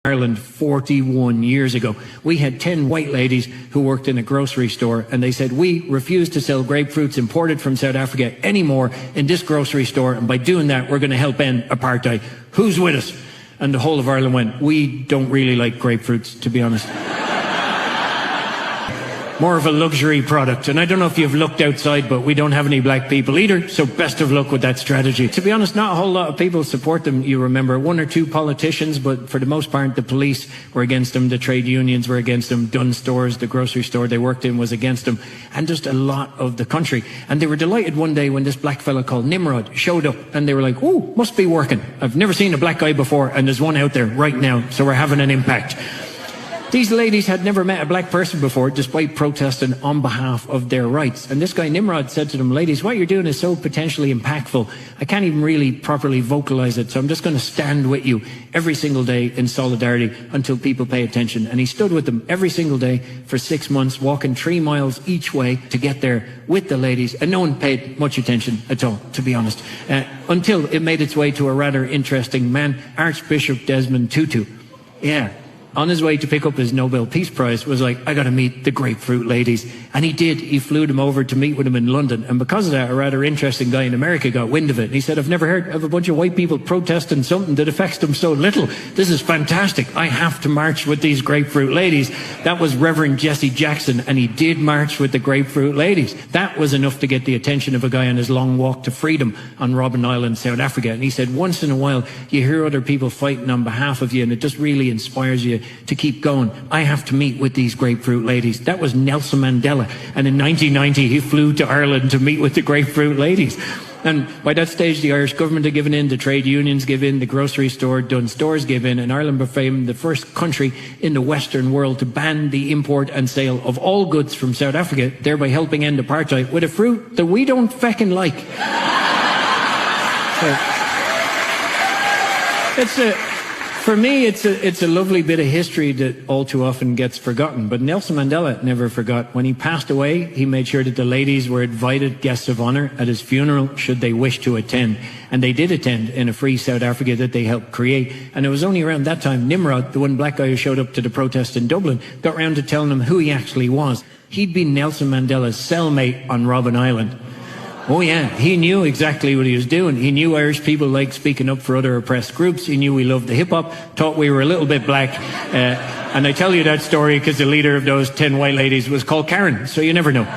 Ireland 41 years ago. We had 10 white ladies who worked in a grocery store, and they said, we refuse to sell grapefruits imported from South Africa anymore in this grocery store, and by doing that we're going to help end apartheid. Who's with us? And the whole of Ireland went, we don't really like grapefruits, to be honest. More of a luxury product. And I don't know if you've looked outside, but we don't have any black people either, so best of luck with that strategy. To be honest, not a whole lot of people support them. You remember one or two politicians, but for the most part, the police were against them, the trade unions were against them, Dunn Stores, the grocery store they worked in, was against them, and just a lot of the country. And they were delighted one day when this black fella called Nimrod showed up, and they were like, ooh, must be working. I've never seen a black guy before, and there's one out there right now, so we're having an impact. These ladies had never met a black person before, despite protesting on behalf of their rights. And this guy Nimrod said to them, ladies, what you're doing is so potentially impactful, I can't even really properly vocalize it, so I'm just going to stand with you every single day in solidarity until people pay attention. And he stood with them every single day for 6 months, walking 3 miles each way to get there with the ladies, and no one paid much attention at all, to be honest, until it made its way to a rather interesting man, Archbishop Desmond Tutu. Yeah. On his way to pick up his Nobel Peace Prize, was like, I got to meet the grapefruit ladies. And he did. He flew them over to meet with him in London. And because of that, a rather interesting guy in America got wind of it. And he said, I've never heard of a bunch of white people protesting something that affects them so little. This is fantastic. I have to march with these grapefruit ladies. That was Reverend Jesse Jackson, and he did march with the grapefruit ladies. That was enough to get the attention of a guy on his long walk to freedom on Robben Island, South Africa. And he said, once in a while, you hear other people fighting on behalf of you, and it just really inspires you to keep going. I have to meet with these grapefruit ladies. That was Nelson Mandela. And in 1990, he flew to Ireland to meet with the grapefruit ladies. And by that stage, the Irish government had given in, the trade unions gave in, the grocery store, Dunn Stores gave in, and Ireland became the first country in the Western world to ban the import and sale of all goods from South Africa, thereby helping end apartheid with a fruit that we don't feckin' like. For me, it's a lovely bit of history that all too often gets forgotten. But Nelson Mandela never forgot. When he passed away, he made sure that the ladies were invited guests of honor at his funeral, should they wish to attend. And they did attend in a free South Africa that they helped create. And it was only around that time Nimrod, the one black guy who showed up to the protest in Dublin, got round to telling them who he actually was. He'd been Nelson Mandela's cellmate on Robben Island. Oh yeah, he knew exactly what he was doing. He knew Irish people liked speaking up for other oppressed groups. He knew we loved the hip-hop, thought we were a little bit black. And I tell you that story because the leader of those 10 white ladies was called Karen, so you never know.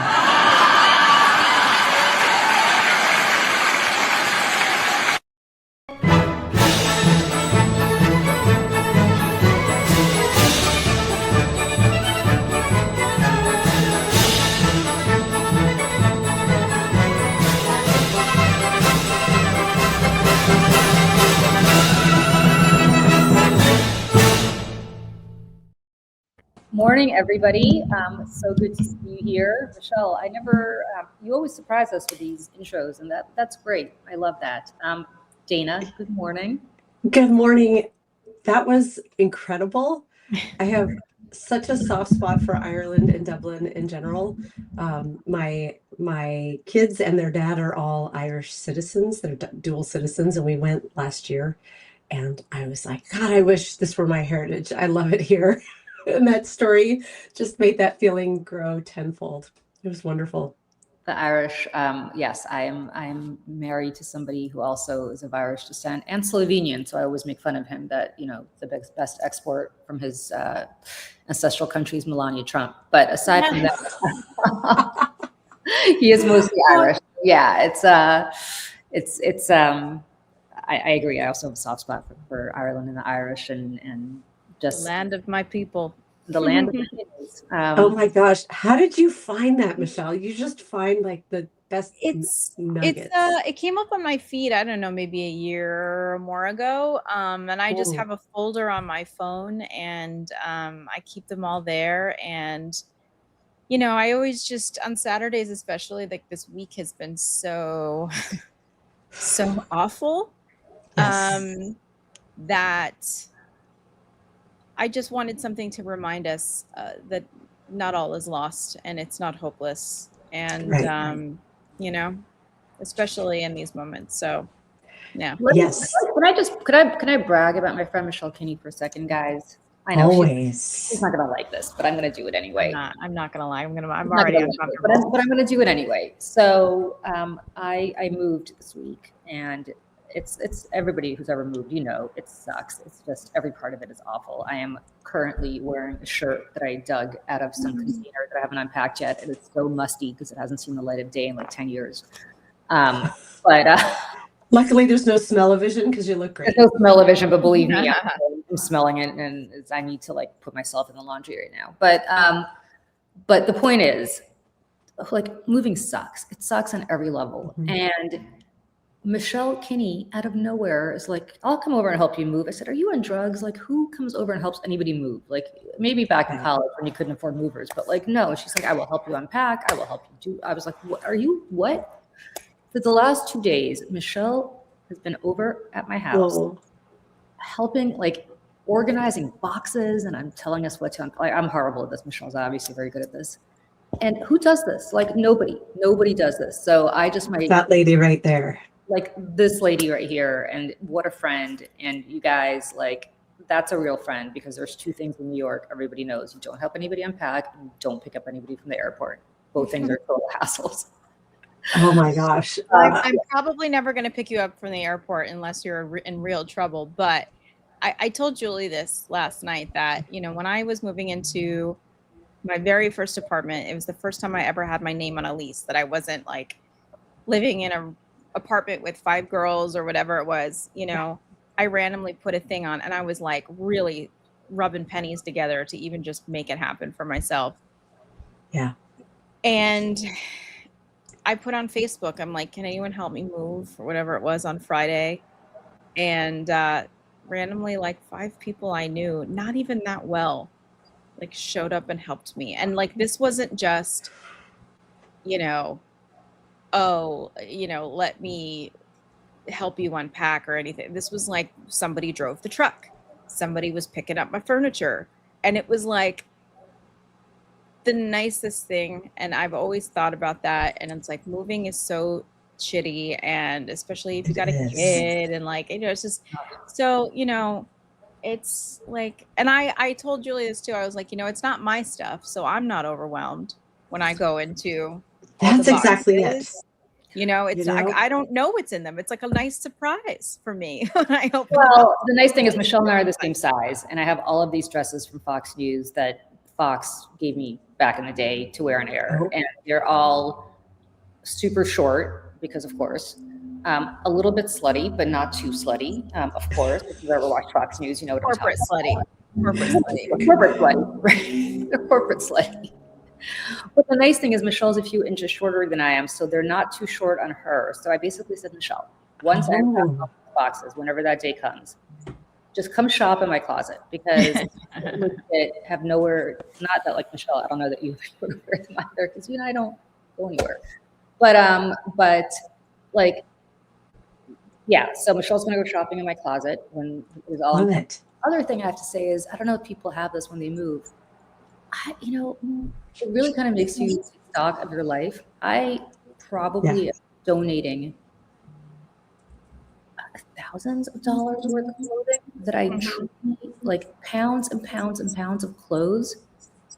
Morning, everybody. So good to see you here. Michelle, you always surprise us with these intros, and that's great. I love that. Dana, good morning. Good morning. That was incredible. I have such a soft spot for Ireland and Dublin in general. My kids and their dad are all Irish citizens. They're dual citizens, and we went last year. And I was like, God, I wish this were my heritage. I love it here. And that story just made that feeling grow tenfold. It was wonderful. The Irish, yes, I am married to somebody who also is of Irish descent and Slovenian. So I always make fun of him that, the best export from his ancestral country is Melania Trump. But aside from that, he is mostly Irish. Yeah, I agree. I also have a soft spot for Ireland and the Irish and just the land of my people. The land of the kids. Oh my gosh. How did you find that, Michelle? You just find like the best nuggets. It came up on my feed, I don't know, maybe a year or more ago. And I just have a folder on my phone, and I keep them all there. And, I always just, on Saturdays especially, like this week has been so awful. Yes. That I just wanted something to remind us that not all is lost and it's not hopeless. And, especially in these moments. So Yeah. Yes. Can I brag about my friend Michelle Kinney for a second, guys? I know she's Always. not gonna like this, but I'm gonna do it anyway. I'm not gonna lie. I'm She's already not gonna like it, uncomfortable. but I'm gonna do it anyway. So I moved this week, and it's everybody who's ever moved, you know, it sucks. It's just every part of it is awful. I am currently wearing a shirt that I dug out of some container that I haven't unpacked yet, and it's so musty because it hasn't seen the light of day in like 10 years. But Luckily, there's no smell-o-vision because you look great. there's no smell-o-vision, but believe me, I'm smelling it, and I need to like put myself in the laundry right now. But the point is, like, moving sucks. It sucks on every level. And Michelle Kinney, out of nowhere, is like, I'll come over and help you move. I said, are you on drugs? Like, who comes over and helps anybody move? Like, maybe back in college when you couldn't afford movers, but like, no. She's like, I will help you unpack. I will help you do. I was like, what are you? What? For the last 2 days, Michelle has been over at my house, helping, like, organizing boxes, and I'm telling us what to. Like, I'm horrible at this. Michelle's obviously very good at this. And who does this? Like, nobody does this. So I just might. That lady right there. Like this lady right here, and what a friend. And you guys, like, that's a real friend, because there's 2 things in New York everybody knows: you don't help anybody unpack, and you don't pick up anybody from the airport. Both things are total hassles. Oh my gosh. I'm probably never going to pick you up from the airport unless you're in real trouble. But I told Julie this last night that, you know, when I was moving into my very first apartment, it was the first time I ever had my name on a lease, that I wasn't like living in a apartment with 5 girls or whatever it was. You know, I randomly put a thing on, and I was like really rubbing pennies together to even just make it happen for myself. Yeah. And I put on Facebook, I'm like, can anyone help me move, or whatever it was, on Friday? And randomly, like 5 people I knew, not even that well, like showed up and helped me. And like, this wasn't just, you know, oh, you know, let me help you unpack or anything. This was like, somebody drove the truck, somebody was picking up my furniture, and it was like the nicest thing. And I've always thought about that. And it's like, moving is so shitty, and especially if you got a kid, and like, you know, it's just so, you know, it's like, and I told Julie this too. I was like, you know, it's not my stuff, so I'm not overwhelmed when I go into That's exactly it. You know, it's I don't know what's in them. It's like a nice surprise for me when I open Well, them. the nice thing is Michelle and I are the same size, and I have all of these dresses from Fox News that Fox gave me back in the day to wear on air, and they're all super short because, of course, a little bit slutty, but not too slutty. Of course, if you've ever watched Fox News, you know what Corporate I'm talking about. slutty. Corporate slutty. Corporate slutty, right? They're corporate slutty. But the nice thing is Michelle's a few inches shorter than I am, so they're not too short on her. So I basically said, Michelle, once I have boxes, whenever that day comes, just come shop in my closet, because I legit have nowhere. Not that, like, Michelle, I don't know that you wear them either, because you and I don't go anywhere. But like, yeah. So Michelle's gonna go shopping in my closet when it was all. Love it. Other thing I have to say is, I don't know if people have this when they move. You know, it really kind of makes you take stock of your life. I probably am donating thousands of dollars worth of clothing that I truly, like, pounds and pounds and pounds of clothes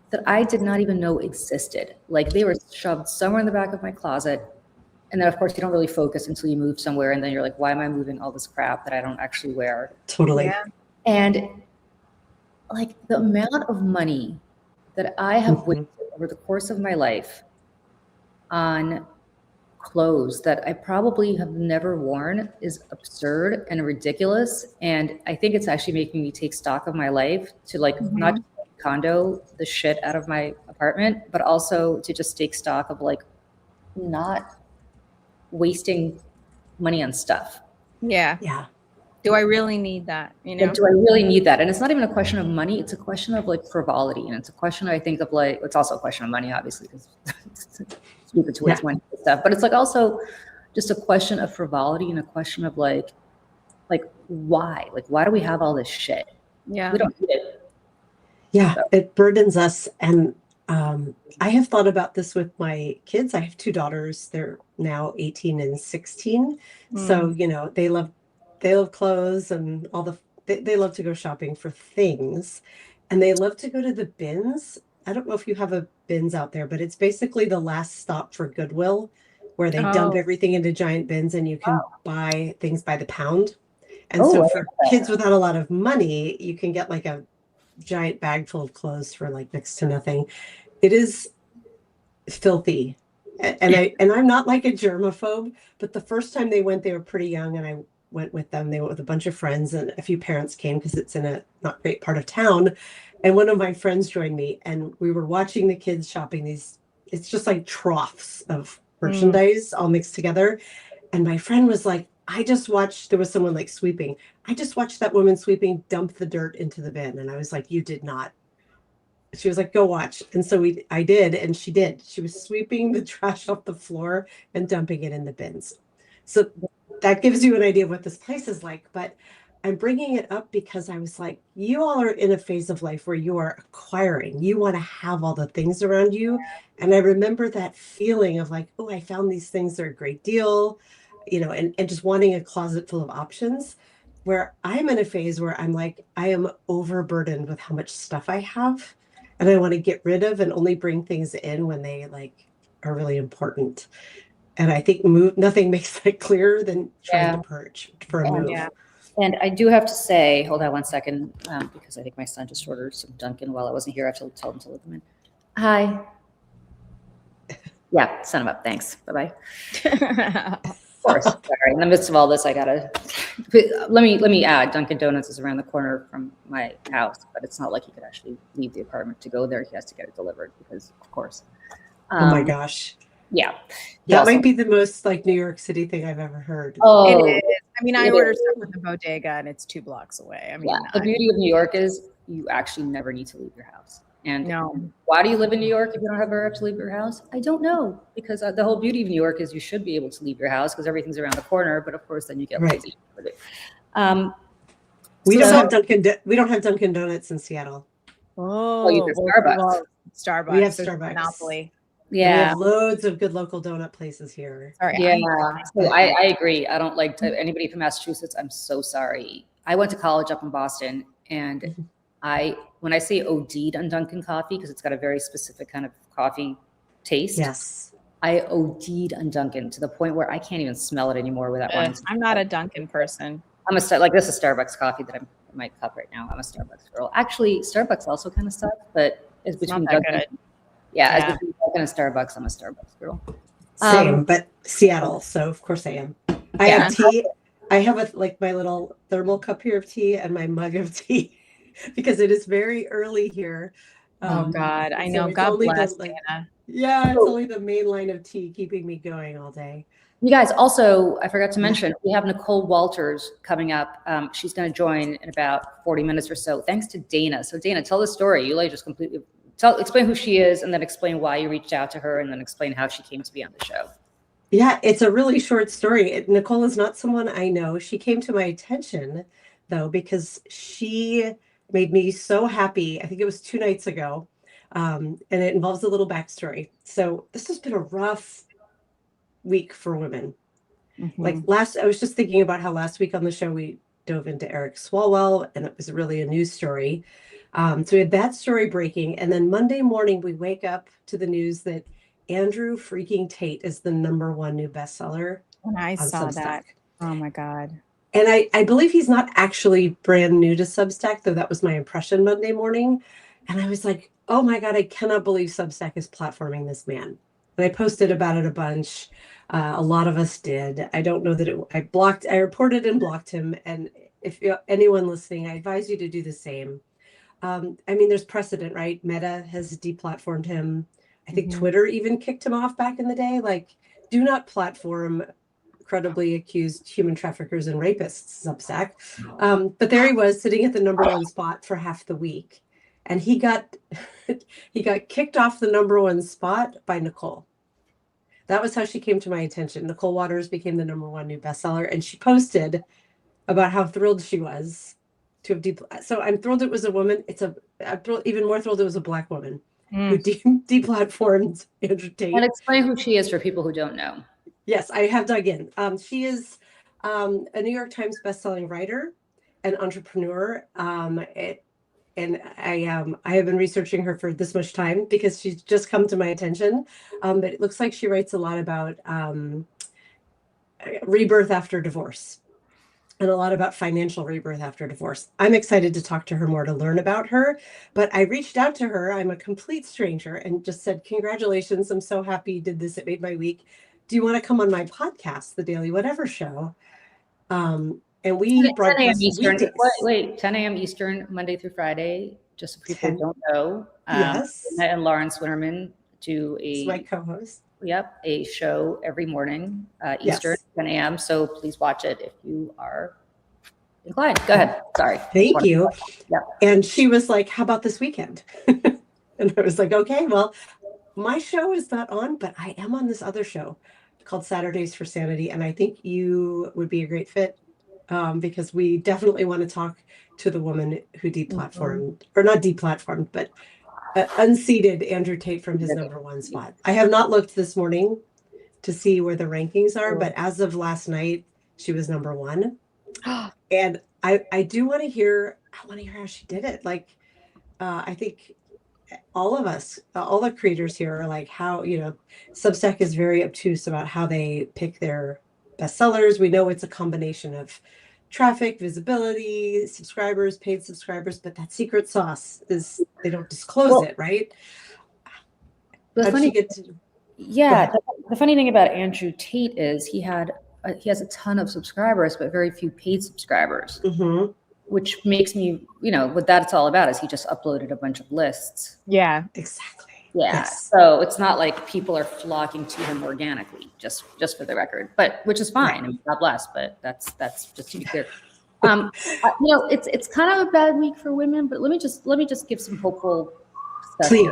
that I did not even know existed. Like, they were shoved somewhere in the back of my closet. And then, of course, you don't really focus until you move somewhere. And then you're like, why am I moving all this crap that I don't actually wear? Totally. Yeah. And like, the amount of money that I have wasted over the course of my life on clothes that I probably have never worn is absurd and ridiculous. And I think it's actually making me take stock of my life, to like not just condo the shit out of my apartment, but also to just take stock of like not wasting money on stuff. Yeah. Yeah. Do I really need that? You know? Like, do I really need that? And it's not even a question of money. It's a question of like frivolity. And it's a question, I think, of like, it's also a question of money, obviously, because it's stupid to waste money and stuff. But it's like also just a question of frivolity, and a question of like why? Like, why do we have all this shit? Yeah. We don't need it. Yeah, it burdens us. And I have thought about this with my kids. I have 2 daughters. They're now 18 and 16. So, you know, they love they love clothes and all they love to go shopping for things, and they love to go to the bins. I don't know if you have a bins out there, but it's basically the last stop for Goodwill, where they dump Oh, everything into giant bins and you can buy things by the pound. And Oh, so I like for that. kids without a lot of money, you can get like a giant bag full of clothes for like next to nothing. It is filthy. And I'm not like a germaphobe, but the first time they went, they were pretty young, and I went with them. They went with a bunch of friends, and a few parents came because it's in a not great part of town. And one of my friends joined me, and we were watching the kids shopping these. It's just like troughs of mm. merchandise all mixed together. And my friend was like, I just watched, there was someone like sweeping. I just watched that woman sweeping dump the dirt into the bin. And I was like, you did not. She was like, go watch. And so I did, and she did. She was sweeping the trash off the floor and dumping it in the bins. So that gives you an idea of what this place is like. But I'm bringing it up because I was like, you all are in a phase of life where you are acquiring. You want to have all the things around you. And I remember that feeling of like, oh, I found these things. They're a great deal, and just wanting a closet full of options. Where I'm in a phase where I'm like, I am overburdened with how much stuff I have, and I want to get rid of and only bring things in when they like are really important. And I think nothing makes that clearer than trying to Yeah. purge for a And, move. Yeah. and I do have to say, hold on one second, because I think my son just ordered some Dunkin' while I wasn't here. I have to tell him to let them in. Hi. Yeah, send him up. Thanks. Bye-bye. Of course. Sorry. In the midst of all this, I gotta let me add, Dunkin' Donuts is around the corner from my house, but it's not like he could actually leave the apartment to go there. He has to get it delivered because, of course. Oh my gosh. Yeah. He That also- might be the most like New York City thing I've ever heard. It Oh, is. I mean, I it ordered is. stuff at the bodega and it's 2 blocks away. I mean, Yeah. The beauty of New York is you actually never need to leave your house. And no. why do you live in New York if you don't ever have to leave your house? I don't know, because the whole beauty of New York is you should be able to leave your house because everything's around the corner. But of course, then you get Right. lazy with it. We So- don't have Dunkin' Donuts in Seattle. Oh, you have Starbucks. well, Starbucks. We have There's a Starbucks. monopoly. We Yeah. have loads of good local donut places here. Sorry. Yeah. So I agree. I don't like anybody from Massachusetts. I'm so sorry. I went to college up in Boston, and when I say OD'd on Dunkin' coffee, because it's got a very specific kind of coffee taste. Yes. I OD'd on Dunkin' to the point where I can't even smell it anymore without wanting to. I'm not a Dunkin' person. I'm like this is Starbucks coffee that I'm in my cup right now. I'm a Starbucks girl. Actually, Starbucks also kind of sucks, but it's between not that Dunkin'. good. Yeah, Yeah. it's between Dunkin' and Starbucks. I'm a Starbucks girl. Same, but Seattle, so of course I am. I Yeah. have tea. I have like my little thermal cup here of tea and my mug of tea because it is very early here. Oh God, I so know. it's God only bless Anna. Yeah, it's only the main line of tea keeping me going all day. You guys, also, I forgot to mention, we have Nicole Walters coming up. She's going to join in about 40 minutes or so, thanks to Dana. So Dana, tell the story. You like just completely explain who she is, and then explain why you reached out to her, and then explain how she came to be on the show. Yeah, it's a really short story. Nicole is not someone I know. She came to my attention, though, because she made me so happy. I think it was 2 nights ago, and it involves a little backstory. So this has been a rough week for women. Like I was just thinking about how last week on the show we dove into Eric Swalwell, and it was really a news story. So we had that story breaking, and then Monday morning we wake up to the news that Andrew freaking Tate is the #1 new bestseller. When I on saw Substack. that, oh my God. And I believe he's not actually brand new to Substack, though that was my impression Monday morning. And I was like, oh my God, I cannot believe Substack is platforming this man. And I posted about it a bunch. A lot of us did. I don't know that I reported and blocked him. And if anyone listening, I advise you to do the same. I mean, there's precedent, right? Meta has deplatformed him. I think Twitter even kicked him off back in the day. Like, do not platform credibly accused human traffickers and rapists, Substack. But there he was sitting at the #1 spot for half the week. And he got kicked off the #1 spot by Nicole. That was how she came to my attention. Nicole Waters became the #1 new bestseller, and she posted about how thrilled she was to have so I'm thrilled it was a woman. I'm even more thrilled it was a Black woman who deplatformed Andrew Tate. And explain who she is for people who don't know. Yes, I have dug in. She is a New York Times bestselling writer and entrepreneur. And I have been researching her for this much time because she's just come to my attention. But it looks like she writes a lot about rebirth after divorce and a lot about financial rebirth after divorce. I'm excited to talk to her more to learn about her, but I reached out to her. I'm a complete stranger and just said, congratulations. I'm so happy you did this. It made my week. Do you want to come on my podcast, The Daily Whatever Show? And we 10 a.m. broadcast Eastern. weekdays. Wait, 10 a.m. Eastern, Monday through Friday. Just so people 10. don't know. Yes. Annette and Lawrence Winterman do It's my co-host. a show every morning, Eastern, Yes. 10 a.m. So please watch it if you are inclined. Go ahead. Sorry. Thank you. Yeah. And she was like, how about this weekend? And I was like, okay, well, my show is not on, but I am on this other show called Saturdays for Sanity. And I think you would be a great fit because we definitely want to talk to the woman who deplatformed, or not deplatformed, but unseated Andrew Tate from his #1 spot. I have not looked this morning to see where the rankings are, but as of last night, she was #1. And I do want to hear, how she did it. Like, I think all of us, all the creators here are like, how, Substack is very obtuse about how they pick their bestsellers. We know it's a combination of traffic, visibility, subscribers, paid subscribers, but that secret sauce is they don't disclose it, right? The funny, Yeah. the funny thing about Andrew Tate is he has a ton of subscribers, but very few paid subscribers, which makes me, what that's all about is he just uploaded a bunch of lists. Yeah, Exactly. Yeah. Yes. So it's not like people are flocking to him organically, just for the record, but which is fine. I mean, God bless, but that's just to be clear. It's kind of a bad week for women, but let me just give some hopeful stuff here.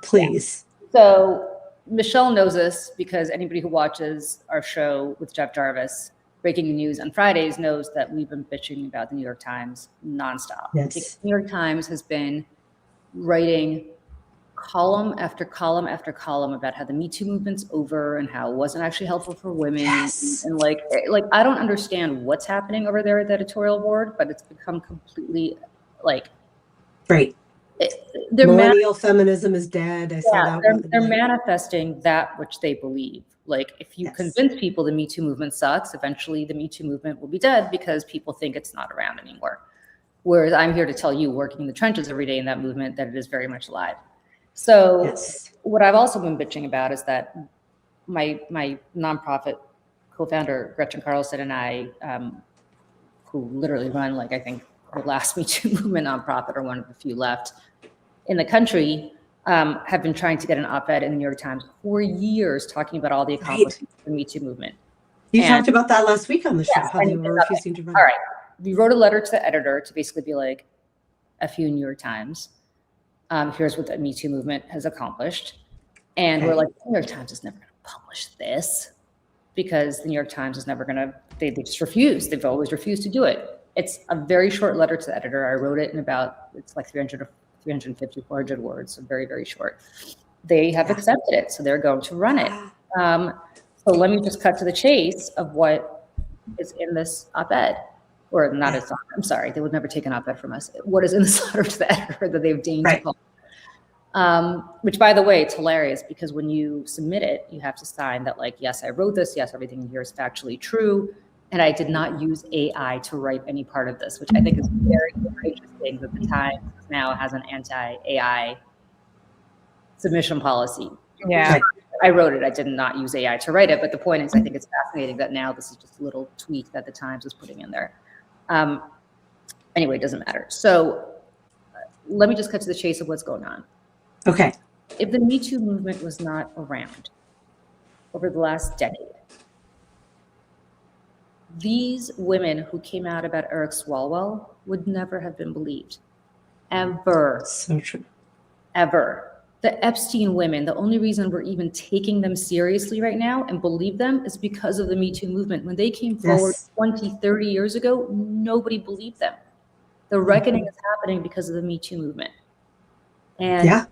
Please. So Michelle knows this because anybody who watches our show with Jeff Jarvis, Breaking News on Fridays, knows that we've been bitching about the New York Times nonstop. Yes. The New York Times has been writing column after column after column about how the Me Too movement's over and how it wasn't actually helpful for women. Yes. And like I don't understand what's happening over there at the editorial board, but it's become completely Right. Millennial feminism is dead. I saw that. They're manifesting that which they believe. Like, if you convince people the Me Too movement sucks, eventually the Me Too movement will be dead because people think it's not around anymore. Whereas I'm here to tell you, working in the trenches every day in that movement, that it is very much alive. So what I've also been bitching about is that my nonprofit co-founder, Gretchen Carlson, and I, who literally run, I think, the last Me Too movement nonprofit, or one of the few left in the country, have been trying to get an op-ed in the New York Times for years, talking about all the accomplishments of the Me Too movement. You talked about that last week on the show, how they were refusing to run. All right. We wrote a letter to the editor to basically be like, F you, New York Times. Here's what the Me Too movement has accomplished. And we're like, the New York Times is never going to publish this because the New York Times is never going to, they just refuse. They've always refused to do it. It's a very short letter to the editor. I wrote it in it's like 350, 400 words, so very, very short. They have accepted it, so they're going to run it. So let me just cut to the chase of what is in this op-ed. Or not as, I'm sorry, they would never take an op-ed from us. What is in this letter to the editor that they've deigned to call? Which, by the way, it's hilarious because when you submit it, you have to sign that, yes, I wrote this. Yes, everything here is factually true. And I did not use AI to write any part of this, which I think is very, very interesting that the Times now has an anti-AI submission policy. Yeah. I wrote it. I did not use AI to write it. But the point is, I think it's fascinating that now this is just a little tweak that the Times is putting in there. Anyway, it doesn't matter. So let me just cut to the chase of what's going on. Okay. If the Me Too movement was not around over the last decade, these women who came out about Eric Swalwell would never have been believed. Ever. So true. Ever. The Epstein women, the only reason we're even taking them seriously right now and believe them is because of the Me Too movement. When they came forward 20, 30 years ago, nobody believed them. The reckoning is happening because of the Me Too movement. And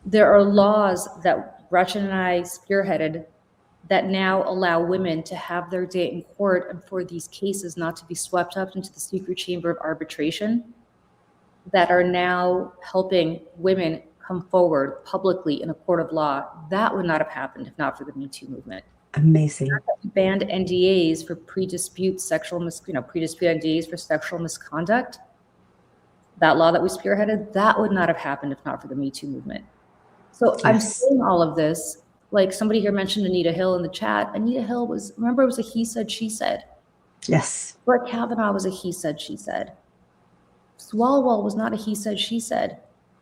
there are laws that Gretchen and I spearheaded that now allow women to have their day in court and for these cases not to be swept up into the secret chamber of arbitration, that are now helping women come forward publicly in a court of law, that would not have happened if not for the Me Too movement. Amazing. We banned NDAs for pre-dispute NDAs for sexual misconduct. That law that we spearheaded, that would not have happened if not for the Me Too movement. So Yes. I'm saying all of this, like somebody here mentioned Anita Hill in the chat. Anita Hill was, remember, it was a he said, she said. Yes. Brett Kavanaugh was a he said, she said. Swalwell was not a he said, she said.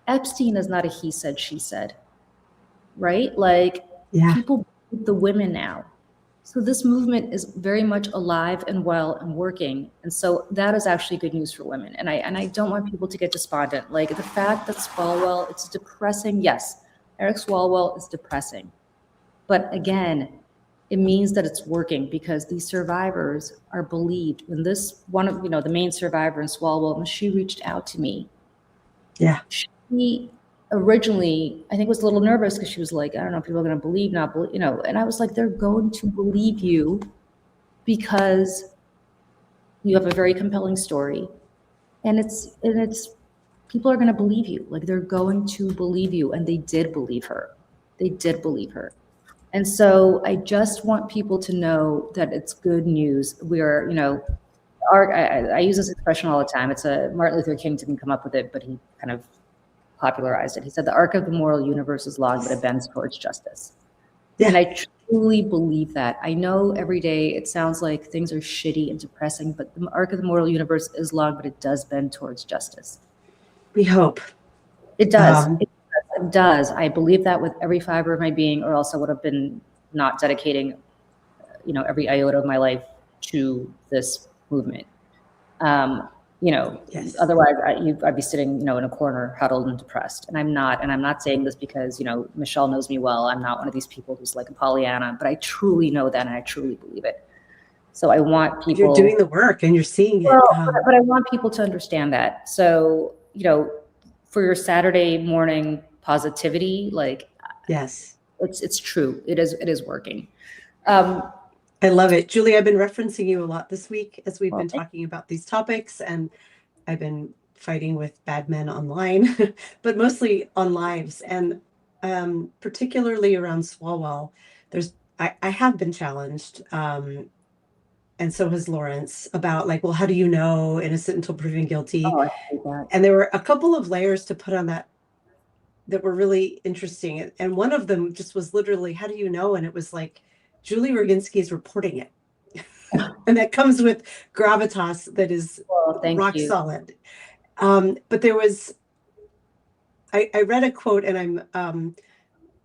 Epstein is not a he said, she said. Right? Like, Yeah. people believe the women now. So this movement is very much alive and well and working. And so that is actually good news for women. And I don't want people to get despondent. Like the fact that Swalwell, it's depressing. Yes, Eric Swalwell is depressing. But again, it means that it's working because these survivors are believed. When this one of, the main survivor in Swalwell, when she reached out to me, Yeah. she originally, I think, was a little nervous because she was like, I don't know if people are going to believe, not believe, and I was like, they're going to believe you because you have a very compelling story. And it's people are going to believe you. Like, they're going to believe you. And they did believe her. They did believe her. And so I just want people to know that it's good news. We are, I use this expression all the time. It's Martin Luther King didn't come up with it, but he kind of popularized it. He said, the arc of the moral universe is long, but it bends towards justice. Yeah. And I truly believe that. I know every day it sounds like things are shitty and depressing, but the arc of the moral universe is long, but it does bend towards justice. We hope. It does. It does. I believe that with every fiber of my being, or else I would have been not dedicating, every iota of my life to this movement. Yes. Otherwise I'd be sitting, in a corner, huddled and depressed. And I'm not. And I'm not saying this because, Michelle knows me well. I'm not one of these people who's like a Pollyanna, but I truly know that and I truly believe it. So I want people. You're doing the work and you're seeing it. But I want people to understand that. So, for your Saturday morning positivity, like, yes, it's true. It is working. I love it. Julie, I've been referencing you a lot this week as we've been talking about these topics, and I've been fighting with bad men online, but mostly on lives, and particularly around Swalwell. I have been challenged, and so has Lawrence, about like, well, how do you know innocent until proven guilty? Oh, I hate that. And there were a couple of layers to put on that were really interesting. And one of them just was literally, how do you know? And it was like, Julie Roginsky is reporting it. And that comes with gravitas that is rock solid. But there was, I read a quote, and I'm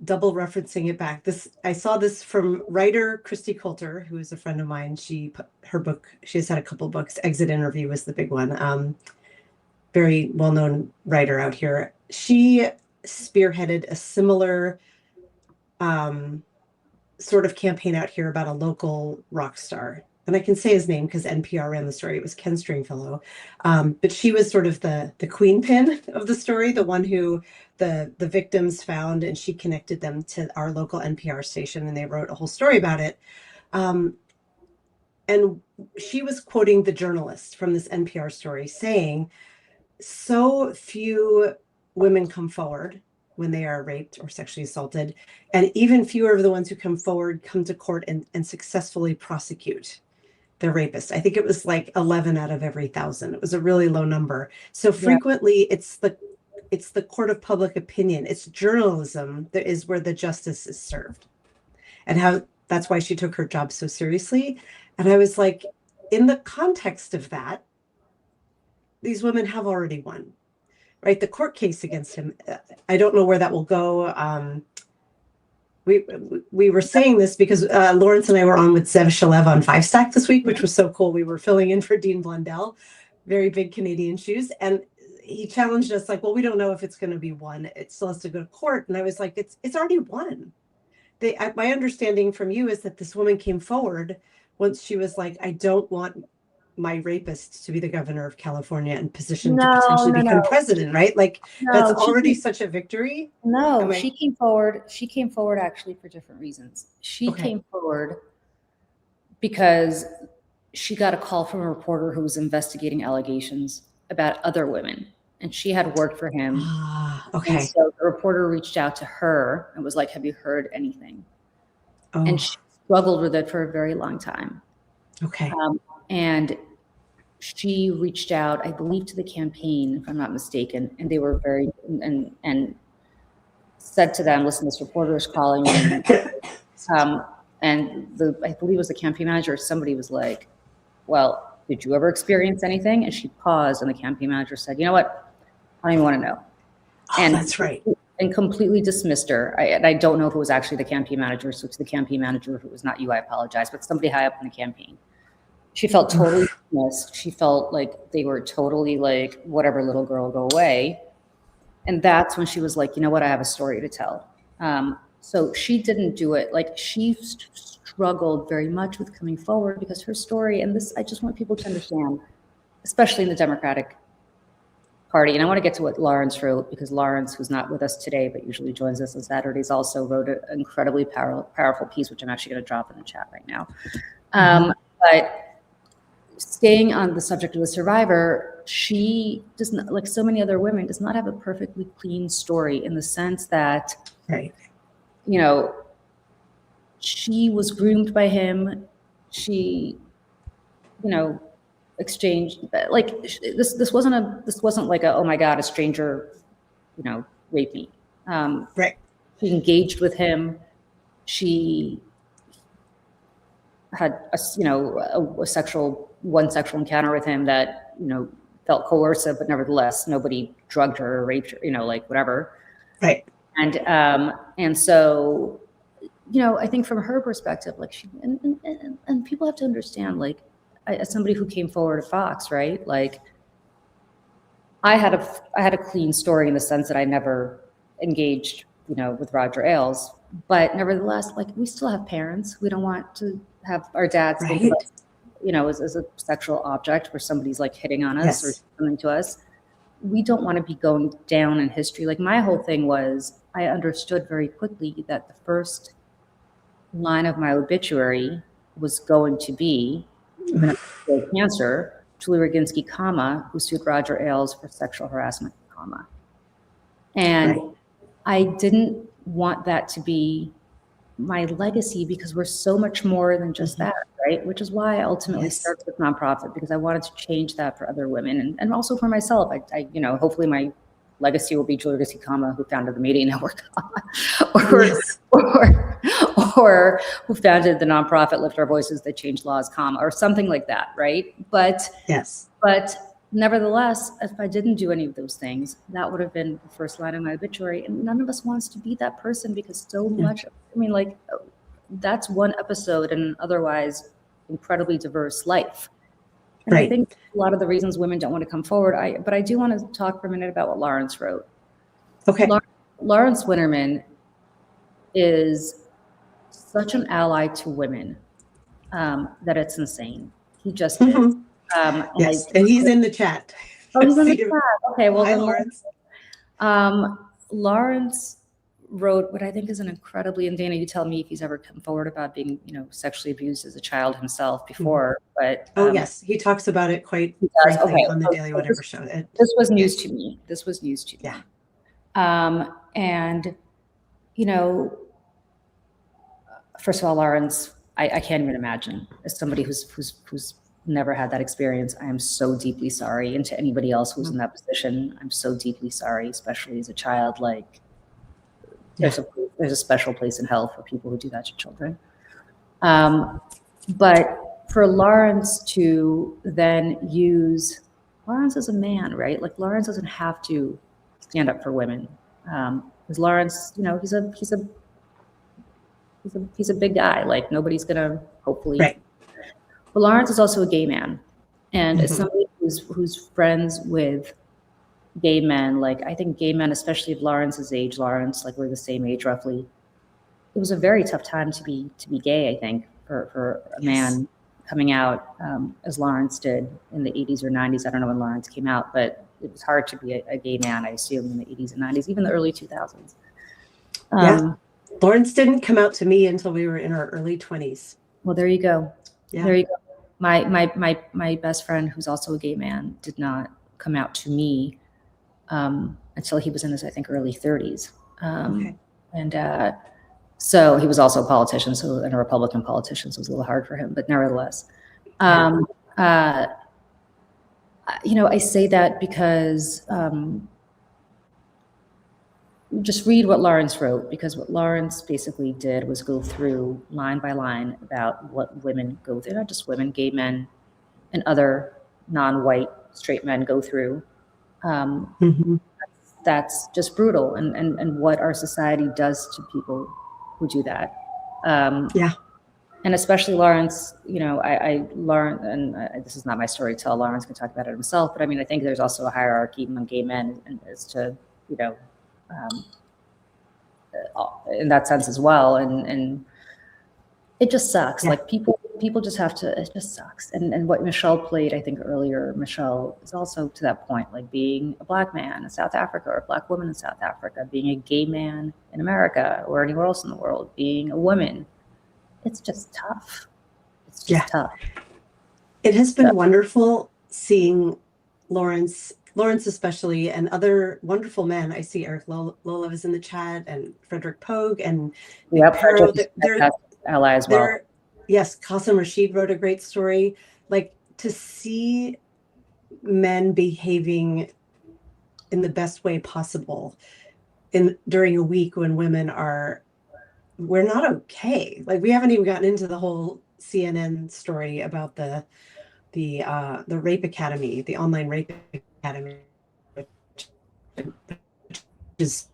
double referencing it back. I saw this from writer Christy Coulter, who is a friend of mine. She put her book, she has had a couple of books. Exit Interview was the big one. Very well-known writer out here. She spearheaded a similar sort of campaign out here about a local rock star. And I can say his name because NPR ran the story. It was Ken Stringfellow. But she was sort of the queen pin of the story, the one who the victims found, and she connected them to our local NPR station, and they wrote a whole story about it. And she was quoting the journalist from this NPR story saying, so few women come forward when they are raped or sexually assaulted, and even fewer of the ones who come forward come to court and successfully prosecute their rapist. I think it was like 11 out of every 1,000. It was a really low number. So frequently it's the court of public opinion. It's journalism that is where the justice is served, and how that's why she took her job so seriously. And I was like, in the context of that, these women have already won, right? The court case against him, I don't know where that will go. We were saying this because Lawrence and I were on with Zev Shalev on Five Stack this week, which was so cool. We were filling in for Dean Blundell, very big Canadian shoes. And he challenged us like, well, we don't know if it's going to be won. It still has to go to court. And I was like, it's already won. My understanding from you is that this woman came forward once she was like, I don't want my rapist to be the governor of California and positioned to No, potentially no, become no, president, right? Like that's no. already such a victory. No, Am I- she came forward. She came forward actually for different reasons. She Okay. came forward because she got a call from a reporter who was investigating allegations about other women, and she had worked for him. Ah, And okay. so the reporter reached out to her and was like, "Have you heard anything?" And Oh, she struggled with it for a very long time. okay. And she reached out, I believe, to the campaign, if I'm not mistaken, and they were very and said to them, "Listen, this reporter is calling you." And I believe it was the campaign manager or somebody was like, "Well, did you ever experience anything?" And she paused, and the campaign manager said, "You know what? I don't even want to know." Oh, And that's right. and completely dismissed her. I don't know if it was actually the campaign manager. So to the campaign manager, if it was not you, I apologize, but somebody high up in the campaign. She felt totally dismissed. She felt like they were totally like, whatever, little girl, go away. And that's when she was like, "You know what? I have a story to tell." So she didn't do it. Like she struggled very much with coming forward because her story, and this, I just want people to understand, especially in the Democratic Party. And I want to get to what Lawrence wrote, because Lawrence, who's not with us today, but usually joins us on Saturdays, also wrote an incredibly powerful piece, which I'm actually going to drop in the chat right now. But staying on the subject of the survivor, she does not, like so many other women, does not have a perfectly clean story in the sense that, Right. you know, she was groomed by him. She, you know, exchanged, like this wasn't like a, oh my God, a stranger, you know, raped me. Right. She engaged with him. She had a sexual encounter with him that, you know, felt coercive, but nevertheless, nobody drugged her or raped her, you know, like whatever. Right. And so, you know, I think from her perspective, like she, and people have to understand, like, as somebody who came forward at Fox, right? Like, I had a clean story in the sense that I never engaged, you know, with Roger Ailes, but nevertheless, like, we still have parents. We don't want to have our dads think of us, you know, as a sexual object where somebody's like hitting on us or something to us. We don't want to be going down in history. Like, my whole thing was, I understood very quickly that the first line of my obituary was going to be, even if it was cancer, Julie Roginsky, comma, who sued Roger Ailes for sexual harassment, comma. And I didn't want that to be my legacy, because we're so much more than just that, right? Which is why I ultimately started with nonprofit, because I wanted to change that for other women and also for myself. I you know, hopefully my legacy will be Julie Roginsky, comma, who founded the Media Network, or who founded the nonprofit Lift Our Voices That Change Laws, comma, or something like that, right? But nevertheless, if I didn't do any of those things, that would have been the first line of my obituary. And none of us wants to be that person, because so much, I mean, like, that's one episode in an otherwise incredibly diverse life. And I think a lot of the reasons women don't want to come forward, but I do want to talk for a minute about what Lawrence wrote. Okay. Lawrence Winterman is such an ally to women that it's insane. He just is. And he's in the chat. Oh, he's in the chat. Okay, well, Hi, then Lawrence. Lawrence wrote what I think is an incredibly, and Dana, you tell me if he's ever come forward about being, you know, sexually abused as a child himself before, but yes, he talks about it quite frankly on the Daily Whatever show. This was news to me. This was news to me. Yeah. And, you know, first of all, Lawrence, I can't even imagine, as somebody who's never had that experience, I am so deeply sorry. And to anybody else who's in that position, I'm so deeply sorry, especially as a child. Like, there's a special place in hell for people who do that to children. But for Lawrence to then use, Lawrence is a man, right? Like, Lawrence doesn't have to stand up for women. Because Lawrence, you know, he's a big guy. Like, nobody's gonna, hopefully. But Lawrence is also a gay man, and as somebody who's friends with gay men, like, I think gay men, especially of Lawrence's age, Lawrence, like, we're the same age roughly. It was a very tough time to be gay, I think, for a man, coming out as Lawrence did in the 80s or 90s. I don't know when Lawrence came out, but it was hard to be a gay man, I assume, in the 80s and 90s, even the early 2000s. Yeah. Lawrence didn't come out to me until we were in our early 20s. Well, there you go. Yeah. There you go. My best friend, who's also a gay man, did not come out to me until he was in his, I think, early 30s. Okay. And so he was also a politician, and a Republican politician, so it was a little hard for him, but nevertheless. You know, I say that because just read what Lawrence wrote, because what Lawrence basically did was go through line by line about what women go through, not just women, gay men and other non-white straight men go through. That's just brutal, and what our society does to people who do that. Yeah. And especially Lawrence, you know, I learned, and this is not my story to tell, Lawrence can talk about it himself, but I mean, I think there's also a hierarchy among gay men as to, you know, in that sense as well. And it just sucks. Yeah. Like people just have to, it just sucks. And what Michelle played, I think earlier, Michelle, is also to that point, like being a Black man in South Africa or a Black woman in South Africa, being a gay man in America or anywhere else in the world, being a woman. It's just tough. It's just tough. It has been wonderful seeing Lawrence especially, and other wonderful men. I see Eric Lola is in the chat, and Frederick Pogue, and Pero. They're ally as well. Yes, Qasim Rashid wrote a great story. Like, to see men behaving in the best way possible during a week when women we're not okay. Like, we haven't even gotten into the whole CNN story about the rape academy, the online rape academy, which is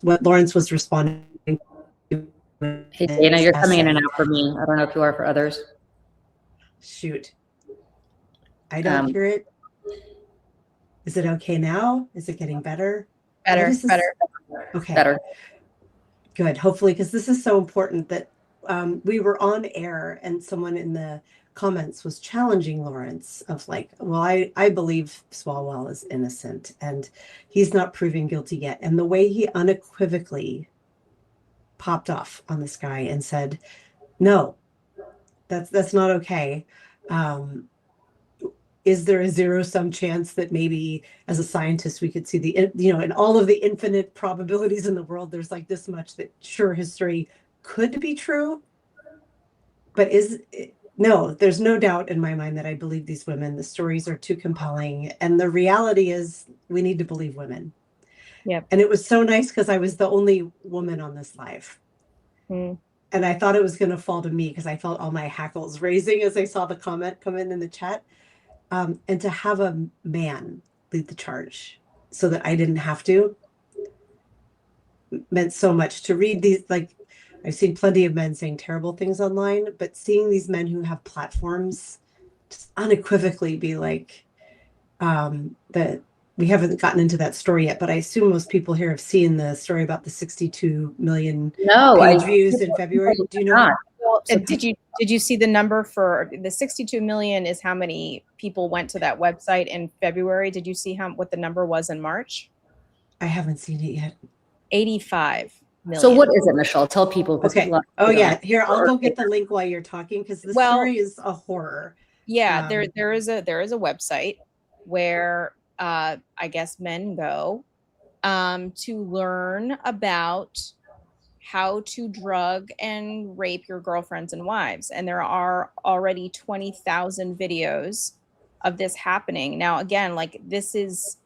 what Lawrence was responding to. Hey, Dana, you're coming in and out for me. I don't know if you are for others. Shoot. I don't hear it. Is it okay now? Is it getting better? Better. Okay. Better. Good. Hopefully, because this is so important that we were on air and someone in the comments was challenging Lawrence of like, well, I believe Swalwell is innocent and he's not proven guilty yet. And the way he unequivocally popped off on this guy and said, no, that's not okay. Is there a zero-sum chance that maybe as a scientist we could see in all of the infinite probabilities in the world, there's like this much that sure, history could be true, but no, there's no doubt in my mind that I believe these women. The stories are too compelling, and the reality is we need to believe women. Yep. And it was so nice because I was the only woman on this live. And I thought it was going to fall to me because I felt all my hackles raising as I saw the comment come in the chat. And to have a man lead the charge so that I didn't have to meant so much. To read these, like, I've seen plenty of men saying terrible things online, but seeing these men who have platforms just unequivocally be like, that we haven't gotten into that story yet, but I assume most people here have seen the story about the 62 million page views in February. Do you know? Well, did you see the number for the 62 million is how many people went to that website in February? Did you see what the number was in March? I haven't seen it yet. 85 million. So what is it, Michelle? Tell people. Okay. Oh yeah. Here, I'll go get the link while you're talking because the story is a horror. Yeah, there is a website where I guess men go to learn about how to drug and rape your girlfriends and wives. And there are already 20,000 videos of this happening. Now, again, like this is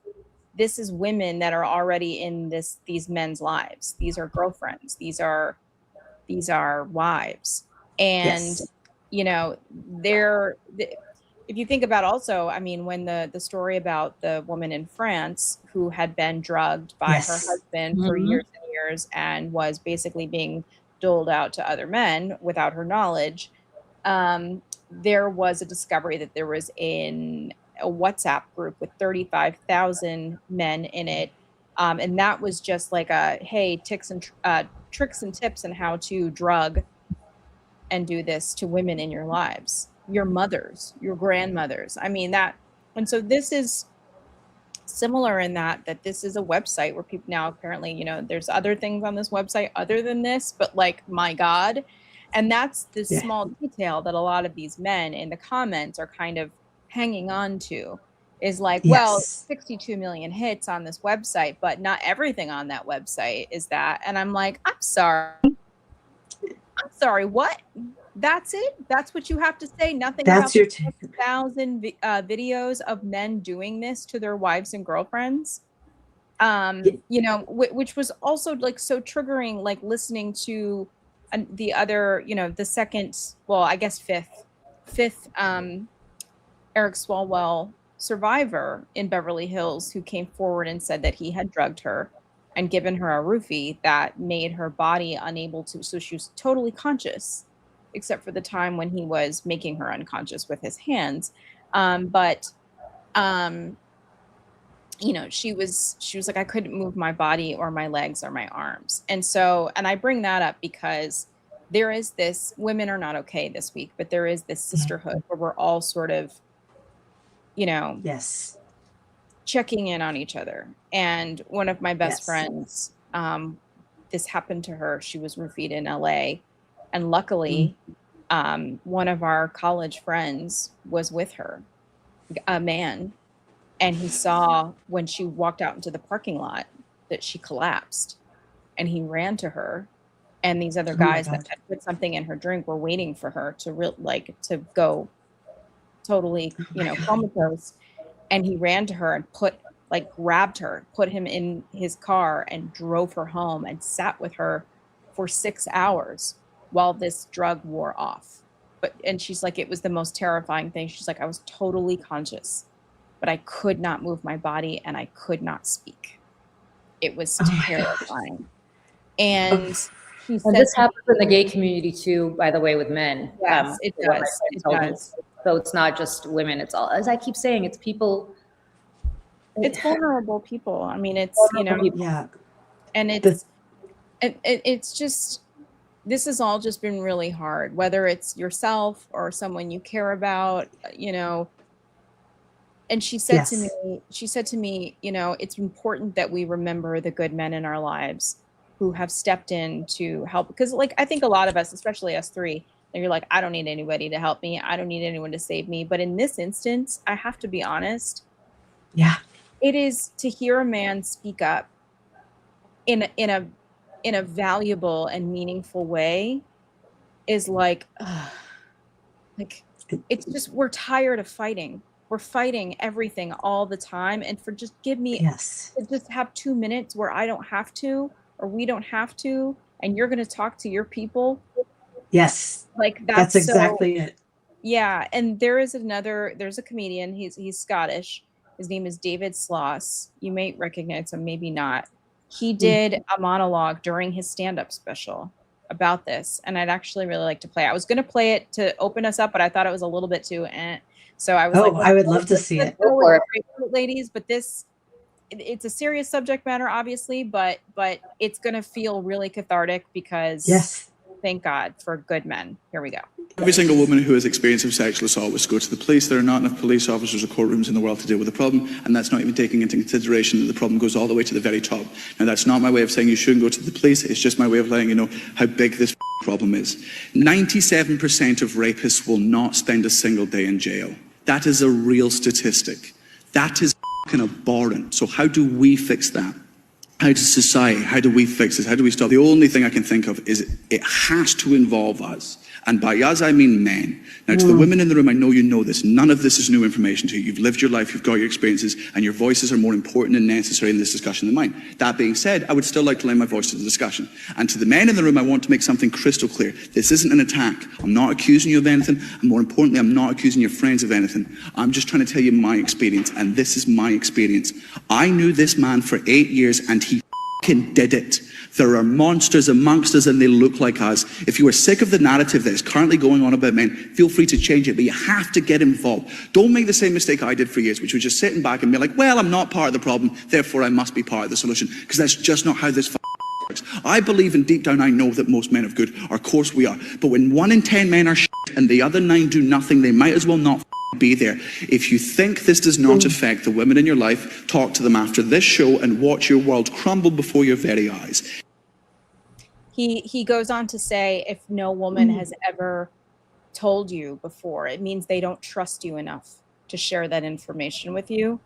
women that are already in these men's lives. These are girlfriends. These are wives. And, you know, if you think about also, I mean, when the story about the woman in France who had been drugged by her husband for years and years and was basically being doled out to other men without her knowledge, there was a discovery that there was in a WhatsApp group with 35,000 men in it. And that was just like hey, tricks and tips on how to drug and do this to women in your lives. your mothers, your grandmothers. I mean that, and so this is similar in that this is a website where people now apparently, you know, there's other things on this website other than this, but like, my God. And that's the Yeah. small detail that a lot of these men in the comments are kind of hanging on to, is like, well, Yes. 62 million hits on this website, but not everything on that website is that. And I'm like, I'm sorry, what? That's it? That's what you have to say? Nothing about That's your the 1,000 videos of men doing this to their wives and girlfriends? You know, which was also like so triggering, like listening to the other, you know, the second, well, I guess fifth Eric Swalwell survivor in Beverly Hills, who came forward and said that he had drugged her and given her a roofie that made her body unable to, so she was totally conscious, except for the time when he was making her unconscious with his hands. You know, she was like, I couldn't move my body or my legs or my arms. And so, and I bring that up because there is this, women are not okay this week, but there is this sisterhood where we're all sort of, you know, Yes. checking in on each other. And one of my best friends, this happened to her. She was roofied in LA. And luckily, one of our college friends was with her, a man. And he saw when she walked out into the parking lot that she collapsed, and he ran to her. And these other guys that had put something in her drink were waiting for her to to go totally, you know, comatose. And he ran to her and grabbed her, put him in his car and drove her home and sat with her for 6 hours while this drug wore off. And she's like, it was the most terrifying thing. She's like, I was totally conscious, but I could not move my body and I could not speak. It was terrifying. And she said, and this happens in the gay community too, by the way, with men. Yes, it does. It does. So it's not just women. It's all, as I keep saying, it's people. It's vulnerable people. I mean, it's, you know, Yeah. and it's just, this has all just been really hard, whether it's yourself or someone you care about, you know. And she said to me, you know, it's important that we remember the good men in our lives who have stepped in to help. Because like, I think a lot of us, especially us three, and you're like, I don't need anybody to help me. I don't need anyone to save me. But in this instance, I have to be honest. Yeah. It is to hear a man speak up in a valuable and meaningful way is like it's just, we're tired of fighting. We're fighting everything all the time. And for just give me to just have 2 minutes where I don't have to, or we don't have to, and you're going to talk to your people. Yes. Like that's exactly it. Yeah. And there's a comedian. He's Scottish. His name is David Sloss. You may recognize him, maybe not. He did a monologue during his stand-up special about this. And I'd actually really like to play it. I was going to play it to open us up, but I thought it was a little bit too So I was I would love to see it. Ladies, but it's a serious subject matter, obviously, but it's going to feel really cathartic because thank God for good men. Here we go. Every single woman who has experience of sexual assault was to go to the police. There are not enough police officers or courtrooms in the world to deal with the problem, and that's not even taking into consideration that the problem goes all the way to the very top. Now, that's not my way of saying you shouldn't go to the police. It's just my way of letting you know how big this problem is. 97% of rapists will not spend a single day in jail. That is a real statistic. That is abhorrent. So how do we fix that? How does society, how do we fix this? How do we stop? The only thing I can think of is it has to involve us. And by us, I mean men. Now, to the women in the room, I know you know this. None of this is new information to you. You've lived your life, you've got your experiences, and your voices are more important and necessary in this discussion than mine. That being said, I would still like to lend my voice to the discussion. And to the men in the room, I want to make something crystal clear. This isn't an attack. I'm not accusing you of anything, and more importantly, I'm not accusing your friends of anything. I'm just trying to tell you my experience, and this is my experience. I knew this man for 8 years, and he did it. There are monsters amongst us and they look like us. If you are sick of the narrative that is currently going on about men, feel free to change it, but you have to get involved. Don't make the same mistake I did for years, which was just sitting back and be like, well, I'm not part of the problem, therefore I must be part of the solution, because that's just not how this I believe, and deep down I know that most men are good. Of course we are. But when 1 in 10 men are and the other 9 do nothing, they might as well not be there. If you think this does not affect the women in your life, talk to them after this show and watch your world crumble before your very eyes. He goes on to say, if no woman has ever told you before, it means they don't trust you enough to share that information with you.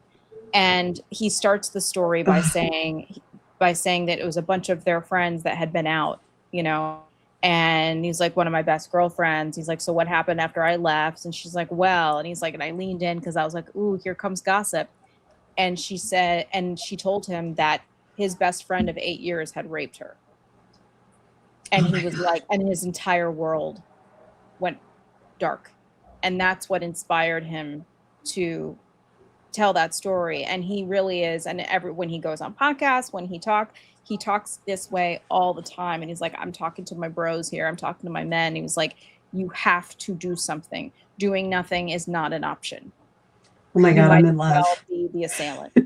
And he starts the story by saying that it was a bunch of their friends that had been out, you know, and he's like, one of my best girlfriends. He's like, so what happened after I left? And she's like, well, and he's like, and I leaned in because I was like, ooh, here comes gossip. And she said, and she told him that his best friend of 8 years had raped her. And he was like, and his entire world went dark. And that's what inspired him to tell that story. And he really is. And when he goes on podcasts, when he talks this way all the time. And he's like, I'm talking to my bros here. I'm talking to my men. He was like, you have to do something. Doing nothing is not an option. Oh my God, I'm in love. Be the assailant.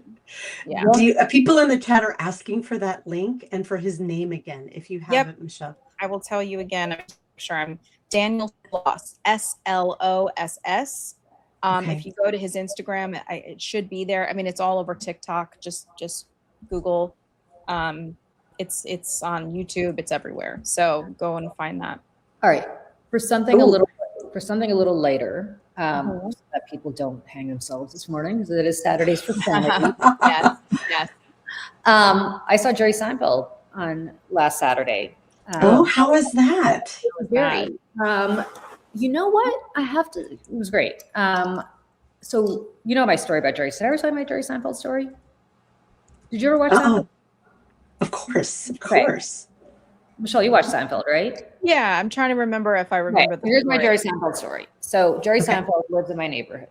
Yeah. People in the chat are asking for that link and for his name again, if you have it, Michelle. I will tell you again. I'm sure I'm Daniel Sloss, SLOSS. If you go to his Instagram, it should be there. I mean, it's all over TikTok. Just Google. It's on YouTube. It's everywhere. So go and find that. All right. For something a little lighter, so that people don't hang themselves this morning, because it is Saturdays for Sanity. Yes. I saw Jerry Seinfeld on last Saturday. How was that? It was very. You know what? It was great. So you know my story about Jerry. Did I ever tell you my Jerry Seinfeld story? Did you ever watch Seinfeld? Of course. Michelle, you watched Seinfeld, right? Yeah, I'm trying to remember if I remember. Okay. Here's my Jerry Seinfeld story. So Jerry Seinfeld lives in my neighborhood,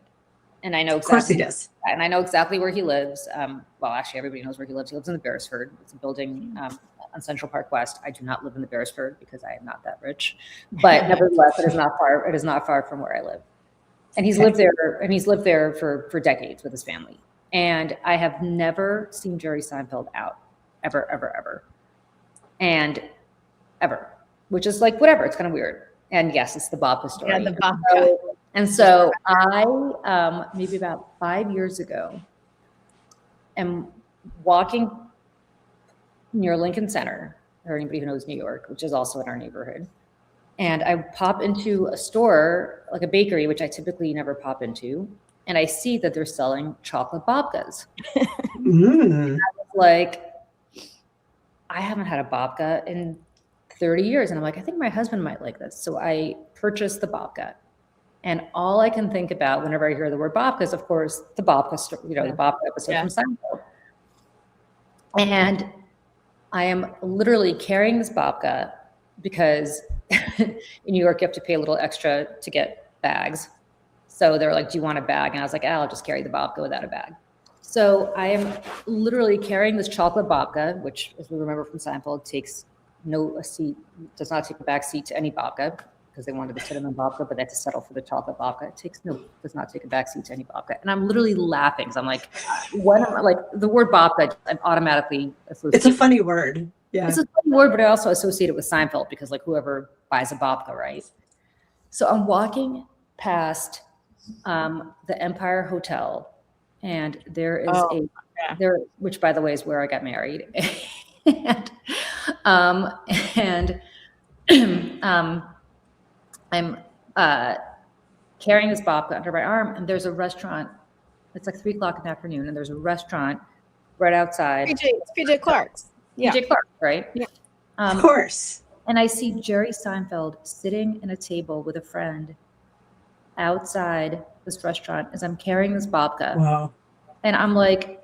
and I know exactly. Of course he does. And I know exactly where he lives. Well, actually, everybody knows where he lives. He lives in the Beresford. It's a building on Central Park West. I do not live in the Beresford because I am not that rich, but nevertheless, it is not far. It is not far from where I live. And he's lived there for decades with his family. And I have never seen Jerry Seinfeld out, ever. And ever, which is like, whatever, it's kind of weird. And yes, it's the Babka story. Yeah, the Babka. And so I, maybe about 5 years ago, am walking near Lincoln Center, or anybody who knows New York, which is also in our neighborhood. And I pop into a store, like a bakery, which I typically never pop into. And I see that they're selling chocolate babkas. And I was like, I haven't had a babka in 30 years. And I'm like, I think my husband might like this. So I purchased the babka. And all I can think about whenever I hear the word babka is, of course, the babka, the babka episode from Seinfeld. And I am literally carrying this babka because in New York, you have to pay a little extra to get bags. So they're like, do you want a bag? And I was like, I'll just carry the babka without a bag. So I am literally carrying this chocolate babka, which, as we remember from Seinfeld, does not take a back seat to any babka, because they wanted the cinnamon babka, but they had to settle for the chocolate babka. Does not take a back seat to any babka. And I'm literally laughing. So I'm like, the word babka, I'm automatically associated. It's a funny word. Yeah. It's a funny word, but I also associate it with Seinfeld because, like, whoever buys a babka, right? So I'm walking past the Empire Hotel, and there is which, by the way, is where I got married. and I'm carrying this babka under my arm, and there's a restaurant. It's like 3 o'clock in the afternoon, and there's a restaurant right outside. It's PJ Clark's. Yeah. PJ Clark, right? Yeah. Of course. And I see Jerry Seinfeld sitting in a table with a friend outside this restaurant as I'm carrying this babka. Wow. And I'm like,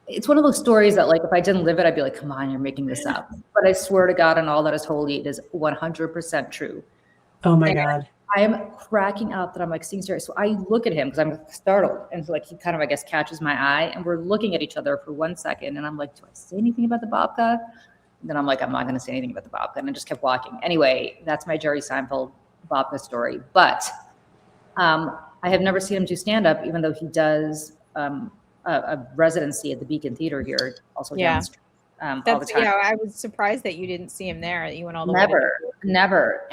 it's one of those stories that, like, if I didn't live it, I'd be like, come on, you're making this up. But I swear to God, and all that is holy, it is 100% true. Oh my God. I am cracking up that I'm like seeing Jerry. So I look at him because I'm startled. And so, like, he kind of, I guess, catches my eye, and we're looking at each other for 1 second. And I'm like, do I say anything about the babka? And then I'm like, I'm not going to say anything about the babka. And I just kept walking. Anyway, that's my Jerry Seinfeld babka story. But I have never seen him do stand-up, even though he does a residency at the Beacon Theater here, also down the street. all the That's time. yeah. I was surprised that you didn't see him there. You went all the way. Never.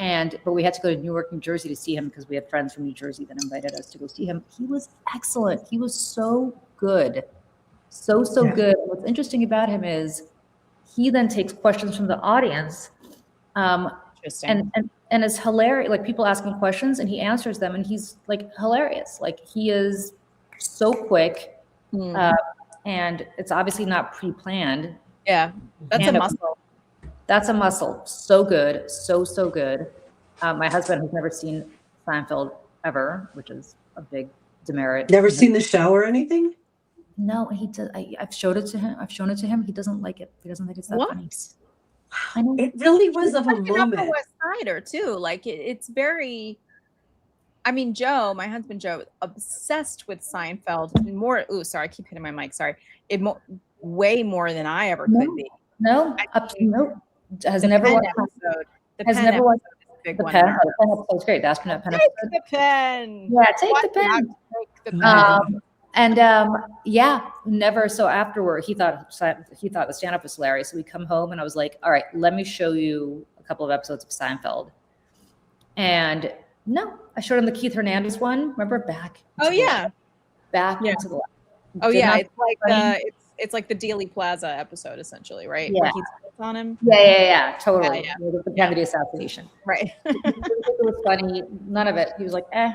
But we had to go to Newark, New Jersey to see him because we had friends from New Jersey that invited us to go see him. He was excellent. He was so good. So Yeah. good. What's interesting about him is he then takes questions from the audience. Interesting. And it's hilarious. Like people ask him questions and he answers them and he's like hilarious. Like he is so quick. And it's obviously not pre-planned. Yeah, that's a muscle. That's a muscle. So good. So good. My husband has never seen Seinfeld ever, which is a big demerit. Never seen the show or anything? No, he does. I've showed it to him. He doesn't like it. He doesn't think it's that funny. I know. It really was of a Upper moment. West Sider too. Like it's very. I mean, Joe, my husband Joe, obsessed with Seinfeld. More. Ooh, sorry, I keep hitting my mic. Sorry. Way more than I ever could be. No. Has never watched. Has never watched the pen. The pen episode's great. The astronaut pen episode. Take the pen. Yeah, take the pen. Take the pen. Yeah, never. So afterward, he thought the stand-up was hilarious. So we come home and I was like, all right, let me show you a couple of episodes of Seinfeld. And no, I showed him the Keith Hernandez one. Remember back? Oh yeah. Back into the left. Oh yeah, it's like it's like the Dealey Plaza episode essentially, right? Yeah. Where he spits on him. Yeah, totally. Yeah. The Kennedy assassination. Right. It was funny. None of it. He was like, eh.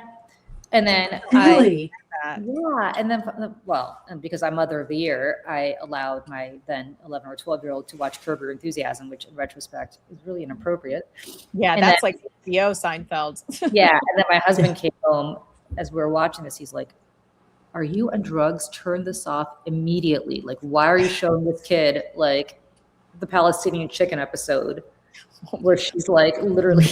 And then Really? and then and because I'm Mother of the Year, I allowed my then 11 or 12-year-old to watch Curb Your Enthusiasm, which in retrospect is really inappropriate. Yeah, and that's like HBO Seinfeld. Yeah, and then my husband came home as we were watching this. He's like, "Are you on drugs? Turn this off immediately! Like, why are you showing this kid like the Palestinian chicken episode?" Where she's like literally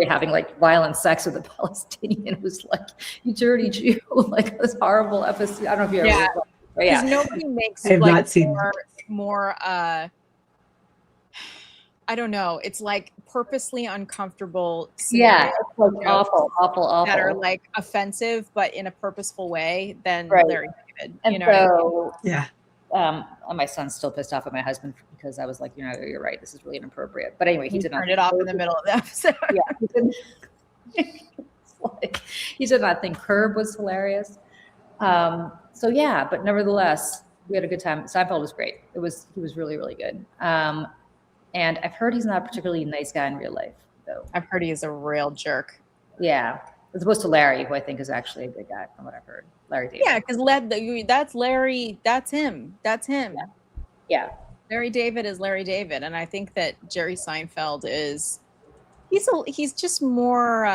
having like violent sex with a Palestinian who's like, "You dirty Jew!" Like this horrible episode. I don't know if you ever. Because nobody makes I've like not seen more. I don't know. It's like purposely uncomfortable. Yeah, it's like awful. That are like offensive, but in a purposeful way. Than Larry David. And you know. Yeah. My son's still pissed off at my husband because I was like, you're right. This is really inappropriate. But anyway, he did not turn it off in the middle of the episode. Yeah, he did not think Curb was hilarious. So yeah, but nevertheless, we had a good time. Seinfeld was great. He was really, really good. And I've heard he's not a particularly nice guy in real life, though. I've heard he's a real jerk. Yeah, as opposed to Larry, who I think is actually a good guy, from what I've heard. Larry David. Yeah, because that's Larry. That's him. Yeah. Larry David is Larry David, and I think that Jerry Seinfeld is. He's just more.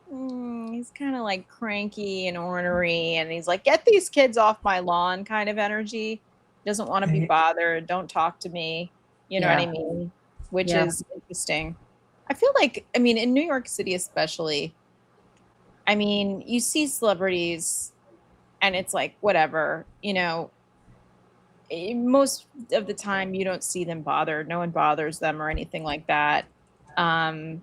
He's kind of like cranky and ornery, and he's like, "Get these kids off my lawn," kind of energy. Doesn't want to be bothered. Don't talk to me. You know what I mean? Which is interesting. I feel like, I mean, in New York City especially. I mean, you see celebrities and it's like, whatever, most of the time you don't see them bothered. No one bothers them or anything like that. But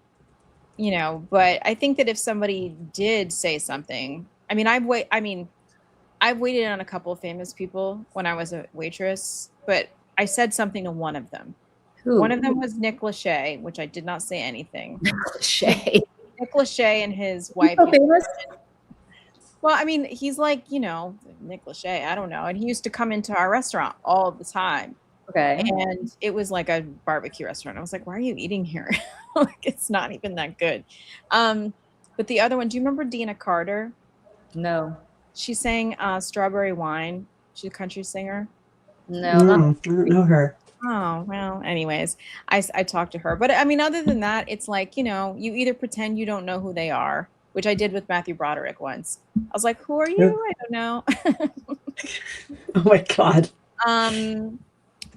I think that if somebody did say something, I've waited on a couple of famous people when I was a waitress, but I said something to one of them. Who? One of them was Nick Lachey, which I did not say anything. Lachey. Nick Lachey and his wife. So famous? Well, he's like, Nick Lachey, I don't know. And he used to come into our restaurant all the time. Okay. And it was like a barbecue restaurant. I was like, why are you eating here? Like, it's not even that good. But the other one, do you remember Dina Carter? No. She sang Strawberry Wine. She's a country singer. No. I don't know her. Oh, well, anyways, I talked to her. But other than that, it's like, you either pretend you don't know who they are, which I did with Matthew Broderick once. I was like, who are you? I don't know. Oh my God.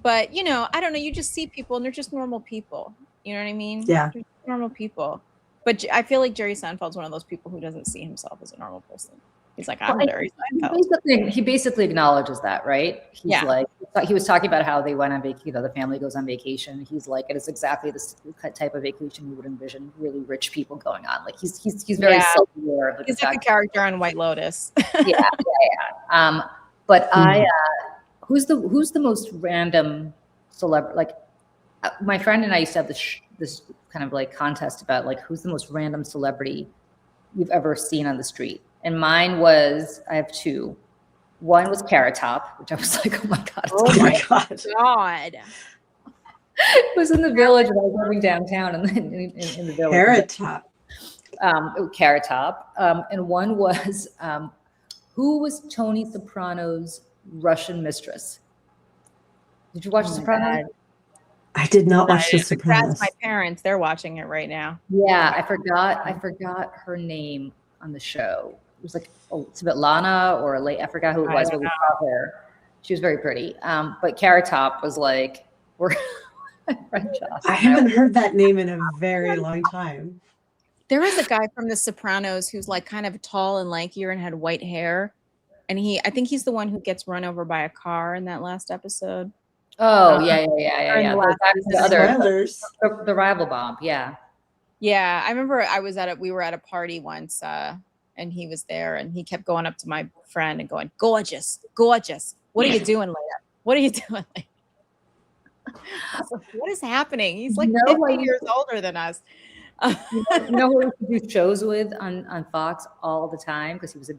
But, I don't know. You just see people and they're just normal people. You know what I mean? Yeah. They're just normal people. But I feel like Jerry Seinfeld's one of those people who doesn't see himself as a normal person. He's like, I'm Jerry Seinfeld. He basically acknowledges that, right? He's like, he was talking about how they went on vacation, the family goes on vacation. He's like, it is exactly this type of vacation you would envision really rich people going on. Like he's very self-aware. He's like a character on White Lotus. Yeah. But who's the most random celebrity, like my friend and I used to have this kind of like contest about like who's the most random celebrity you've ever seen on the street. And mine was, I have two. One was Carrot Top, which I was like, oh my God. Oh my God. God. It was in the village and I was living downtown and then in the village. Carrot Top. Carrot Top. And one was, who was Tony Soprano's Russian mistress? Did you watch The Sopranos? I did not watch The That's Sopranos. my parents. They're watching it right now. Yeah, I forgot her name on the show. It was like Svetlana or I forgot who it was, but we saw her. She was very pretty. But Carrot Top was like, we're I haven't heard that name in a very long time. There was a guy from The Sopranos who's like kind of tall and lankier and had white hair. And I think he's the one who gets run over by a car in that last episode. Oh, yeah. The rival bomb, yeah. Yeah, I remember we were at a party once, and he was there, and he kept going up to my friend and going, "Gorgeous, gorgeous. What are you doing later? What are you doing later?" I was like, what is happening? He's like 50 years older than us. You know who we used to do shows with on Fox all the time because he was a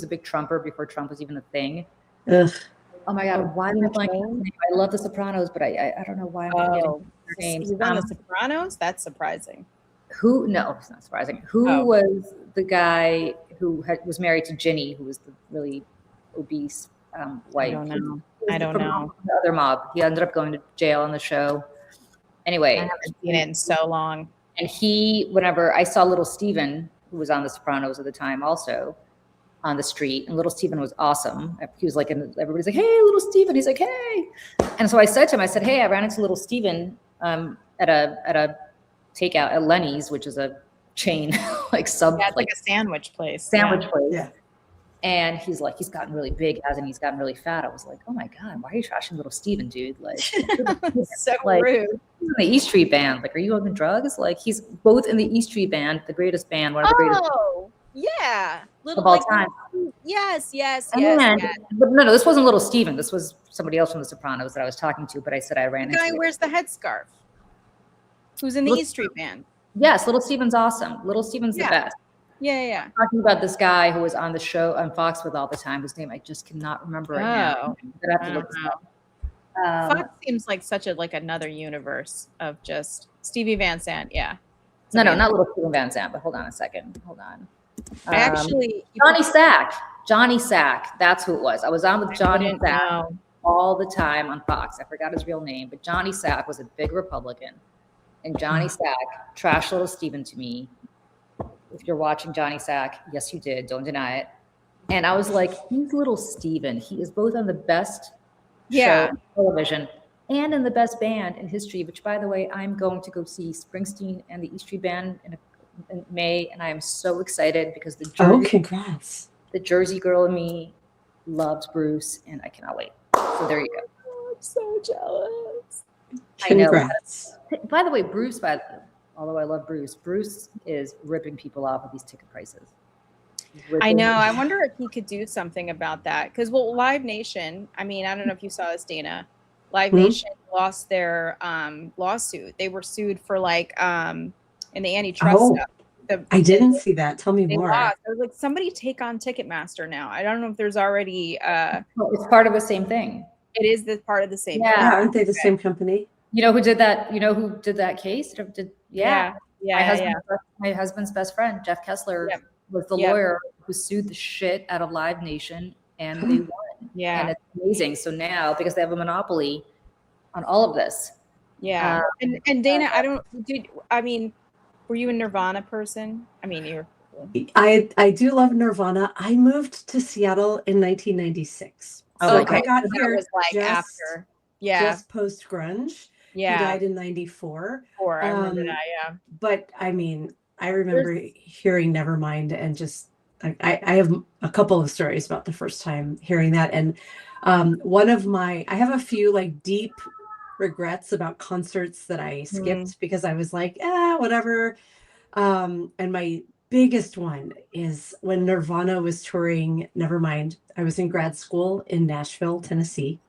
big Trumper before Trump was even a thing. Ugh. Oh my God, why am I blanking? I love The Sopranos, but I don't know why I'm forgetting their names. He's on The Sopranos? That's surprising. No, it's not surprising. Who was the guy who was married to Ginny, who was the really obese wife? I don't know. The other mob. He ended up going to jail on the show. Anyway. I haven't seen it in so long. And whenever I saw Little Steven, who was on The Sopranos at the time also, on the street, and Little Steven was awesome. He was like, everybody's like, "Hey, Little Steven." He's like, "Hey." And so I said to him, "Hey, I ran into Little Steven at a takeout at Lenny's, which is a chain like like a sandwich place. Place. Yeah. And he's like, he's gotten really big, hasn't he? He's gotten really fat. I was like, oh my God, why are you trashing Little Steven, dude? Like, so like, rude. He's in the E Street Band. Like, are you on drugs? Like, he's both in the E Street Band, the greatest band, one of the greatest. Oh, yeah. Of all time. Yes. But no, this wasn't Little Steven. This was somebody else from The Sopranos that I was talking to. But I said I ran into. The guy wears the headscarf. Who's in the E Street Band? Yes, Little Steven's awesome. Little Steven's the best. Yeah. I'm talking about this guy who was on the show on Fox with all the time, whose name I just cannot remember right now. But I have to look this up. Fox seems like such another universe of just Stevie Van Sant. Yeah. No, not Little Steven Van Sant. But hold on a second. Hold on. Johnny Sack. That's who it was. I was on with Johnny Sack all the time on Fox. I forgot his real name, but Johnny Sack was a big Republican, and Johnny Sack trashed Little Steven to me. If you're watching Johnny Sack, yes, you did. Don't deny it. And I was like, he's Little Steven. He is both on the best show on television and in the best band in history. Which, by the way, I'm going to go see Springsteen and the E Street Band in May, and I am so excited because congrats. The Jersey girl in me loves Bruce, and I cannot wait. So there you go. I'm so jealous. Congrats. I know. By the way, Bruce, although I love Bruce is ripping people off with these ticket prices. I know. I wonder if he could do something about that. Because, Live Nation, I mean, I don't know if you saw this, Dana. Live Nation lost their lawsuit. They were sued for in the antitrust stuff. I didn't see that. Tell me more. I was like, somebody take on Ticketmaster now. I don't know if there's already. It's part of the same thing. It is part of the same. Yeah, aren't they the same company? You know who did that? You know who did that case? Yeah. My husband's best friend, Jeff Kessler, was the lawyer who sued the shit out of Live Nation, and they won. Yeah, and it's amazing. So now, because they have a monopoly on all of this. Yeah, and Dana, were you a Nirvana person? I mean, you're. I do love Nirvana. I moved to Seattle in 1996. So I got here after. Just post grunge. Yeah. He died in 94. I remember that, yeah. But I mean, I remember hearing Nevermind and just I have a couple of stories about the first time hearing that. And I have a few deep regrets about concerts that I skipped because I was like, whatever. And my biggest one is when Nirvana was touring Nevermind. I was in grad school in Nashville, Tennessee.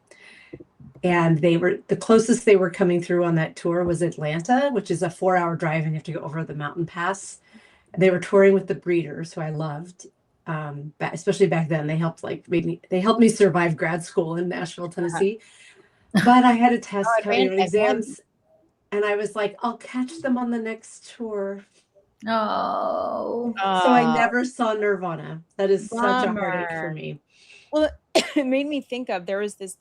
And the closest they were coming through on that tour was Atlanta, which is a 4-hour drive, and you have to go over the mountain pass. They were touring with the Breeders, who I loved. Especially back then, they helped me survive grad school in Nashville, Tennessee. But I had a test coming on exams, and I was like, I'll catch them on the next tour. Oh. So I never saw Nirvana. That is such a Bummer. heartache for me. Well, it made me think of there's this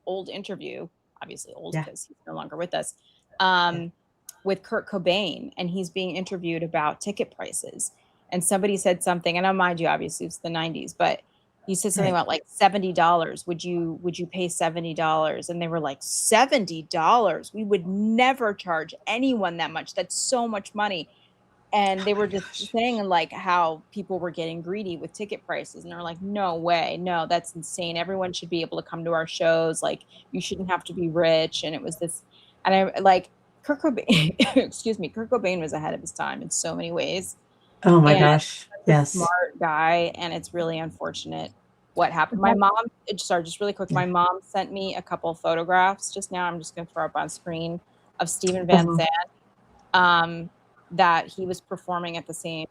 old interview, obviously old Yeah. because he's no longer with us, with Kurt Cobain, and he's being interviewed about ticket prices. And somebody said something, and I mind you, obviously it's the 90s, but he said something Right. about like $70. Would you pay $70? And they were like, $70? We would never charge anyone that much. That's so much money. And they were just saying like how people were getting greedy with ticket prices, and they're like, no way, no, that's insane. Everyone should be able to come to our shows. Like, you shouldn't have to be rich. And it was this, and I like Kurt Cobain, excuse me, Kurt Cobain was ahead of his time in so many ways. Oh my And gosh. Yes. Smart guy, and it's really unfortunate what happened. My mom, sorry, just really quick, my mom sent me a couple of photographs just now. I'm just going to throw up on screen of Steven Van Zandt. That he was performing at the same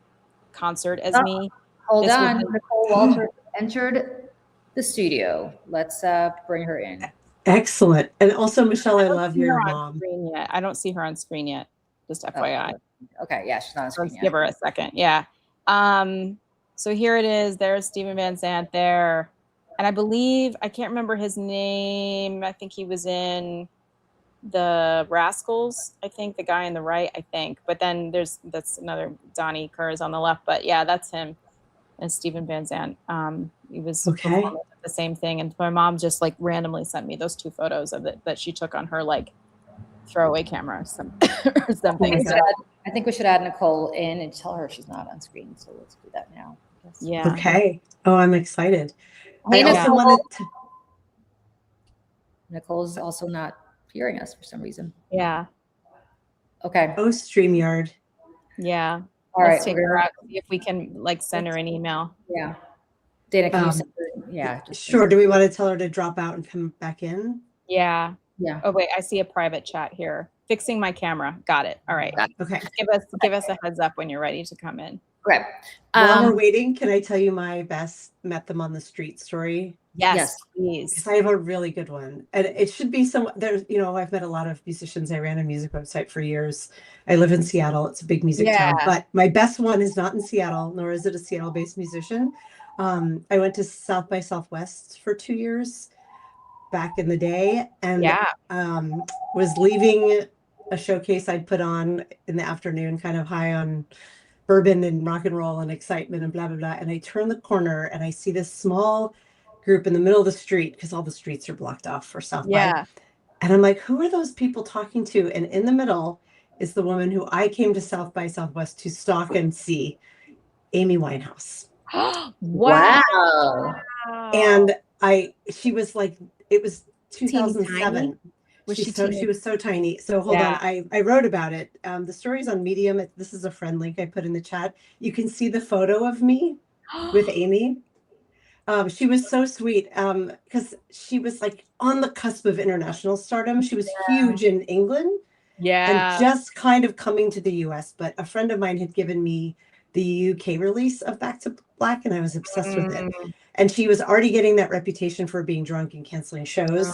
concert as me. Hold on, Nicole Walter entered the studio. Let's bring her in. Excellent. And also, Michelle, I love your mom. I don't see her on screen yet. Just FYI. Okay, yeah, she's not on screen Let's yet. give her a second. Yeah. So here it is. There's Steven Van Zandt there. And I believe, I can't remember his name. I think he was in the Rascals, I think, the guy on the right, I think. But then that's another Donnie Kerr on the left. But yeah, that's him. And Steven Van Zandt. He was performing the same thing. And my mom just like randomly sent me those two photos of it that she took on her like throwaway camera or something. I think we should add Nicole in and tell her she's not on screen. So let's do that now. Yeah. Okay. Oh, I'm excited. Hey, I also wanted to. Nicole's also not hearing us for some reason. Yeah. Okay. Oh, StreamYard. Yeah. All Let's right. take her out, see if we can like send her an email. Yeah. Dana, can you send her? Yeah. Sure. Do we want to tell her to drop out and come back in? Yeah. Yeah. Oh wait, I see a private chat here. Fixing my camera. Got it. All right. Okay. Give us a heads up when you're ready to come in. Great. While we're waiting, can I tell you my best met them on the street story? Yes, please. Because I have a really good one, and it should be there's, I've met a lot of musicians. I ran a music website for years. I live in Seattle. It's a big music town, but my best one is not in Seattle, nor is it a Seattle-based musician. I went to South by Southwest for 2 years back in the day, and was leaving a showcase I'd put on in the afternoon, kind of high on bourbon and rock and roll and excitement and blah, blah, blah. And I turn the corner and I see this small group in the middle of the street, because all the streets are blocked off for South by. And I'm like, who are those people talking to? And in the middle is the woman who I came to South by Southwest to stalk and see, Amy Winehouse. Wow. And she was like, it was 2007. She was so tiny. So hold on. I wrote about it. The story's on Medium. This is a friend link I put in the chat. You can see the photo of me with Amy. She was so sweet because she was like on the cusp of international stardom. She was huge in England and just kind of coming to the US. But a friend of mine had given me the UK release of Back to Black, and I was obsessed with it. And she was already getting that reputation for being drunk and canceling shows.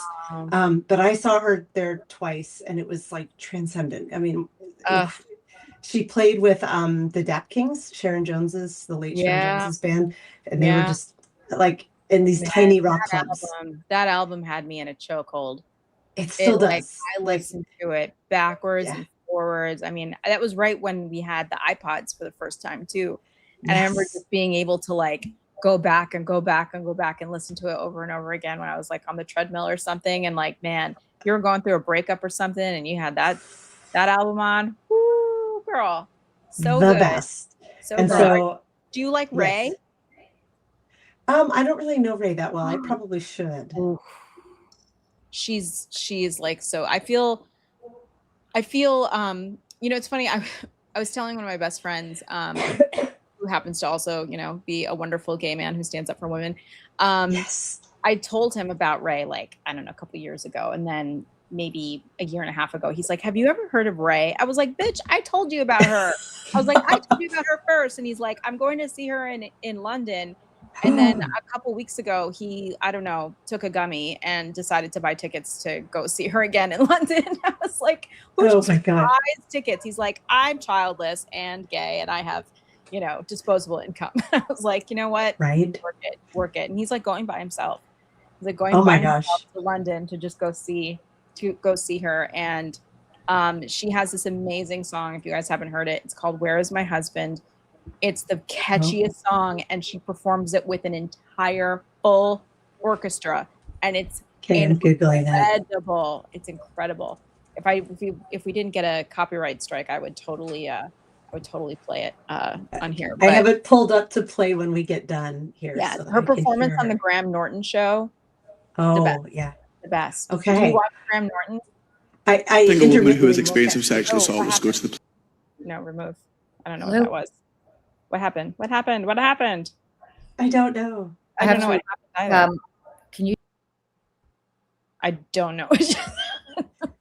But I saw her there twice, and it was like transcendent. I mean, she played with the Dap Kings, the late Sharon Jones's band, and they were just like in these tiny rock clubs. That album had me in a chokehold. It still does. Like, I listened to it backwards and forwards. I mean, that was right when we had the iPods for the first time too. And I remember just being able to like go back and listen to it over and over again when I was like on the treadmill or something. And like, man, you were going through a breakup or something and you had that album on. Woo, girl. So the good. Best. So and good. So do you like Ray? I don't really know Ray that well. I probably should. She's like, so I feel it's funny. I was telling one of my best friends who happens to also, be a wonderful gay man who stands up for women. I told him about Ray, like, I don't know, a couple of years ago. And then maybe a year and a half ago, he's like, have you ever heard of Ray? I was like, bitch, I told you about her. I was like, I told you about her first. And he's like, I'm going to see her in London. And then a couple weeks ago, he, I don't know, took a gummy and decided to buy tickets to go see her again in London. I was like, who my God. buys tickets? He's like, I'm childless and gay and I have, you know, disposable income. I was like, you know what? Right. Work it. And he's like going by himself. He's like going Oh by my gosh. himself to London to just go see her. And she has this amazing song. If you guys haven't heard it, it's called Where Is My Husband? It's the catchiest song, and she performs it with an entire full orchestra, and it's incredible. It's incredible. If we didn't get a copyright strike, I would totally play it on here. I have it pulled up to play when we get done here. Yeah, so her performance on the Graham Norton show. Yeah. The best. Okay. Do you watch Graham Norton? I think a woman who has experienced of sexual assault was go to the No, remove. I don't know what that was. What happened? What happened? What happened? I don't know. I don't know what happened either. Can you? I don't know.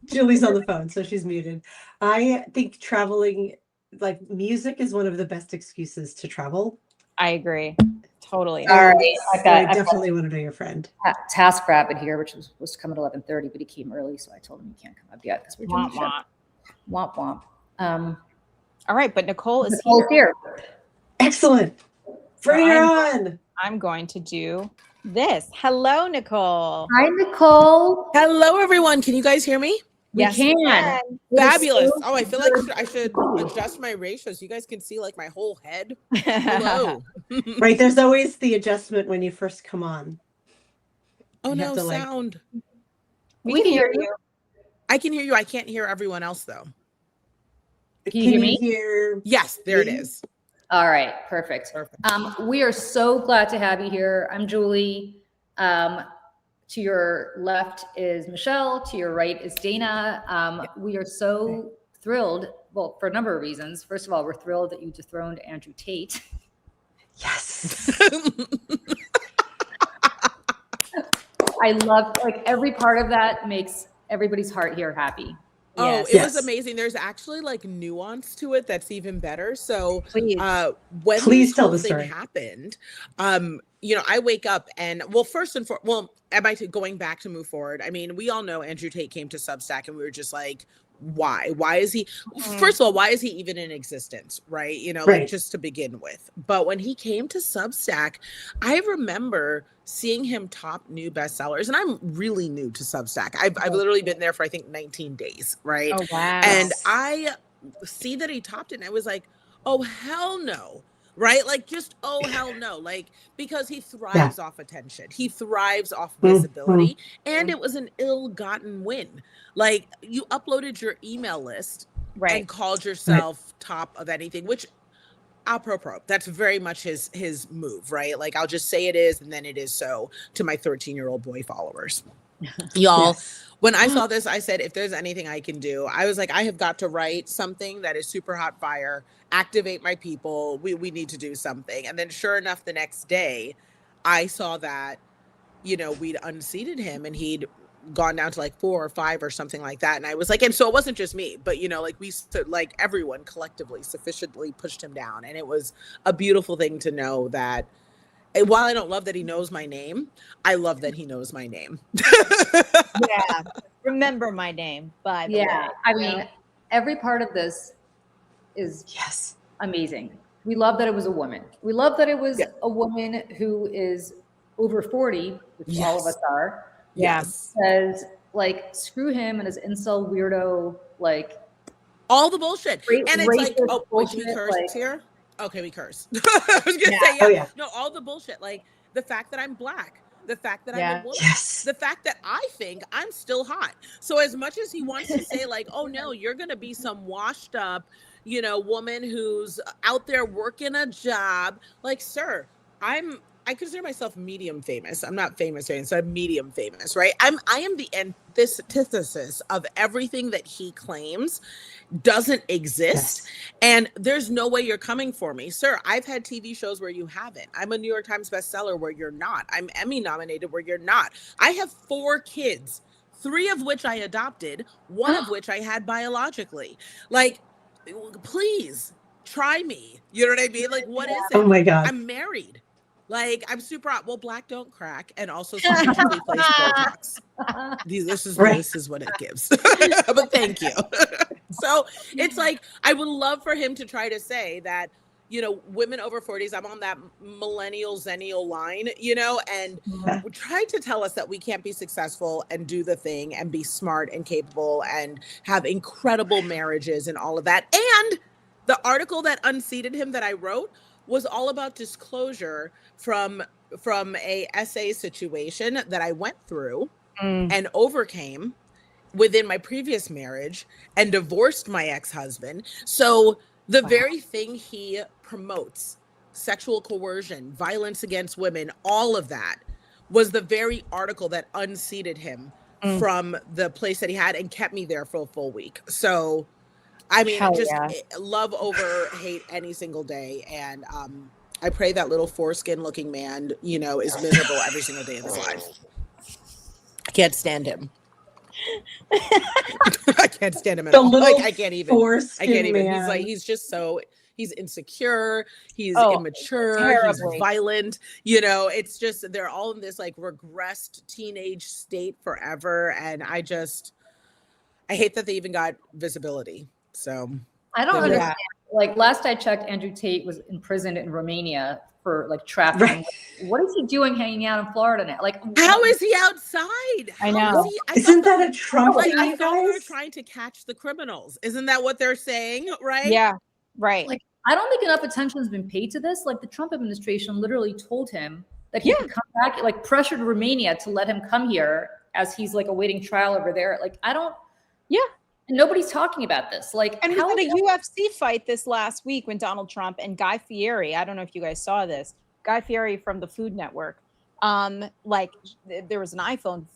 Julie's on the phone, so she's muted. I think traveling, like music, is one of the best excuses to travel. I agree. Totally. All right. I definitely want to be your friend. Task Rabbit here, which was to come at 11:30, but he came early, so I told him he can't come up yet because we're doing the show. Womp womp. All right, but Nicole is here. Excellent. Bring her on. I'm going to do this. Hello, Nicole. Hi, Nicole. Hello, everyone. Can you guys hear me? Yes, we can. Fabulous. Oh, I feel like I should adjust my ratio so you guys can see like my whole head. Hello. Right. There's always the adjustment when you first come on. Oh, You no, have to, like- sound. We can hear you. I can hear you. I can't hear everyone else, though. Can you hear me? Hear Yes, there it is. All right, perfect. We are so glad to have you here. I'm Julie. To your left is Michelle. To your right is Dana. We are so thrilled. Well, for a number of reasons. First of all, we're thrilled that you dethroned Andrew Tate. Yes. I love, like, every part of that makes everybody's heart here happy. Oh, Yes. it was amazing. There's actually like nuance to it that's even better. So Please. when Please this tell whole the thing story. happened, you know, I wake up and first and foremost, am I going back to move forward? I mean, we all know Andrew Tate came to Substack and we were just like, why is he, first of all, why is he even in existence? Right. You know, Right. like just to begin with. But when he came to Substack, I remember seeing him top new bestsellers, and I'm really new to Substack. I've literally been there for, I think, 19 days. Right. Oh, wow. And I see that he topped it and I was like, oh, hell no. Right? Like, just, oh, hell no. Like, because he thrives off attention. He thrives off visibility. And it was an ill-gotten win. Like, you uploaded your email list and called yourself top of anything, which, apropos, that's very much his move, right? Like, I'll just say it is, and then it is so to my 13-year-old boy followers. Y'all, when I saw this, I said, if there's anything I can do, I was like, I have got to write something that is super hot fire, activate my people. We need to do something. And then sure enough, the next day, I saw that, you know, we'd unseated him and he'd gone down to like 4 or 5 or something like that. And I was like, and so it wasn't just me, but, you know, like we stood, like everyone collectively sufficiently pushed him down. And it was a beautiful thing to know that, while I don't love that he knows my name, I love that he knows my name. Yeah. Remember my name, by the way. I mean, every part of this is amazing. We love that it was a woman. We love that it was a woman who is over 40, which all of us are. Yes. Says, like, screw him and his incel weirdo, like, all the bullshit. And it's like, racist oh, wait, do we bullshit, curse like- here? Okay, we curse. I was gonna say, no, all the bullshit. Like the fact that I'm black, the fact that I'm a woman, the fact that I think I'm still hot. So as much as he wants to say like, oh no, you're gonna be some washed up, you know, woman who's out there working a job, like, sir, I'm I consider myself medium famous. I'm not famous, so I'm medium famous, right? I am the antithesis of everything that he claims doesn't exist. Yes. And there's no way you're coming for me. Sir, I've had TV shows where you haven't. I'm a New York Times bestseller where you're not. I'm Emmy nominated where you're not. I have 4 kids, 3 of which I adopted, 1 of which I had biologically. Like, please try me. You know what I mean? Like, what is it? Oh my God. I'm married. Like, I'm super hot. Well, black don't crack, and also strategically placed Botox. This is what it gives. But thank you. So it's like, I would love for him to try to say that, you know, women over 40s, I'm on that millennial zennial line, you know, and try to tell us that we can't be successful and do the thing and be smart and capable and have incredible marriages and all of that. And the article that unseated him that I wrote was all about disclosure from a SA situation that I went through and overcame within my previous marriage and divorced my ex-husband. So the very thing he promotes, sexual coercion, violence against women, all of that was the very article that unseated him from the place that he had and kept me there for a full week. So, I mean, love over hate any single day. And I pray that little foreskin looking man, you know, is miserable every single day of his life. I can't stand him. I can't stand him at all. Like, I can't even. Man. He's insecure. He's immature. He's violent. You know, it's just, they're all in this like regressed teenage state forever. And I hate that they even got visibility. So I don't understand. Like, last I checked, Andrew Tate was imprisoned in Romania for like trafficking. What is he doing hanging out in Florida now? Like, how is he outside? I know. Isn't that a Trump thing, I you thought we were guys? trying to catch the criminals. Isn't that what they're saying? Right? Yeah. Right. Like, I don't think enough attention has been paid to this. Like, the Trump administration literally told him that he could come back, like pressured Romania to let him come here as he's like awaiting trial over there. Like, and nobody's talking about this. Like, and we had a UFC fight this last week when Donald Trump and Guy Fieri, I don't know if you guys saw this, Guy Fieri from the Food Network, like there was an iPhone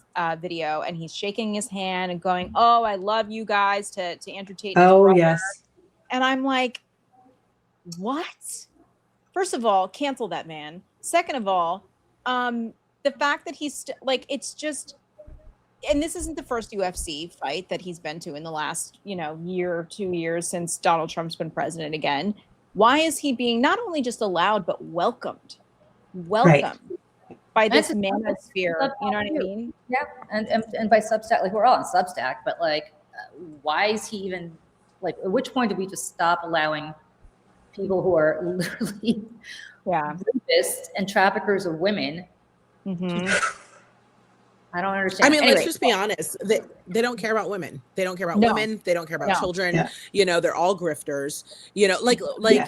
video and he's shaking his hand and going, "Oh, I love you guys," to Andrew Tate. Oh, yes. And I'm like, what? First of all, cancel that man. Second of all, the fact that he's like, it's just, and this isn't the first UFC fight that he's been to in the last, year or 2 years since Donald Trump's been president again. Why is he being not only just allowed, but welcomed by this manosphere? You know what I mean? Yeah. And by Substack, like, we're all on Substack, but like, why is he even, like, at which point do we just stop allowing people who are literally rapists and traffickers of women? I don't understand. I mean, let's just be honest. They don't care about women. They don't care about women. They don't care about children. Yeah. You know, they're all grifters. You know, like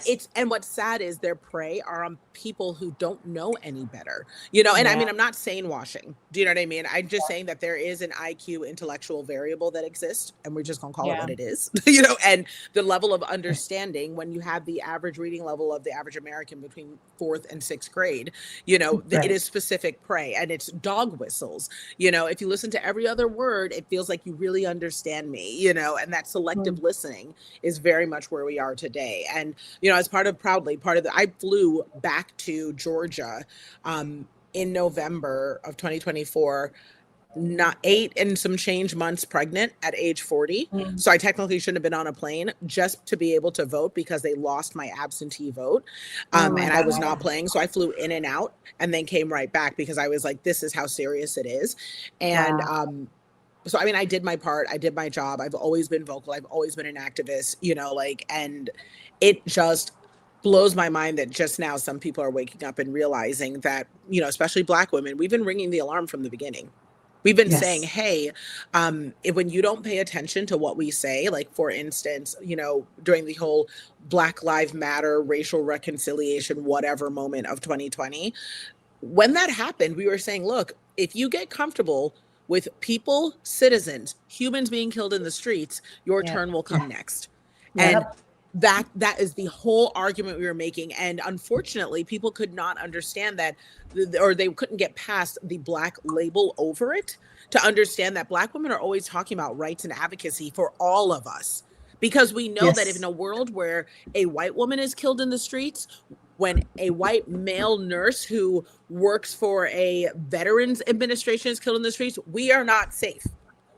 it's, and what's sad is their prey are on people who don't know any better. You know, and I mean, I'm not saying washing. Do you know what I mean? I'm just saying that there is an IQ intellectual variable that exists, and we're just gonna call it what it is. You know, and the level of understanding when you have the average reading level of the average American between 4th and 6th grade, you know, it is specific prey, and it's dog whistles. You know, if you listen to every other word, it feels like you really understand me, you know, and that selective listening is very much where we are today. And, you know, as I flew back to Georgia in November of 2024, not 8 and some change months pregnant at age 40. So I technically shouldn't have been on a plane just to be able to vote because they lost my absentee vote. And I was not playing. So I flew in and out and then came right back because I was like, this is how serious it is. And so, I mean, I did my part. I did my job. I've always been vocal. I've always been an activist, you know, like, and it just blows my mind that just now some people are waking up and realizing that, you know, especially Black women, we've been ringing the alarm from the beginning. We've been saying, hey, when you don't pay attention to what we say, like, for instance, you know, during the whole Black Lives Matter, racial reconciliation, whatever moment of 2020, when that happened, we were saying, look, if you get comfortable with people, citizens, humans being killed in the streets, your turn will come next. And that is the whole argument we were making. And unfortunately, people could not understand that, or they couldn't get past the Black label over it to understand that Black women are always talking about rights and advocacy for all of us. Because we know that if in a world where a white woman is killed in the streets, when a white male nurse who works for a veterans administration is killed in the streets, we are not safe.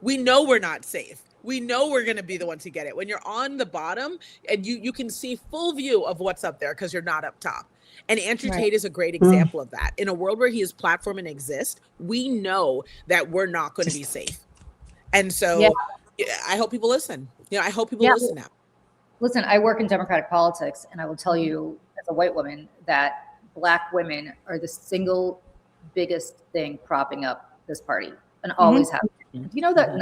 We know we're not safe. We know we're going to be the ones to get it. When you're on the bottom and you can see full view of what's up there because you're not up top. And Andrew Tate is a great example of that. In a world where his platform and exists, we know that we're not going to be safe. And so I hope people listen. I hope people listen now. Listen, I work in Democratic politics, and I will tell you as a white woman that Black women are the single biggest thing propping up this party and always have. Do you know that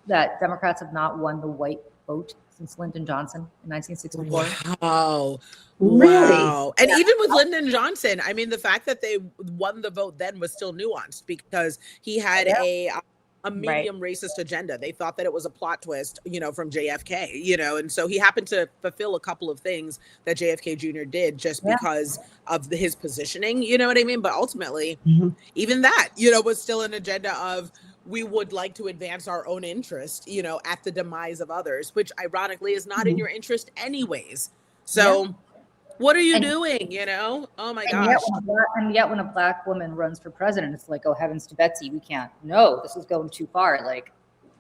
that Democrats have not won the white vote since Lyndon Johnson in 1964? Wow. Really? Wow. And even with Lyndon Johnson, I mean, the fact that they won the vote then was still nuanced because he had a medium racist agenda. They thought that it was a plot twist, from JFK, and so he happened to fulfill a couple of things that JFK Jr. did just because of his positioning, you know what I mean? But ultimately, even that, was still an agenda of, we would like to advance our own interest, at the demise of others, which ironically is not in your interest anyways. So what are you doing? Oh my gosh. Yet when a Black woman runs for president, it's like, oh heavens to Betsy, we can't. No, this is going too far. Like,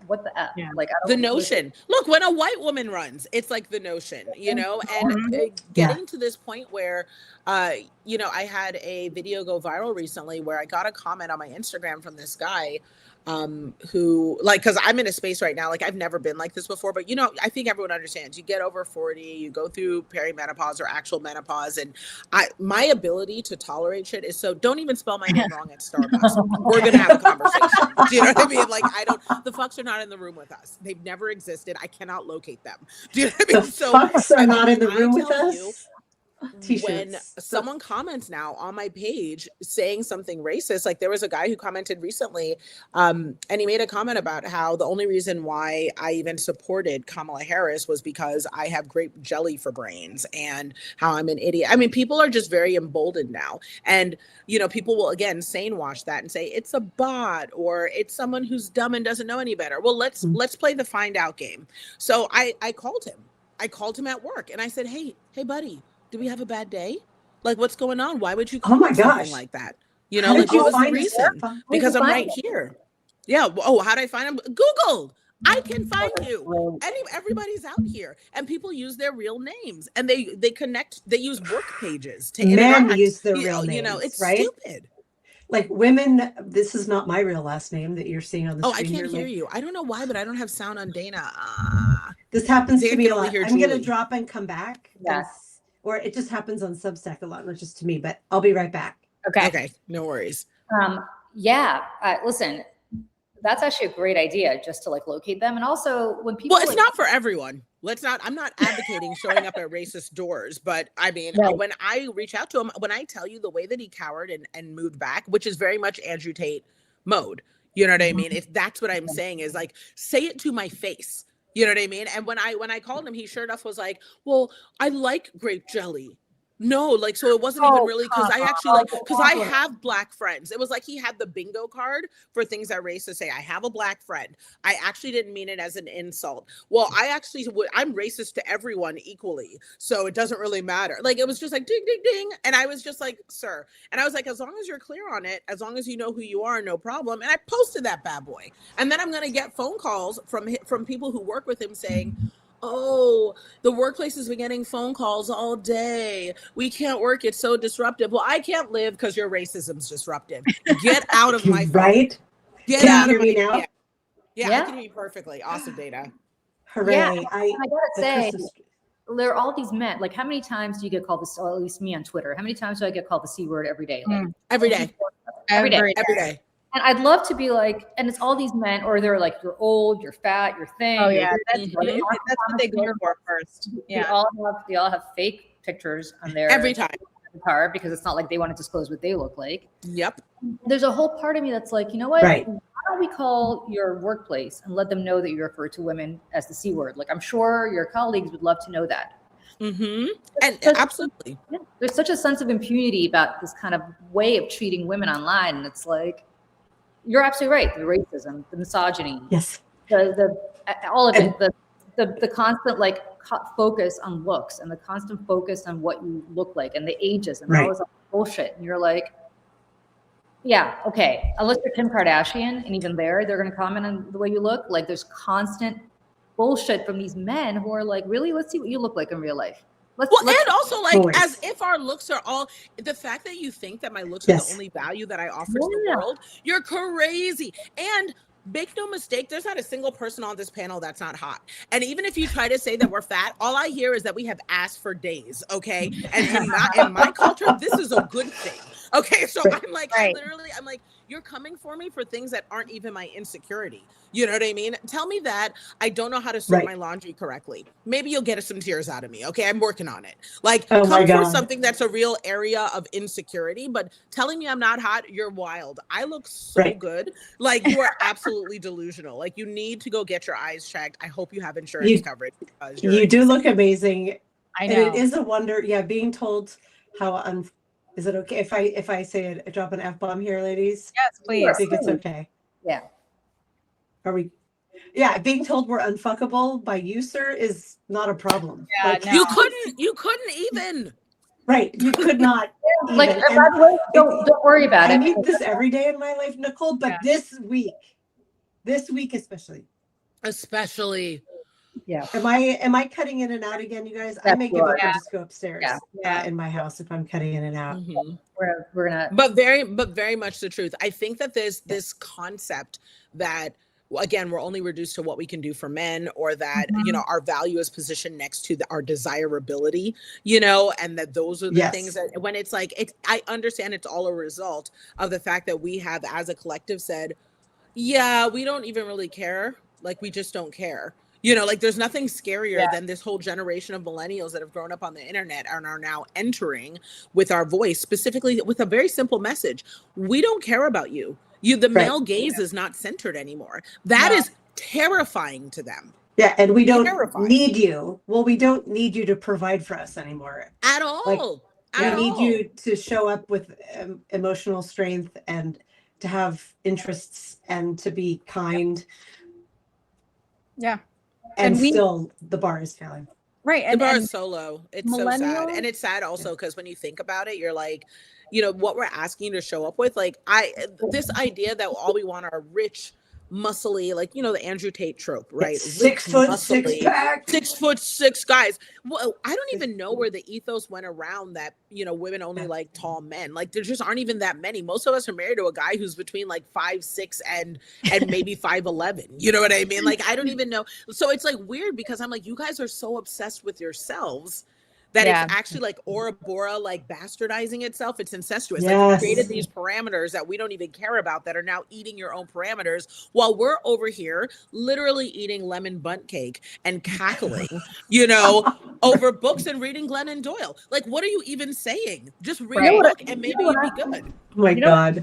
what the F? Yeah. Like, the notion. Look, when a white woman runs, it's like the notion, and getting to this point where, I had a video go viral recently where I got a comment on my Instagram from this guy who, like, because I'm in a space right now, like I've never been like this before, but I think everyone understands, you get over 40, you go through perimenopause or actual menopause, and my ability to tolerate shit is so, don't even spell my name wrong at Starbucks. We're gonna have a conversation. Do you know what I mean? Like, the fucks are not in the room with us. They've never existed. I cannot locate them. Do you know what I mean? The fucks are not in the room with us. T-shirts. When someone comments now on my page saying something racist, like there was a guy who commented recently, and he made a comment about how the only reason why I even supported Kamala Harris was because I have grape jelly for brains and how I'm an idiot. I mean, people are just very emboldened now. And, people will again sane wash that and say it's a bot or it's someone who's dumb and doesn't know any better. Well, let's play the find out game. So I called him. I called him at work and I said, hey buddy, do we have a bad day? Like, what's going on? Why would you call me something like that? Like, what was the reason? Because I'm right here. Yeah. Oh, how did I find him? Google. I can find you. Everybody's out here, and people use their real names, and they connect. They use work pages to interact. Men use their real names. It's right? stupid. Like women, this is not my real last name that you're seeing on the screen. Oh, I can't hear you. I don't know why, but I don't have sound on Dana. This happens to me a lot. I'm going to Julie. drop and come back. Yes. Or it just happens on Substack a lot, not just to me, but I'll be right back. Okay. No worries. Listen, that's actually a great idea just to like locate them. And also when people, it's not for everyone. I'm not advocating showing up at racist doors, but I mean, when I reach out to him, when I tell you the way that he cowered and moved back, which is very much Andrew Tate mode, you know what I mean? If that's what I'm saying is like, say it to my face, you know what I mean? And when I called him, he sure enough was like, well, I like grape jelly. No, like, so it wasn't even really because I actually because I have Black friends. It was like he had the bingo card for things that racists say. I have a Black friend. I actually didn't mean it as an insult. Well, I'm racist to everyone equally. So it doesn't really matter. Like, it was just like ding, ding, ding. And I was just like, sir. And I was like, as long as you're clear on it, as long as you know who you are, no problem. And I posted that bad boy. And then I'm going to get phone calls from people who work with him saying, oh, the workplace has been getting phone calls all day. We can't work. It's so disruptive. Well, I can't live because your racism's disruptive. Get out of my phone. Right? Get out of me now. Yeah, I can hear you perfectly. Awesome, Data. Hooray. Yeah, I gotta say, there are all these men. Like, how many times do you get called this? Or at least me on Twitter. How many times do I get called the C word every day? Like, every day. Every day. Every day. And I'd love to be like, and it's all these men, or they're like, you're old, you're fat, you're thin. Oh yeah, that's what they go for first. Yeah, they all have fake pictures on their every time card because it's not like they want to disclose what they look like. Yep. There's a whole part of me that's like, you know what? Right. Why why don't we call your workplace and let them know that you refer to women as the C word? Like, I'm sure your colleagues would love to know that. Mm-hmm. And absolutely. Yeah, there's such a sense of impunity about this kind of way of treating women online. And it's like, you're absolutely right. The racism, the misogyny, Yes. all of it, the constant like focus on looks and the constant focus on what you look like and the ages and all this bullshit. And you're like, yeah, okay. Unless you're Kim Kardashian, and even they're going to comment on the way you look. Like, there's constant bullshit from these men who are like, really? Let's see what you look like in real life. And also, like, as if our looks are all, the fact that you think that my looks are the only value that I offer to the world, you're crazy. And make no mistake, there's not a single person on this panel that's not hot. And even if you try to say that we're fat, all I hear is that we have ass for days, okay? And in my culture, this is a good thing. Okay, so I'm like, I'm like, you're coming for me for things that aren't even my insecurity. You know what I mean? Tell me that I don't know how to sort my laundry correctly. Maybe you'll get some tears out of me. Okay, I'm working on it. Like, come for something that's a real area of insecurity, but telling me I'm not hot, you're wild. I look so good. Like, you are absolutely delusional. Like, you need to go get your eyes checked. I hope you have insurance coverage. Because you do look amazing. I know. And it is a wonder. Yeah, being told how is it okay if I say it, drop an F-bomb here, ladies? Yes, please. I think it's okay. Yeah. Are we? Yeah, being told we're unfuckable by you, sir, is not a problem. Yeah, like, no. You couldn't even. Right, you could not. Like, by the way, don't worry about it. I need this every day in my life, Nicole, but this week especially. Yeah. Am I cutting in and out again, you guys? I may give up and just go upstairs. In my house if I'm cutting in and out. Mm-hmm. We're gonna. But very much the truth. I think that there's this concept that, again, we're only reduced to what we can do for men, or that you know, our value is positioned next to our desirability, you know, and that those are the things that, when it's like, I understand it's all a result of the fact that we have, as a collective, said, yeah, we don't even really care. Like, we just don't care. You know, like, there's nothing scarier than this whole generation of millennials that have grown up on the internet and are now entering with our voice, specifically with a very simple message. We don't care about you. The male gaze is not centered anymore. That is terrifying to them. Yeah, and we don't need you. Well, we don't need you to provide for us anymore. At all. We need you to show up with emotional strength and to have interests and to be kind. Yeah. And still, the bar is failing. Right. The bar is so low. It's so sad. And it's sad also because when you think about it, you're like, you know, what we're asking you to show up with, like, this idea that all we want are rich, muscly, like, you know, the Andrew Tate trope, right? It's 6 foot, muscly, 6 pack, 6'6" guys. Well, I don't even know where the ethos went around that, you know, women only like tall men. Like, there just aren't even that many. Most of us are married to a guy who's between like 5'6" and maybe 5'11". You know what I mean? Like, I don't even know. So it's like weird because I'm like, you guys are so obsessed with yourselves that it's actually like Ouroboros, like bastardizing itself. It's incestuous. Like, you created these parameters that we don't even care about that are now eating your own parameters while we're over here literally eating lemon bundt cake and cackling, you know, over books and reading Glennon Doyle. Like, what are you even saying? Just read a book and maybe you'll be good. Oh my God.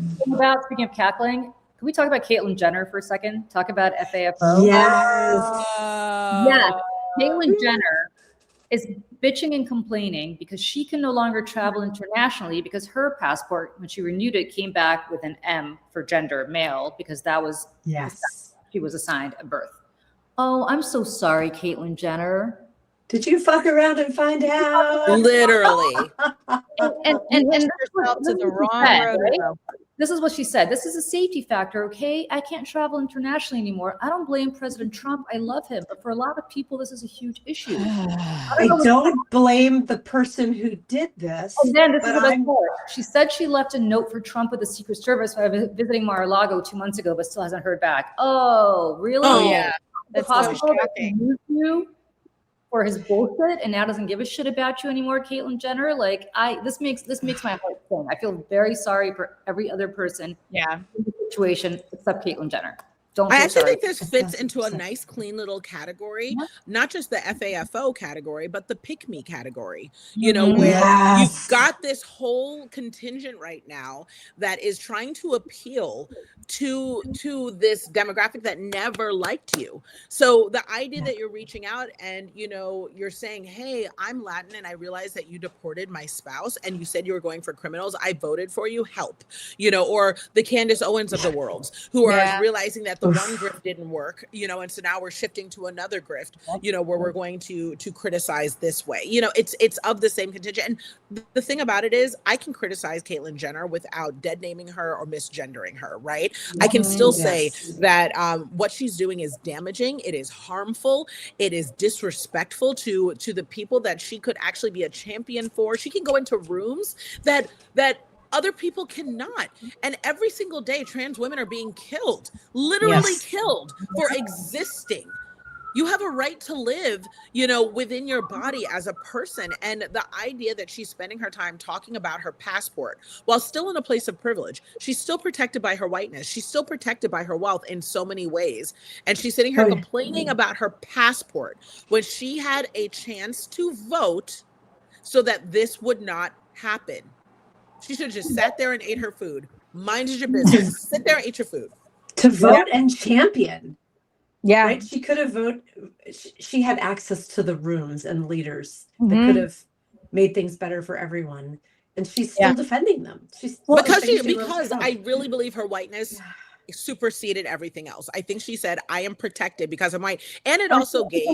Speaking of cackling, can we talk about Caitlyn Jenner for a second? Talk about FAFO. Yes. Yes. Caitlyn Jenner is bitching and complaining because she can no longer travel internationally because her passport, when she renewed it, came back with an M for gender, male, because that was she was assigned at birth. Oh, I'm so sorry, Caitlyn Jenner. Did you fuck around and find out? Literally. and yourself to the wrong road. Right? This is what she said. This is a safety factor, okay? I can't travel internationally anymore. I don't blame President Trump. I love him. But for a lot of people, this is a huge issue. I don't blame the person who did this. And then this is what I told her. She said she left a note for Trump with the Secret Service when I was visiting Mar-a-Lago 2 months ago, but still hasn't heard back. Oh, really? Oh, yeah. That's possible that he used you for his bullshit and now doesn't give a shit about you anymore, Caitlyn Jenner. Like, this makes my heart sing. I feel very sorry for every other person in the situation except Caitlyn Jenner. Don't I feel actually sorry. think this fits into a 1,000%. nice, clean little category, Yeah. not just the FAFO category, but the pick me category, you know, Mhm. where you've Yes. got this whole contingent right now that is trying to appeal to this demographic that never liked you. So the idea that you're reaching out and, you know, you're saying, hey, I'm Latin and I realized that you deported my spouse and you said you were going for criminals. I voted for you, help, you know, or the Candace Owens of the world who are Yeah. realizing that the Oof. one grift didn't work, you know, and so now we're shifting to another grift, you know, where we're going to criticize this way. You know, it's of the same contingent. And the thing about it is I can criticize Caitlyn Jenner without dead naming her or misgendering her, right? I can still say Yes. that what she's doing is damaging, it is harmful, it is disrespectful to the people that she could actually be a champion for. She can go into rooms that other people cannot. And every single day, trans women are being killed, literally Yes. killed for existing. You have a right to live, you know, within your body as a person. And the idea that she's spending her time talking about her passport while still in a place of privilege, she's still protected by her whiteness. She's still protected by her wealth in so many ways. And she's sitting here Oh, yeah. complaining about her passport when she had a chance to vote so that this would not happen. She should have just sat there and ate her food. Minded your business. Sit there and eat your food. To vote and champion. Yeah. Right? She could have voted. She had access to the rooms and leaders that Mhm. could have made things better for everyone. And she's still Yeah. defending them. She's Because I really believe her whiteness superseded everything else. I think she said, I am protected because I'm white. And it also gave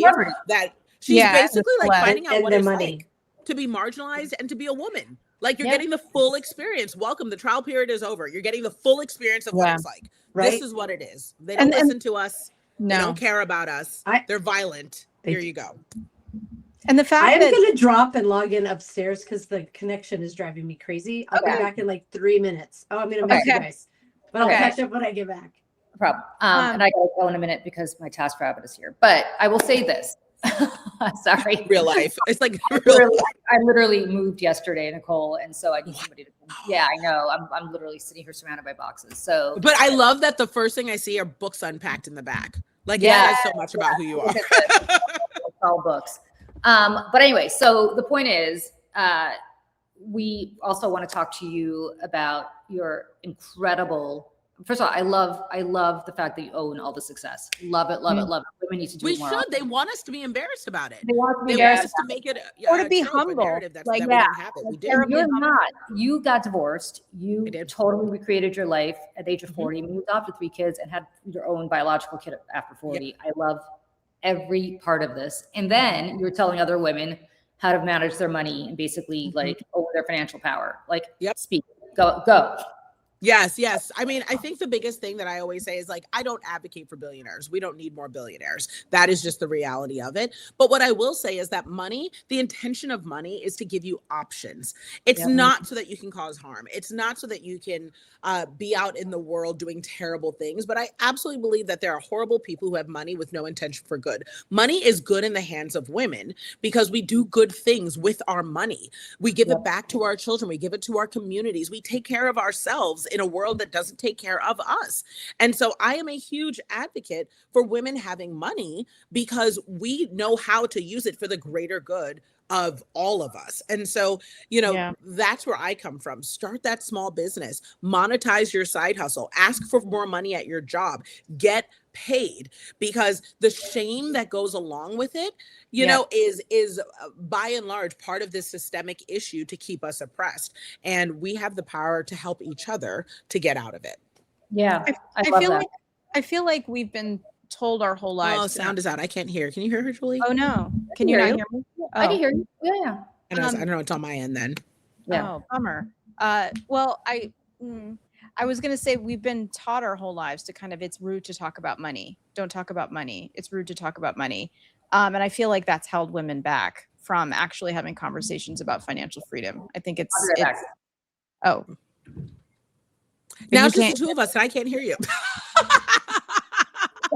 that she's Yeah, basically the like celeb. finding out And what the it's money. like to be marginalized and to be a woman. Like you're Yeah. getting the full experience. Welcome. The trial period is over. You're getting the full experience of what Yeah. it's like. Right? This is what it is. They don't And listen to us. They no. don't care about us. They're violent. Here you go. And the fact I am that going to drop and log in upstairs because the connection is driving me crazy. I'll Okay. be back in like 3 minutes. Oh, I'm going to miss you Okay. guys. But I'll Okay. catch up when I get back. No problem. And I gotta go in a minute because my task rabbit is here. But I will say this. Sorry. Real life. It's like I literally moved yesterday, Nicole, and so I need somebody to come. Yeah, I know. I'm literally sitting here surrounded by boxes. So But I love that the first thing I see are books unpacked in the back. Like Yeah. it says so much about who you are. it's all books. But anyway, so the point is, we also want to talk to you about your incredible. First of all, I love the fact that you own all the success. Love it, love it, love it. Women need to do We it more should. often. They want us to be embarrassed about it. They want to be They want embarrassed us to make it Or to be trope, a humble. narrative that's, Like, that we yeah. don't have it. We do. Terribly You're not. You got divorced. You I did. totally recreated your life at the age of Mhm. 40. You adopted 3 kids and had your own biological kid after 40. I love every part of this. And then you're telling other women how to manage their money and basically like own their financial power. Like, Yep. speak, go. Yes, yes. I mean, I think the biggest thing that I always say is like, I don't advocate for billionaires. We don't need more billionaires. That is just the reality of it. But what I will say is that money, the intention of money is to give you options. It's Yep. not so that you can cause harm. It's not so that you can be out in the world doing terrible things. But I absolutely believe that there are horrible people who have money with no intention for good. Money is good in the hands of women because we do good things with our money. We give Yep. it back to our children. We give it to our communities. We take care of ourselves in a world that doesn't take care of us. And so I am a huge advocate for women having money because we know how to use it for the greater good of all of us. And so, you know, Yeah. that's where I come from. Start that small business, monetize your side hustle, ask for more money at your job, get paid, because the shame that goes along with it, you know, is by and large part of this systemic issue to keep us oppressed. And we have the power to help each other to get out of it. Yeah. I love feel that. like we've been told our whole lives. Oh, sound is out. I can't hear. Can you hear her, Julie? Oh no. Can you hear not you. hear me? I can Oh. hear you. Yeah. I don't know. It's on my end then. Yeah. Oh, bummer. Well, I was going to say we've been taught our whole lives to kind of, it's rude to talk about money. Don't talk about money. It's rude to talk about money. And I feel like that's held women back from actually having conversations about financial freedom. I think it's I'll be right back. oh. Now You it's just can't- the two of us and I can't hear you.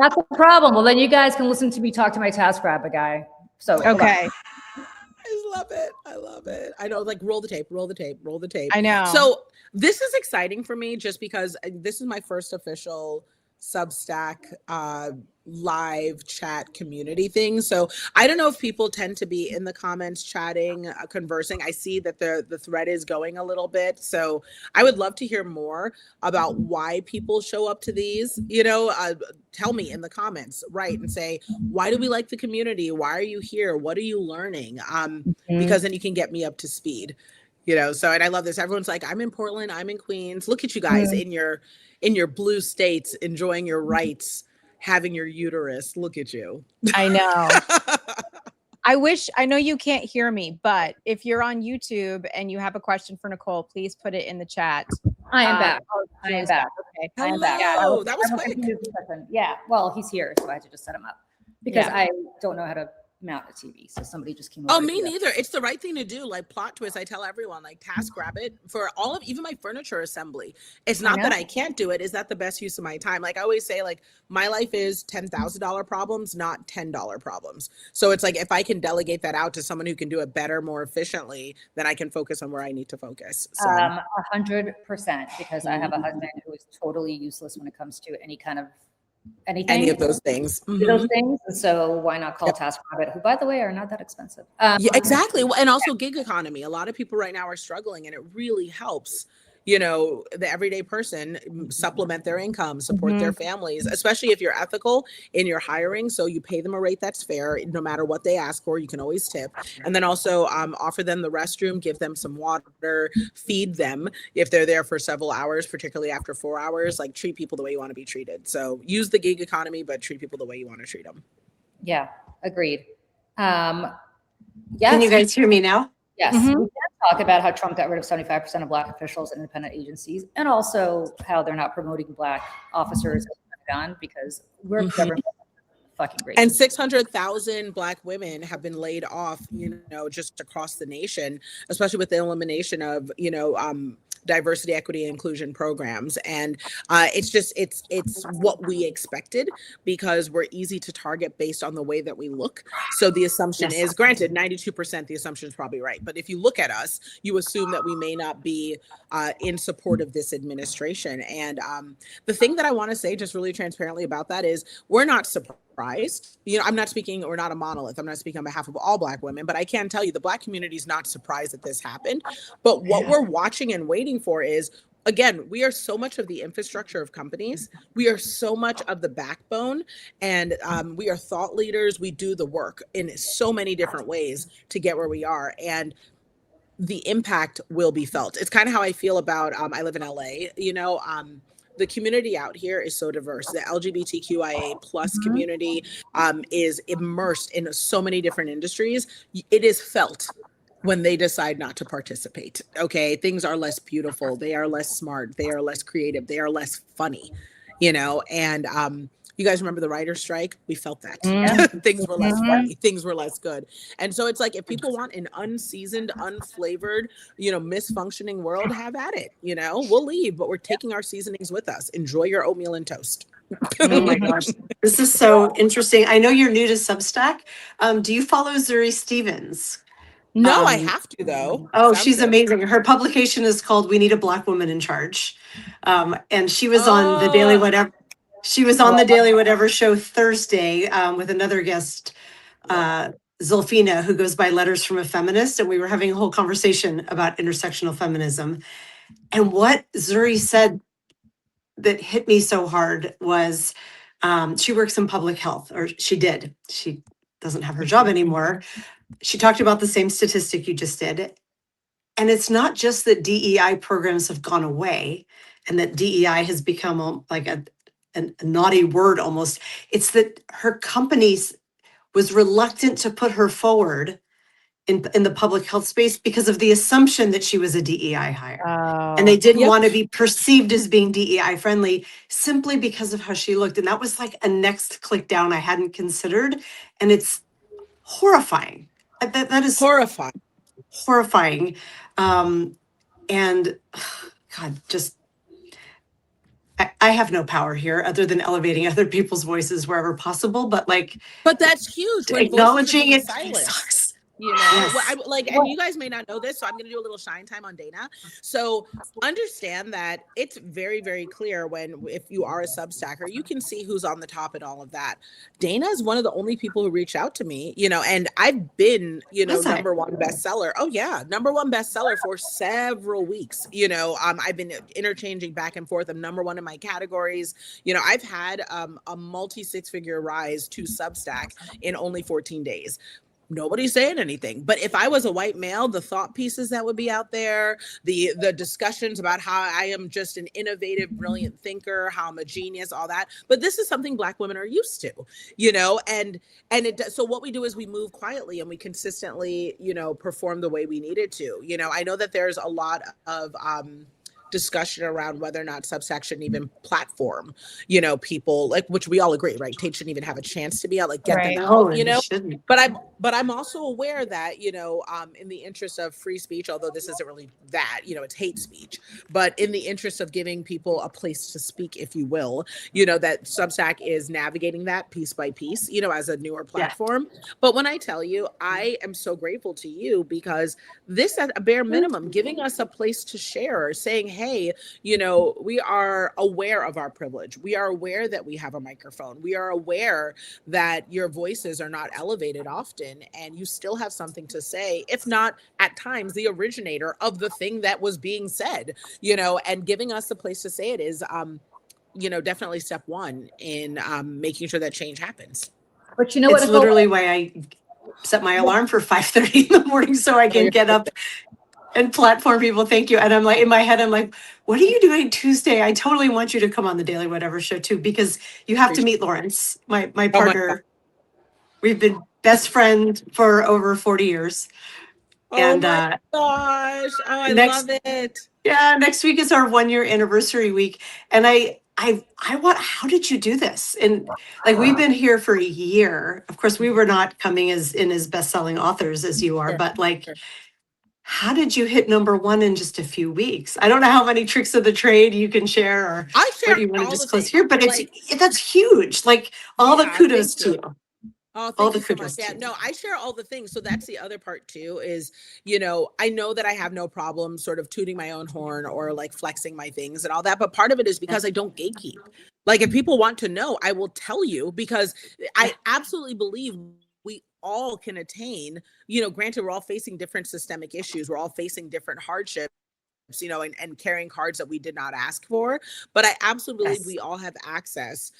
That's the problem. Well, then you guys can listen to me talk to my task rabbit guy. So hold on. Okay. I love it. I love it. I know, like roll the tape, roll the tape, roll the tape. I know. So this is exciting for me just because this is my first official Substack live chat community thing. So I don't know if people tend to be in the comments chatting, conversing. I see that the thread is going a little bit. So I would love to hear more about why people show up to these. Tell me in the comments, write and say, why do we like the community? Why are you here? What are you learning? Because then you can get me up to speed. So, and I love this. Everyone's like, I'm in Portland, I'm in Queens. Look at you guys in your blue states, enjoying your rights, having your uterus. Look at you. I know. I know you can't hear me, but if you're on YouTube and you have a question for Nicole, please put it in the chat. I am back. I am back. Okay. I am back. Hello. That was quick. Yeah. Well, he's here, so I had to just set him up because I don't know how to mount a TV. So somebody just came over. Oh, me neither. It's the right thing to do. Like plot twist. I tell everyone, like TaskRabbit for all of even my furniture assembly. It's not that I can't do it. Is that the best use of my time? Like I always say, like my life is $10,000 problems, not $10 problems. So it's like if I can delegate that out to someone who can do it better, more efficiently, then I can focus on where I need to focus. So 100%, because I have a husband who is totally useless when it comes to any kind of anything. Any of those things. Those things. So why not call TaskRabbit, who by the way are not that expensive. Yeah, exactly. And also gig economy. A lot of people right now are struggling, and it really helps, the everyday person supplement their income, support their families, especially if you're ethical in your hiring. So you pay them a rate that's fair, no matter what they ask for. You can always tip. And then also offer them the restroom, give them some water, feed them if they're there for several hours, particularly after 4 hours. Like treat people the way you want to be treated. So use the gig economy, but treat people the way you want to treat them. Yeah, agreed. Yes. Can you guys hear me now? Yes. We can talk about how Trump got rid of 75% of Black officials and independent agencies, and also how they're not promoting Black officers at the Pentagon because we're government fucking great. And 600,000 Black women have been laid off, just across the nation, especially with the elimination of, diversity, equity, and inclusion programs. And it's what we expected because we're easy to target based on the way that we look. So the assumption is, granted, 92%, the assumption is probably right. But if you look at us, you assume that we may not be in support of this administration. And the thing that I want to say just really transparently about that is we're not surprised. I'm not speaking, we're not a monolith. I'm not speaking on behalf of all Black women, but I can tell you the Black community is not surprised that this happened. But what we're watching and waiting for is, again, we are so much of the infrastructure of companies. We are so much of the backbone, and we are thought leaders. We do the work in so many different ways to get where we are. And the impact will be felt. It's kind of how I feel about, I live in LA, the community out here is so diverse. The LGBTQIA plus community is immersed in so many different industries. It is felt when they decide not to participate. Okay, things are less beautiful. They are less smart. They are less creative. They are less funny, and you guys remember the writer's strike? We felt that. Things were less funny. Things were less good. And so it's like, if people want an unseasoned, unflavored, misfunctioning world, have at it. We'll leave, but we're taking our seasonings with us. Enjoy your oatmeal and toast. Oh my gosh. This is so interesting. I know you're new to Substack. Do you follow Zuri Stevens? No, I have to though. Oh, she's amazing. Her publication is called We Need a Black Woman in Charge. And she was on the Daily Whatever. She was on the Daily Whatever show Thursday with another guest, Zulfina, who goes by Letters from a Feminist. And we were having a whole conversation about intersectional feminism. And what Zuri said that hit me so hard was she works in public health, or she did. She doesn't have her job anymore. She talked about the same statistic you just did. And it's not just that DEI programs have gone away and that DEI has become like a naughty word almost. It's that her company was reluctant to put her forward in the public health space because of the assumption that she was a DEI hire. And they didn't want to be perceived as being DEI friendly simply because of how she looked. And that was like a next click down I hadn't considered. And it's horrifying. That is horrifying. And God, just I have no power here other than elevating other people's voices wherever possible, but that's huge. Acknowledging it sucks. You know, what I like, and you guys may not know this, so I'm going to do a little shine time on Dana. So understand that it's very, very clear if you are a Substacker, you can see who's on the top and all of that. Dana is one of the only people who reach out to me, you know, and I've been, you know, number one bestseller. Oh yeah, number one bestseller for several weeks. You know, I've been interchanging back and forth. I'm number one in my categories. You know, I've had a multi six-figure rise to Substack in only 14 days. Nobody's saying anything. But if I was a white male, the thought pieces that would be out there, the discussions about how I am just an innovative, brilliant thinker, how I'm a genius, all that. But this is something Black women are used to, you know, and so what we do is we move quietly and we consistently, you know, perform the way we needed to. You know, I know that there's a lot of discussion around whether or not Substack shouldn't even platform, you know, people, like, which we all agree, right? Tate shouldn't even have a chance to be out, like, get them out, you know. But I'm also aware that, you know, in the interest of free speech, although this isn't really that, you know, it's hate speech, but in the interest of giving people a place to speak, if you will, you know, that Substack is navigating that piece by piece, you know, as a newer platform. But when I tell you, I am so grateful to you, because this, at a bare minimum, giving us a place to share, saying, hey, you know, we are aware of our privilege. We are aware that we have a microphone. We are aware that your voices are not elevated often, and you still have something to say, if not at times the originator of the thing that was being said, you know, and giving us the place to say it is, you know, definitely step one in making sure that change happens. But you know It's what, Nicole? literally why I set my alarm for 5:30 in the morning so I can get up and platform people. Thank you. And I'm like, in my head, I'm like, what are you doing Tuesday? I totally want you to come on the Daily Whatever show too, because you have to meet Lawrence, my partner. We've been best friend for over 40 years. Oh my gosh. Oh, I love it. Yeah, next week is our 1-year anniversary week. And I want, how did you do this? And like, we've been here for a year. Of course, we were not coming as best-selling authors as you are, but like, how did you hit number one in just a few weeks? I don't know how many tricks of the trade you can share, or I share what you want to all the disclose things. here, but that's huge. Like, all the kudos to you. Oh, thank you so much. Yeah, no, I share all the things. So that's the other part too, is, you know, I know that I have no problem sort of tooting my own horn or like flexing my things and all that. But part of it is because I don't gatekeep. Like, if people want to know, I will tell you, because I absolutely believe we all can attain, you know, granted, we're all facing different systemic issues. We're all facing different hardships, you know, and carrying cards that we did not ask for. But I absolutely believe we all have access,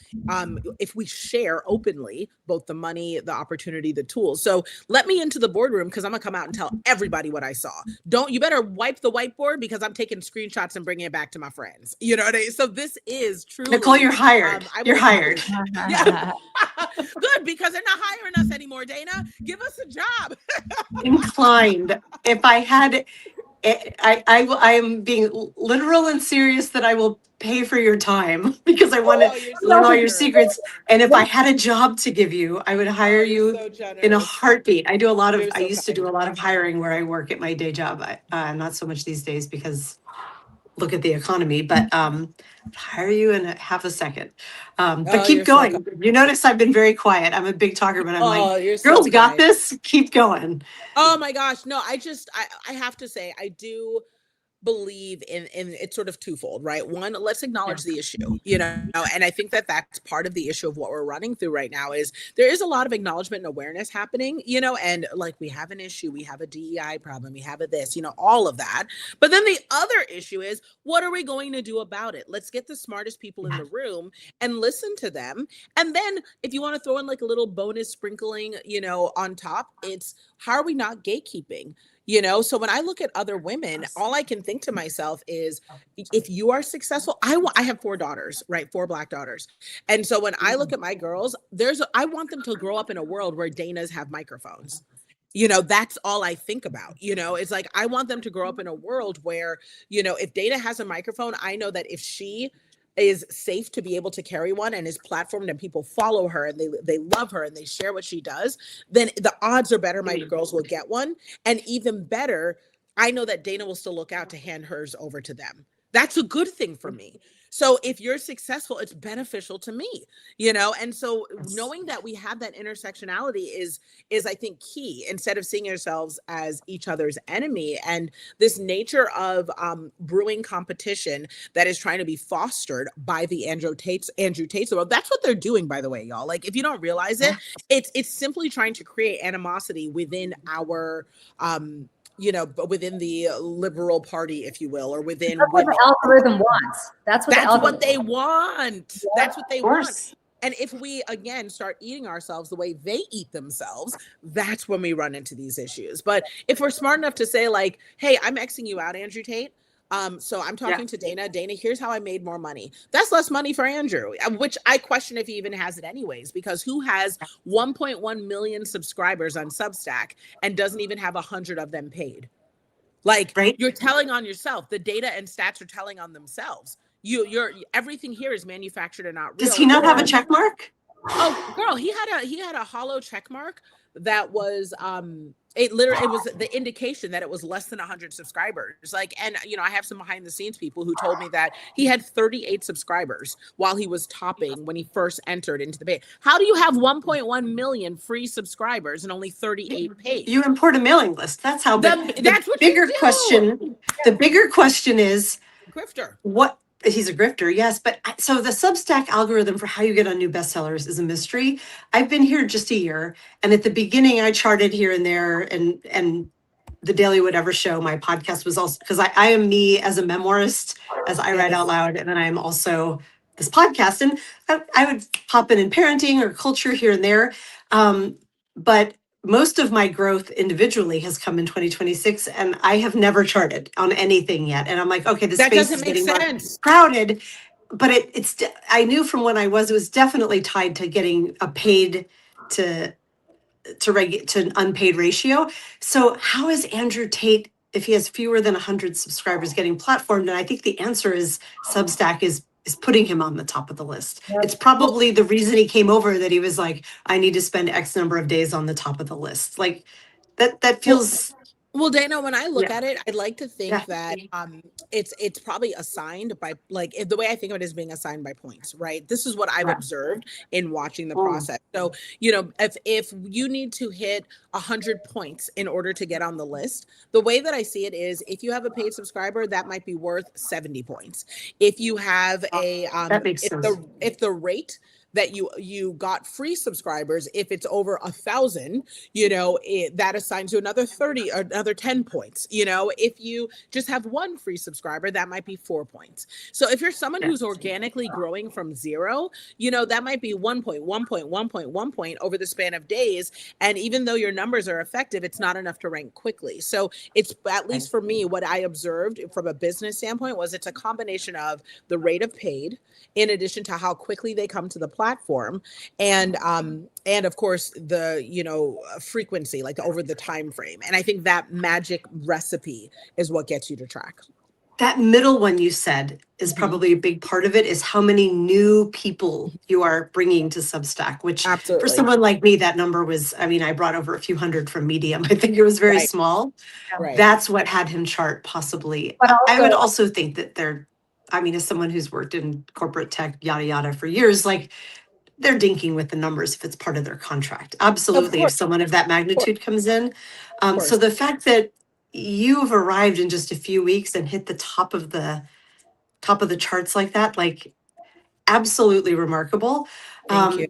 if we share openly, both the money, the opportunity, the tools. So let me into the boardroom, because I'm gonna come out and tell everybody what I saw. You better wipe the whiteboard, because I'm taking screenshots and bringing it back to my friends. You know what I mean? So this is truly, Nicole, you're hired. You're hired. Yeah. Good, because they're not hiring us anymore, Dana. Give us a job. Inclined. If I had, I am being literal and serious that I will pay for your time, because I want to learn all your secrets. And if I had a job to give you, I would hire you in a heartbeat. I used to do a lot of hiring where I work at my day job. Not so much these days, because look at the economy, but hire you in half a second. But keep going. You notice I've been very quiet. I'm a big talker, but I'm like, girls got this. Keep going. Oh my gosh. No, I have to say, I do believe in it's sort of twofold, right? One, let's acknowledge the issue, you know, and I think that that's part of the issue of what we're running through right now, is there is a lot of acknowledgement and awareness happening, you know, and like, we have an issue, we have a DEI problem, we have this, you know, all of that. But then the other issue is, what are we going to do about it? Let's get the smartest people in the room and listen to them. And then if you want to throw in like a little bonus sprinkling, you know, on top, it's, how are we not gatekeeping? You know, so when I look at other women, all I can think to myself is, if you are successful, I have 4 daughters, right? 4 Black daughters. And so when I look at my girls, I want them to grow up in a world where Danas have microphones. You know, that's all I think about. You know, it's like, I want them to grow up in a world where, you know, if Dana has a microphone, I know that if she is safe to be able to carry one and is platformed and people follow her and they love her and they share what she does, then the odds are better my girls will get one. And even better, I know that Dana will still look out to hand hers over to them. That's a good thing for me. So if you're successful, it's beneficial to me, and so knowing that we have that intersectionality is I think key, instead of seeing ourselves as each other's enemy. And this nature of brewing competition that is trying to be fostered by the Andrew Tates of the world. That's what they're doing, by the way, y'all. Like, if you don't realize it, it's simply trying to create animosity within our but within the liberal party, if you will, or within That's what women. the algorithm wants. That's what they want. Yeah, That's what they want. course. And if we, again, start eating ourselves the way they eat themselves, that's when we run into these issues. But if we're smart enough to say, like, hey, I'm Xing you out, Andrew Tate. So I'm talking to Dana. Dana, here's how I made more money. That's less money for Andrew, which I question if he even has it anyways, because who has 1.1 million subscribers on Substack and doesn't even have 100 of them paid? Like, you're telling on yourself. The data and stats are telling on themselves. You're everything here is manufactured and not real. Does he not have a check mark? Oh, girl, he had a hollow check mark that was it was the indication that it was less than 100 subscribers. Like, and I have some behind the scenes people who told me that he had 38 subscribers while he was topping when he first entered into the page. How do you have 1.1 million free subscribers and only 38 paid? You import a mailing list. That's how. That's what bigger you do. question. The bigger question is Grifter. What? He's a grifter, yes. But so the Substack algorithm for how you get on new bestsellers is a mystery. I've been here just a year, and at the beginning I charted here and there, and the Daily Whatever Show, my podcast, was also, because I am me as a memoirist, as I write out loud, and then I'm also this podcast, and I would pop in parenting or culture here and there. But most of my growth individually has come in 2026, and I have never charted on anything yet. And I'm like, okay, this space is getting more crowded. But I knew from when it was definitely tied to getting a paid to an unpaid ratio. So how is Andrew Tate, if he has fewer than 100 subscribers, getting platformed? And I think the answer is Substack is putting him on the top of the list. It's probably the reason he came over, that he was like, I need to spend X number of days on the top of the list. Like that feels. Well, Dana, when I look at it, I'd like to think that it's probably assigned by, like, the way I think of it is being assigned by points, right? This is what I've observed in watching the process. So, if you need to hit 100 points in order to get on the list, the way that I see it is, if you have a paid subscriber, that might be worth 70 points. If you have that makes sense. If the rate that you got free subscribers, if it's over 1,000, that assigns you another 30 or another 10 points. If you just have one free subscriber, that might be 4 points. So if you're someone who's organically growing from zero, that might be 1 point, 1 point, 1 point, 1 point over the span of days. And even though your numbers are effective, it's not enough to rank quickly. So it's, at least for me, what I observed from a business standpoint was it's a combination of the rate of paid, in addition to how quickly they come to the platform, and of course the frequency, like over the time frame. And I think that magic recipe is what gets you to track. That middle one you said is probably a big part of it, is how many new people you are bringing to Substack, which for someone like me, that number was, I brought over a few hundred from Medium. I think it was very small. Right. That's what had him chart, possibly. But also, I would also think that as someone who's worked in corporate tech, yada, yada, for years, like, they're dinking with the numbers if it's part of their contract. Absolutely. If someone of that magnitude comes in. So the fact that you've arrived in just a few weeks and hit the top of the charts like that, like, absolutely remarkable. Thank you.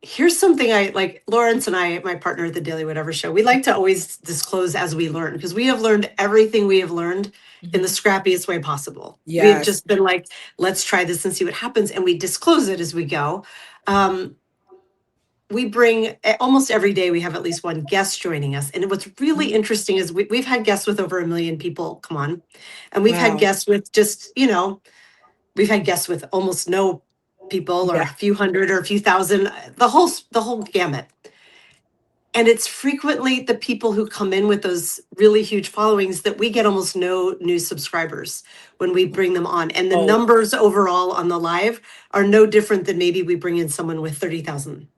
Here's something I like. Lawrence and I, my partner at the Daily Whatever Show, we like to always disclose as we learn, because we have learned everything we have learned in the scrappiest way possible. Yes. We have just been like, let's try this and see what happens. And we disclose it as we go. We bring, almost every day, we have at least one guest joining us. And what's really interesting is we've had guests with over 1 million people come on. And we've had guests with just, we've had guests with almost no people, or a few hundred or a few thousand, the whole gamut. And it's frequently the people who come in with those really huge followings that we get almost no new subscribers when we bring them on. And the numbers overall on the live are no different than maybe we bring in someone with 30,000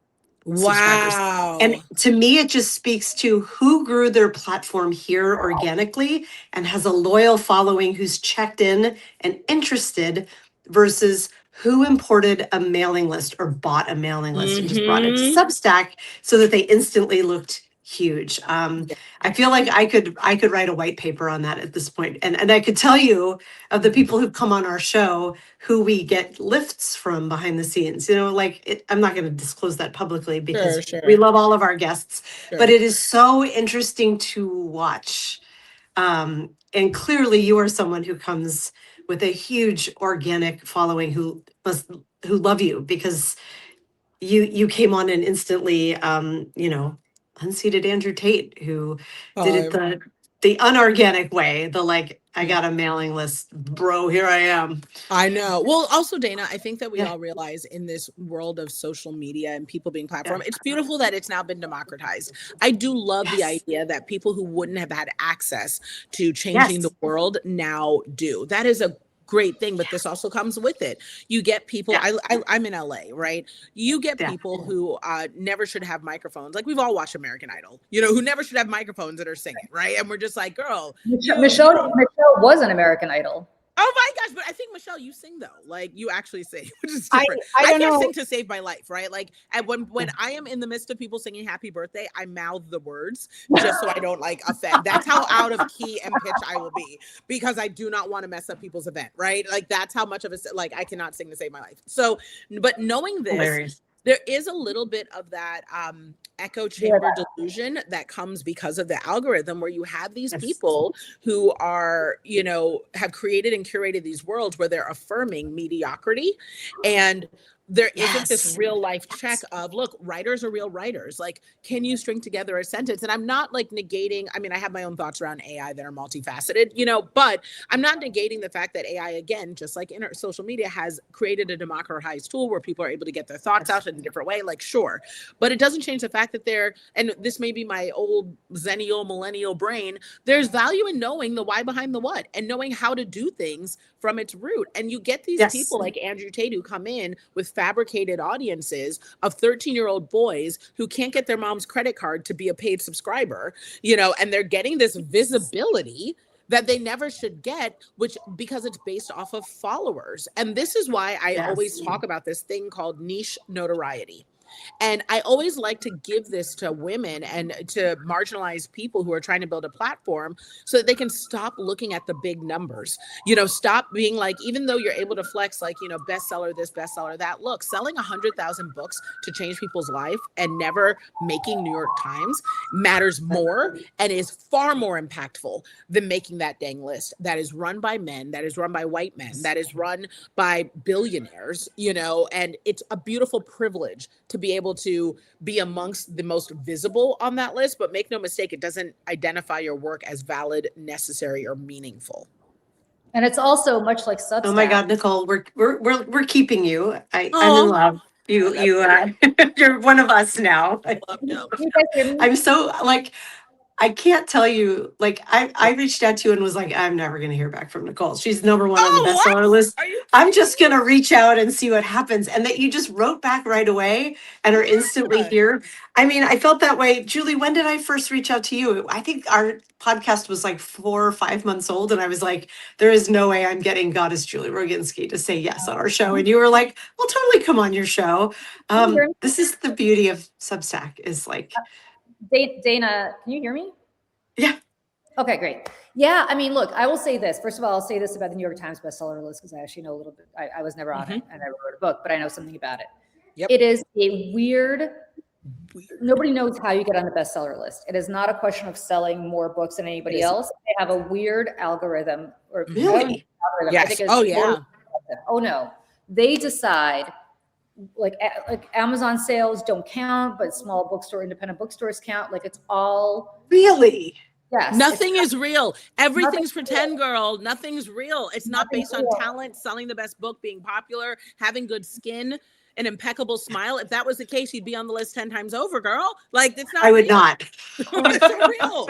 subscribers. And to me, it just speaks to who grew their platform here organically and has a loyal following who's checked in and interested, versus who imported a mailing list or bought a mailing list and just brought it to Mhm. Substack so that they instantly looked huge. I feel like I could write a white paper on that at this point. And I could tell you of the people who've come on our show who we get lifts from behind the scenes. You know, like I'm not going to disclose that publicly because Sure, we sure, love all of our guests, but sure. it is so interesting to watch. And clearly you are someone who comes with a huge organic following who love you because you came on and instantly you know, unseated Andrew Tate, who did it Oh, the unorganic way, the like, I yeah. got a mailing list, bro, here I am. I know. Well, also, Dana, I think that we Yeah, all realize in this world of social media and people being yeah. platform, it's beautiful that it's now been democratized. I do love the Yes, idea that people who wouldn't have had access to changing the yes, world now do. That is a great thing, but this also comes with it. You get people, yeah, I'm in LA, right? You get yeah. people who never should have microphones. Like we've all watched American Idol, you know, who never should have microphones that are singing, right? And we're just like, girl, Michelle was an American Idol. oh my gosh, but I think Michelle, you sing though. Like you actually sing, which is I different. I I don't can't know. sing to save my life, right? Like and when I am in the midst of people singing happy birthday, I mouth the words just so I don't like offend. That's how out of key and pitch I will be because I do not want to mess up people's event, right? Like that's how much of a like I cannot sing to save my life. So, but knowing this, Hilarious. there is a little bit of that echo chamber delusion that comes because of the algorithm where you have these Yes, people who are, you know, have created and curated these worlds where they're affirming mediocrity and there isn't this yes, real life check of look, writers are real writers. Like, can you string together a sentence? And I'm not like negating, I mean, I have my own thoughts around AI that are multifaceted, you know, but I'm not negating the fact that AI, again, just like in our social media, has created a democratized tool where people are able to get their thoughts yes, out in a different way. Like, sure, but it doesn't change the fact that they're, and this may be my old zennial millennial brain, there's value in knowing the why behind the what and knowing how to do things from its root. And you get these yes, people like Andrew Tate who come in with fabricated audiences of 13-year-old boys who can't get their mom's credit card to be a paid subscriber, you know, and they're getting this visibility that they never should get, which because it's based off of followers. And this is why I always yes, talk about this thing called niche notoriety. And I always like to give this to women and to marginalized people who are trying to build a platform so that they can stop looking at the big numbers. You know, stop being like, even though you're able to flex like, you know, bestseller this, bestseller that, look, selling 100,000 books to change people's life and never making New York Times matters more and is far more impactful than making that dang list that is run by men, that is run by white men, that is run by billionaires, you know, and it's a beautiful privilege to be able to be amongst the most visible on that list, but make no mistake, it doesn't identify your work as valid, necessary, or meaningful. And it's also much like Substack. oh my God, Nicole, we're keeping you. I'm in Oh, love. You you're one of us now. You guys hear me? I'm so like, I can't tell you, like, I reached out to you and was like, I'm never going to hear back from Nicole. She's number one on the oh, what? bestseller list. Are you I'm just going to reach out and see what happens. And that you just wrote back right away and are instantly kidding? here. I mean, I felt that way. Julie, when did I first reach out to you? I think our podcast was like 4 or 5 months old. And I was like, there is no way I'm getting Goddess Julie Roginsky to say yes on our show. And you were like, we'll totally come on your show. Can you hear me? This is the beauty of Substack is like, Dana, can you hear me? yeah. Okay, great. Yeah, I mean, look, I will say this. First of all, I'll say this about the New York Times bestseller list because I actually know a little bit. I was never on it and I wrote a book, but I know something about it. Yep. It is a weird, nobody knows how you get on the bestseller list. It is not a question of selling more books than anybody else. They have a weird algorithm. Or Really? algorithm. Yes. I think it's Oh, yeah. Oh, no. They decide, like Amazon sales don't count, but small bookstore, independent bookstores count. Like it's all, Really? yes. Nothing is real. Everything's Nothing's pretend, girl. Nothing's real. It's not Nothing's based on real. talent, selling the best book, being popular, having good skin, an impeccable smile. If that was the case, you'd be on the list 10 times over, girl. Like it's not I would real. not. It's not real.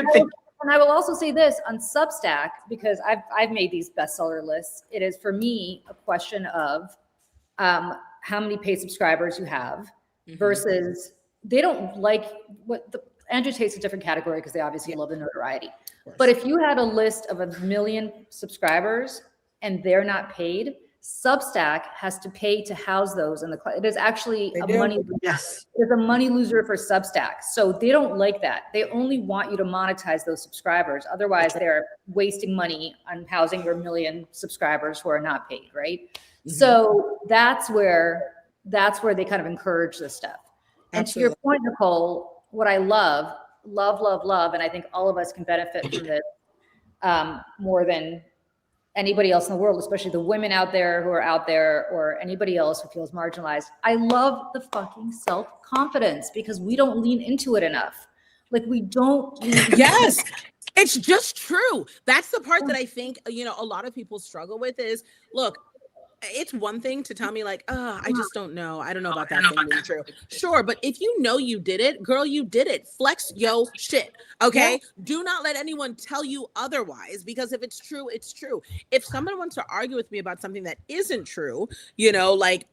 And I will also say this on Substack, because I've made these bestseller lists. It is for me a question of how many paid subscribers you have versus they don't like what the Andrew Tate's a different category because they obviously love the notoriety. But if you had a list of 1 million subscribers and they're not paid, Substack has to pay to house those in the cloud. It is actually They a do. money. Yes. It's a money loser for Substack. So they don't like that. They only want you to monetize those subscribers. Otherwise, they're wasting money on housing your million subscribers who are not paid, right? Mm-hmm. So that's where they kind of encourage this stuff. And to your point, Nicole, what I love, and I think all of us can benefit from this more than anybody else in the world, especially the women out there who are out there, or anybody else who feels marginalized. I love the fucking self-confidence, because we don't lean into it enough. Like, we don't lean into Yes, it's just true. That's the part that I think, a lot of people struggle with is, look, it's one thing to tell me like, I just don't know. I don't know about that thing being true. Sure. But if you know you did it, girl, you did it. Flex yo shit. Okay. Yeah. Do not let anyone tell you otherwise, because if it's true, it's true. If someone wants to argue with me about something that isn't true, like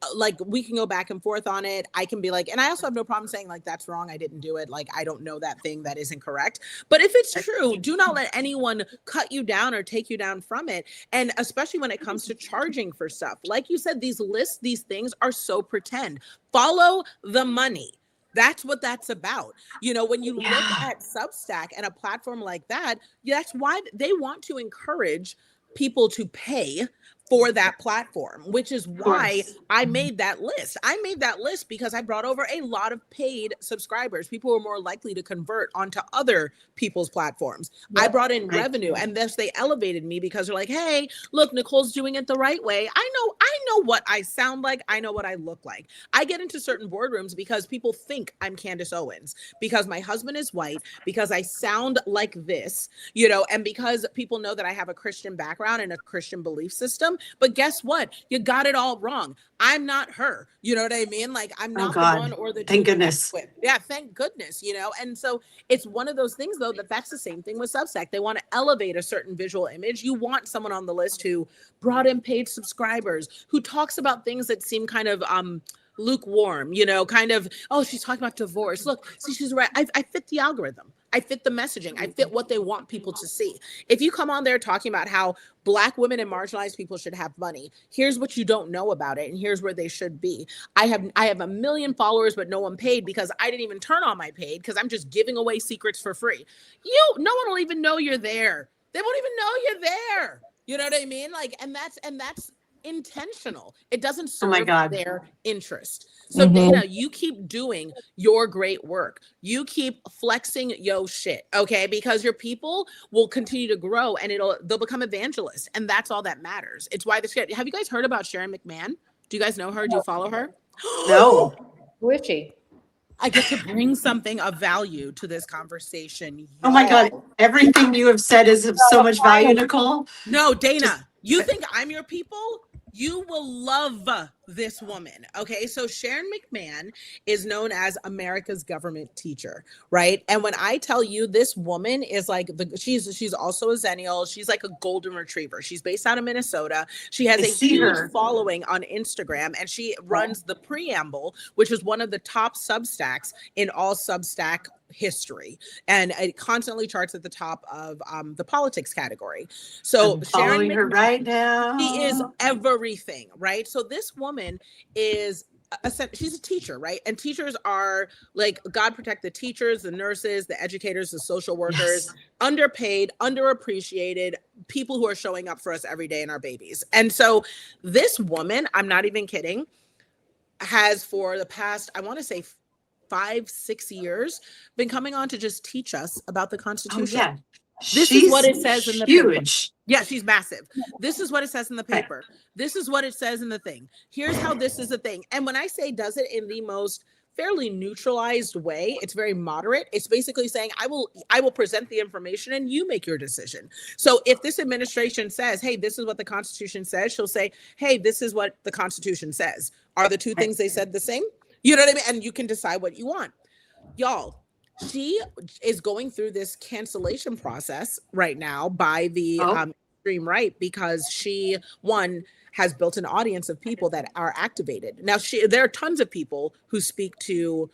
we can go back and forth on it. I can be like, and I also have no problem saying like, that's wrong. I didn't do it. Like, I don't know that thing. That isn't correct. But if it's true, do not let anyone cut you down or take you down from it. And especially when it comes to charging for stuff. Like you said, these lists, these things are so pretend. Follow the money. That's what that's about. When you look at Substack and a platform like that, that's why they want to encourage people to pay for that platform, which is why I made that list. I made that list because I brought over a lot of paid subscribers. People were more likely to convert onto other people's platforms. Yep. I brought in revenue, and thus they elevated me because they're like, hey, look, Nicole's doing it the right way. I know what I sound like. I know what I look like. I get into certain boardrooms because people think I'm Candace Owens, because my husband is white, because I sound like this, and because people know that I have a Christian background and a Christian belief system. But guess what? You got it all wrong. I'm not her. You know what I mean? Like, I'm not the one or the two. Thank goodness. Yeah, thank goodness, And so it's one of those things, though, that's the same thing with Substack. They want to elevate a certain visual image. You want someone on the list who brought in paid subscribers, who talks about things that seem kind of lukewarm, kind of, oh, she's talking about divorce. Look, see, she's right. I fit the algorithm. I fit the messaging. I fit what they want people to see. If you come on there talking about how Black women and marginalized people should have money, here's what you don't know about it, and here's where they should be. I have 1 million followers, but no one paid because I didn't even turn on my paid because I'm just giving away secrets for free. No one will even know you're there. They won't even know you're there. You know what I mean? Like, and that's intentional. It doesn't serve their interest. So Dana, you keep doing your great work. You keep flexing yo shit, okay? Because your people will continue to grow, and they'll become evangelists, and that's all that matters. It's why have you guys heard about Sharon McMahon? Do you guys know her? Do you follow her? No. Who is she? I get to bring something of value to this conversation. Oh my God. Everything you have said is of so much value, Nicole. No, Dana, you think I'm your people? You will love this woman. Okay. So Sharon McMahon is known as America's government teacher, right? And when I tell you, this woman is like she's also a Zennial. She's like a golden retriever. She's based out of Minnesota. She has a huge following on Instagram, and she runs the Preamble, which is one of the top Substacks in all Substack history, and it constantly charts at the top of the politics category. So I'm following her right now. She is everything, right? So this woman is she's a teacher, right? And teachers are like, God protect the teachers, the nurses, the educators, the social workers, underpaid, underappreciated people who are showing up for us every day and our babies. And so this woman, I'm not even kidding, has for the past, I want to say 5-6 years, been coming on to just teach us about the Constitution. Oh, yeah. This is what it says in the paper. Yeah, she's massive. This is what it says in the paper. This is what it says in the thing. Here's how this is a thing. And when I say does it in the most fairly neutralized way, it's very moderate. It's basically saying, I will present the information and you make your decision. So if this administration says, hey, this is what the Constitution says, she'll say, hey, this is what the Constitution says. Are the two things they said the same? You know what I mean? And you can decide what you want. Y'all, she is going through this cancellation process right now by the extreme right, because she, one, has built an audience of people that are activated. Now, there are tons of people who speak to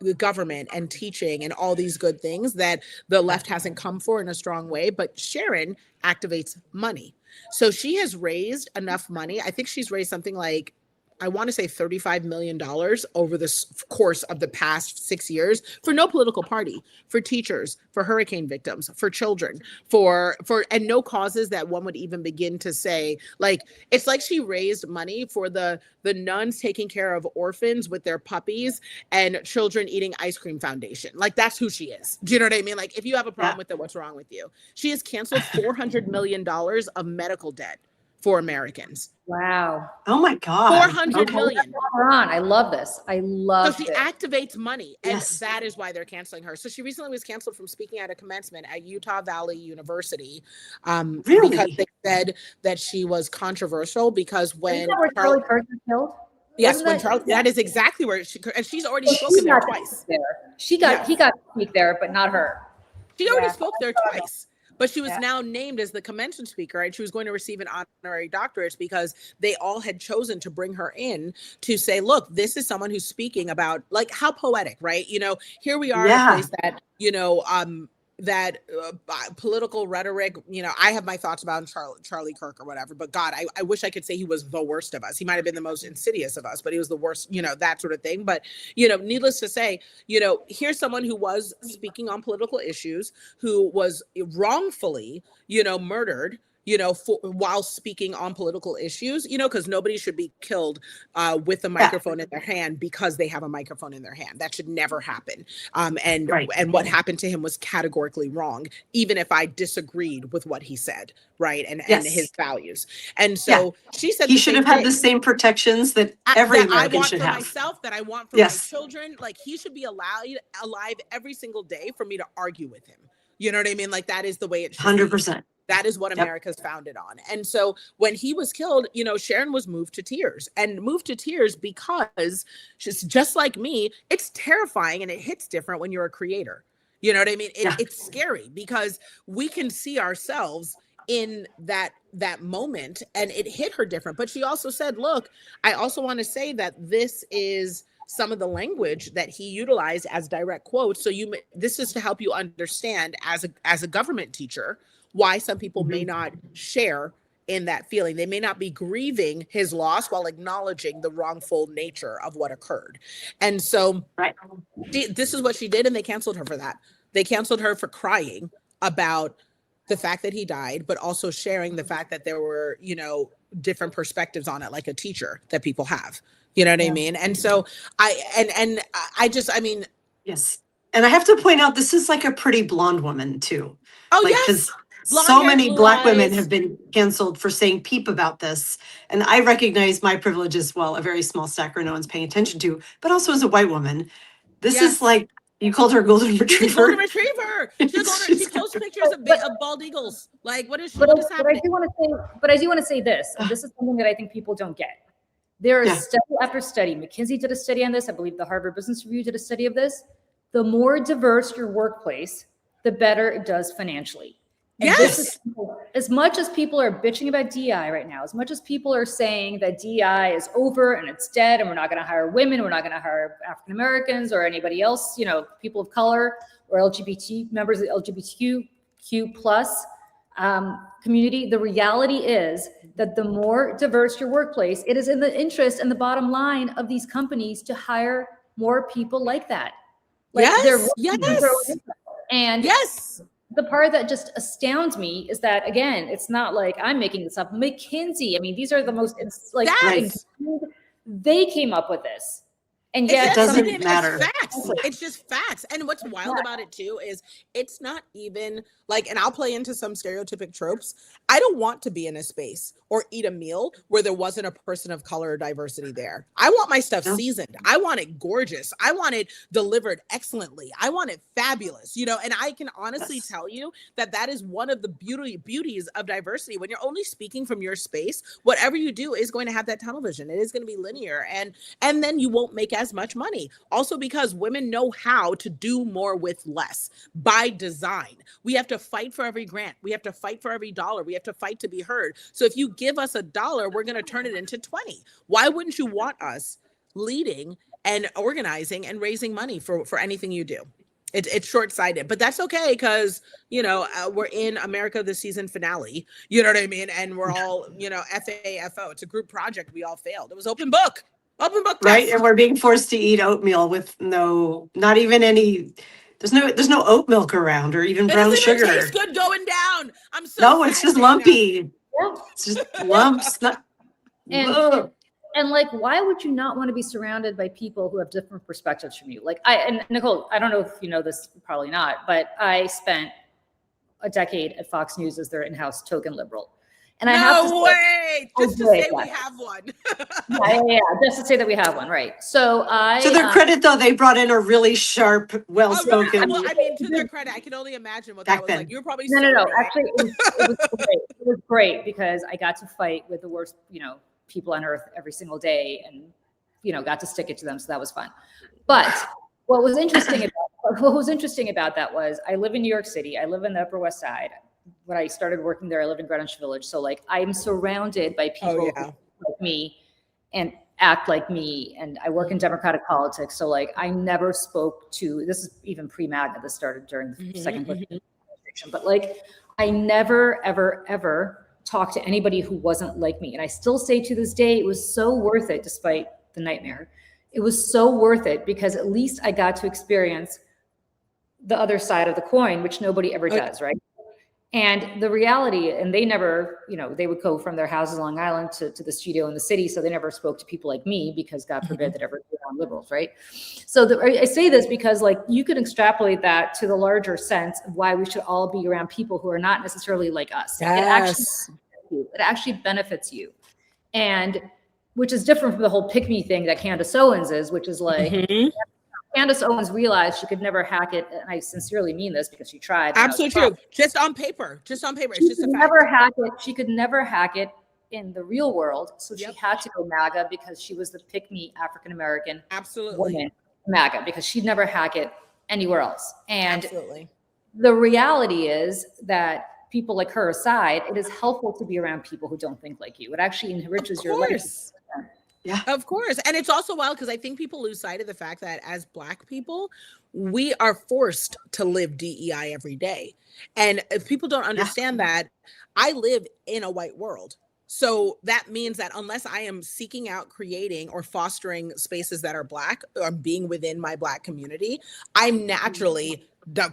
the government and teaching and all these good things that the left hasn't come for in a strong way. But Sharon activates money. So she has raised enough money. I think she's raised something like, I want to say $35 million over the course of the past 6 years for no political party, for teachers, for hurricane victims, for children, and no causes that one would even begin to say, like, it's like she raised money for the nuns taking care of orphans with their puppies and children eating ice cream foundation. Like, that's who she is. Do you know what I mean? Like, if you have a problem with it, what's wrong with you? She has canceled $400 million of medical debt for Americans. Wow. Oh my God. 400 million. I love this. I love So she activates money, and Yes. that is why they're canceling her. So she recently was canceled from speaking at a commencement at Utah Valley University, Really? because they said that she was controversial because when Isn't that where Charlie Kirk was killed? yes, Wasn't when that- Charlie, that is exactly where and she's already So spoken she there got twice. there. He got to speak there, but not her. She already Yeah. spoke there twice. But she was Yeah. now named as the convention speaker, and she was going to receive an honorary doctorate because they all had chosen to bring her in to say, look, this is someone who's speaking about, like, how poetic, right? You know, here we are Yeah. a place that, you know, that political rhetoric, you know, I have my thoughts about Charlie Kirk or whatever, but God, I wish I could say he was the worst of us. He might've been the most insidious of us, but he was the worst, you know, that sort of thing. But, you know, needless to say, you know, here's someone who was speaking on political issues, who was wrongfully, you know, murdered, you know, while speaking on political issues, you know, because nobody should be killed with a microphone in their hand because they have a microphone in their hand. That should never happen. And what happened to him was categorically wrong, even if I disagreed with what he said, right? And his values. And so she said he should have had the same protections that every that American I want should for have. myself, that I want for my children. Like, he should be alive every single day for me to argue with him. You know what I mean? Like, that is the way it should 100%. be. That is what America's founded on. And so when he was killed, you know, Sharon was moved to tears because she's just like me. It's terrifying and it hits different when you're a creator. You know what I mean? It's scary because we can see ourselves in that moment, and it hit her different. But she also said, look, I also want to say that this is some of the language that he utilized as direct quotes. So this is to help you understand as a government teacher why some people may not share in that feeling. They may not be grieving his loss while acknowledging the wrongful nature of what occurred. And so this is what she did, and they canceled her for that. They canceled her for crying about the fact that he died, but also sharing the fact that there were, you know, different perspectives on it, like a teacher that people have. You know what I mean? And so I mean, yes. And I have to point out, this is like a pretty blonde woman too. Oh, like, yes. So many Black women have been canceled for saying peep about this. And I recognize my privilege as well, a very small stacker no one's paying attention to, but also as a white woman. This is like, you called her a golden retriever. She's a golden retriever. She posts pictures of bald eagles. Like, what is happening? But I do want to say this, and this is something that I think people don't get. There is study after study. McKinsey did a study on this. I believe the Harvard Business Review did a study of this. The more diverse your workplace, the better it does financially. And this is, as much as people are bitching about DEI right now, as much as people are saying that DEI is over and it's dead and we're not going to hire women, we're not going to hire African Americans or anybody else, you know, people of color or LGBT members of the LGBTQ plus community, the reality is that the more diverse your workplace, it is in the interest and the bottom line of these companies to hire more people like that. Like And the part that just astounds me is that, again, it's not like I'm making this up. McKinsey, I mean, these are the most, like, they came up with this. And yet it doesn't matter. It's facts. It's just facts. And what's wild about it too is it's not even like, and I'll play into some stereotypic tropes. I don't want to be in a space or eat a meal where there wasn't a person of color or diversity there. I want my stuff seasoned. I want it gorgeous. I want it delivered excellently. I want it fabulous, you know, and I can honestly tell you that that is one of the beauties of diversity. When you're only speaking from your space, whatever you do is going to have that tunnel vision. It is going to be linear, and then you won't make as much money. Also, because women know how to do more with less by design. We have to fight for every grant. We have to fight for every dollar. We have to fight to be heard. So if you give us $1, we're going to turn it into 20. Why wouldn't you want us leading and organizing and raising money for anything you do. It's short-sighted, but that's okay because, we're in America the season finale, you know what I mean? And we're all, FAFO. It's a group project. We all failed. It was open book Right. test. And we're being forced to eat oatmeal with not even any, there's no oat milk around or even It brown doesn't even sugar. taste good going down. I'm so No, it's sad just right now. lumpy. Yeah. It's just lumps. And, Ugh. and like, why would you not want to be surrounded by people who have different perspectives from you? Like and Nicole, I don't know if you know this, probably not, but I spent a decade at Fox News as their in-house token liberal. And I have to No way. Just to say we have one. yeah, just to say that we have one, right? So To their credit, though, they brought in a really sharp, well-spoken. Well, I mean, to their credit, I can only imagine what that was like. You were probably no. Actually, it was great. It was great because I got to fight with the worst, people on earth every single day, and got to stick it to them. So that was fun. But what was interesting about that was I live in New York City. I live in the Upper West Side. When I started working there, I lived in Greenwich Village. So like I'm surrounded by people who look like me and act like me. And I work in Democratic politics. So like I never spoke to, this is even pre-MAGA, this started during the second Bush administration, but like I never, ever, ever talked to anybody who wasn't like me. And I still say to this day, it was so worth it despite the nightmare. It was so worth it because at least I got to experience the other side of the coin, which nobody ever does, right? And the reality, and they never, they would go from their houses on Long Island to the studio in the city. So they never spoke to people like me because God forbid that ever on liberals, right? So I say this because like you could extrapolate that to the larger sense of why we should all be around people who are not necessarily like us. Yes. It actually benefits you. And which is different from the whole pick me thing that Candace Owens is, which is like, Candace Owens realized she could never hack it, and I sincerely mean this because she tried. Absolutely true. Just on paper. It's just a fact. Never hack it. She could never hack it in the real world, so she had to go MAGA because she was the pick-me African American woman MAGA because she'd never hack it anywhere else. And the reality is that people like her aside, it is helpful to be around people who don't think like you. It actually enriches your life. Yeah, of course. And it's also wild because I think people lose sight of the fact that as Black people, we are forced to live DEI every day. And if people don't understand that, I live in a white world. So that means that unless I am seeking out, creating, or fostering spaces that are Black, or being within my Black community, I'm naturally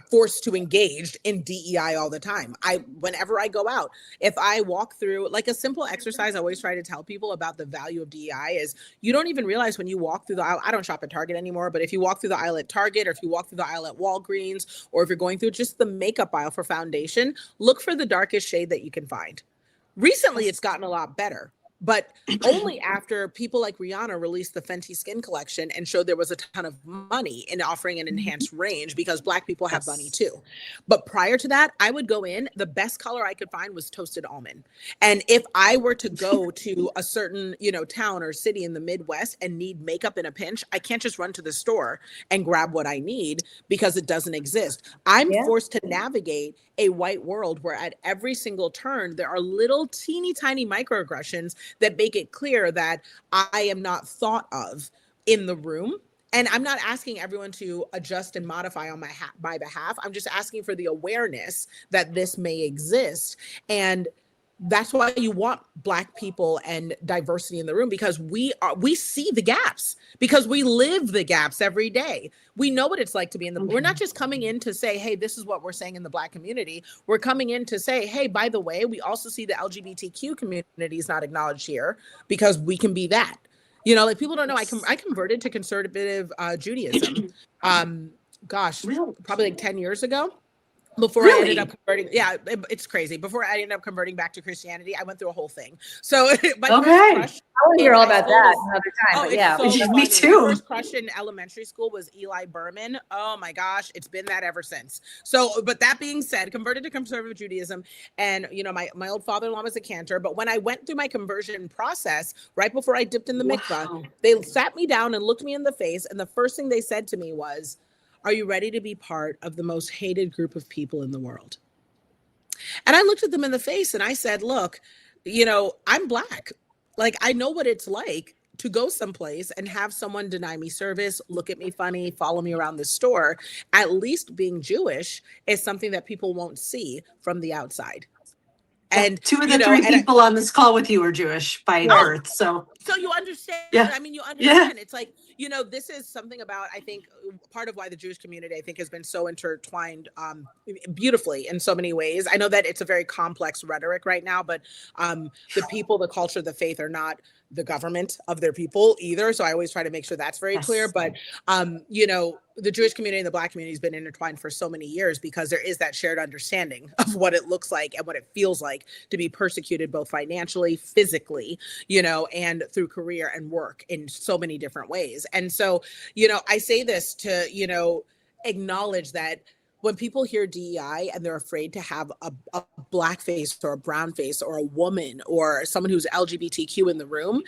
forced to engage in DEI all the time. Whenever I go out, if I walk through, like a simple exercise I always try to tell people about the value of DEI is you don't even realize when you walk through the aisle. I don't shop at Target anymore, but if you walk through the aisle at Target, or if you walk through the aisle at Walgreens, or if you're going through just the makeup aisle for foundation, look for the darkest shade that you can find. Recently, it's gotten a lot better, but only after people like Rihanna released the Fenty Skin collection and showed there was a ton of money in offering an enhanced range because Black people have money too. But prior to that, I would go in, the best color I could find was toasted almond. And if I were to go to a certain, town or city in the Midwest and need makeup in a pinch, I can't just run to the store and grab what I need because it doesn't exist. I'm forced to navigate a white world where at every single turn, there are little teeny tiny microaggressions that make it clear that I am not thought of in the room. And I'm not asking everyone to adjust and modify on my behalf. I'm just asking for the awareness that this may exist. And that's why you want Black people and diversity in the room, because we see the gaps, because we live the gaps every day. We know what it's like to be in the, we're not just coming in to say, hey, this is what we're saying in the Black community. We're coming in to say, hey, by the way, we also see the LGBTQ community is not acknowledged here because we can be that. Like people don't know, I converted to conservative Judaism, probably like 10 years ago. Before I ended up converting, it's crazy. Before I ended up converting back to Christianity, I went through a whole thing. So my first crush, I want to hear all about that another time. Oh, but yeah, so me too. My first crush in elementary school was Eli Berman. Oh my gosh, it's been that ever since. So, but that being said, converted to conservative Judaism, and my old father-in-law was a cantor. But when I went through my conversion process, right before I dipped in the mikvah, they sat me down and looked me in the face, and the first thing they said to me was, "Are you ready to be part of the most hated group of people in the world?" And I looked at them in the face and I said, look, I'm Black. Like, I know what it's like to go someplace and have someone deny me service, look at me funny, follow me around the store, at least being Jewish is something that people won't see from the outside. And two of the three people on this call with you are Jewish by birth. So you understand. Yeah. I mean, you understand. It's like, this is something about, I think, part of why the Jewish community, I think, has been so intertwined beautifully in so many ways. I know that it's a very complex rhetoric right now, but the people, the culture, the faith are not the government of their people either. So I always try to make sure that's very clear. But, the Jewish community and the Black community has been intertwined for so many years because there is that shared understanding of what it looks like and what it feels like to be persecuted both financially, physically, and through career and work in so many different ways. And so, I say this to, acknowledge that when people hear DEI and they're afraid to have a Black face or a brown face or a woman or someone who's LGBTQ in the room,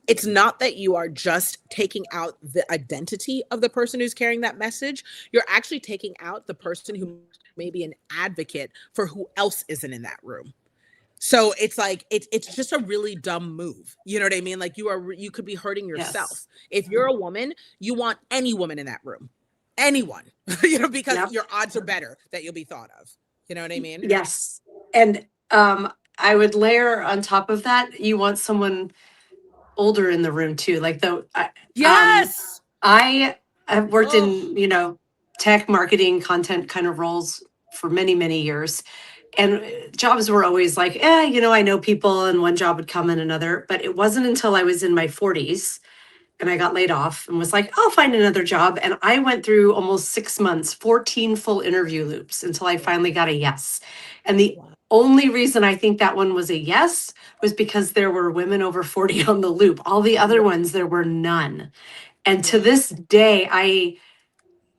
it's not that you are just taking out the identity of the person who's carrying that message. You're actually taking out the person who may be an advocate for who else isn't in that room. So it's like, it's just a really dumb move. You know what I mean? Like you could be hurting yourself. If you're a woman, you want any woman in that room. Anyone, because your odds are better that you'll be thought of. You know what I mean? Yes. And I would layer on top of that, you want someone older in the room too. Like yes. I have worked in, tech marketing, content kind of roles for many, many years. And jobs were always like, I know people and one job would come in another. But it wasn't until I was in my 40s and I got laid off and was like, I'll find another job. And I went through almost 6 months, 14 full interview loops until I finally got a yes. And the only reason I think that one was a yes was because there were women over 40 on the loop. All the other ones, there were none. And to this day,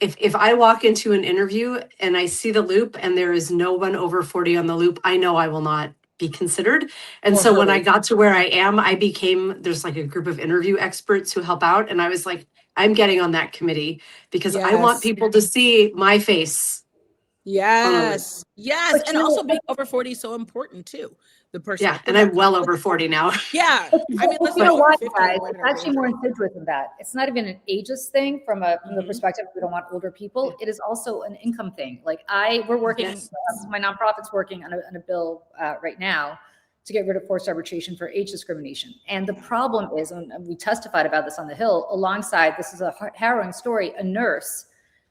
if I walk into an interview and I see the loop and there is no one over 40 on the loop, I know I will not be considered. And so when I got to where I am, there's like a group of interview experts who help out. And I was like, I'm getting on that committee because I want people to see my face. Yes. Yes. And also being over 40 is so important too. The person. Yeah. And I'm well over 40 now. Yeah. I mean, you know what, guys? It's actually more insidious than that. It's not even an ageist thing from the perspective we don't want older people. It is also an income thing. Like we're working, my nonprofit's working on a bill right now to get rid of forced arbitration for age discrimination. And the problem is, and we testified about this on the Hill, alongside, this is a harrowing story, a nurse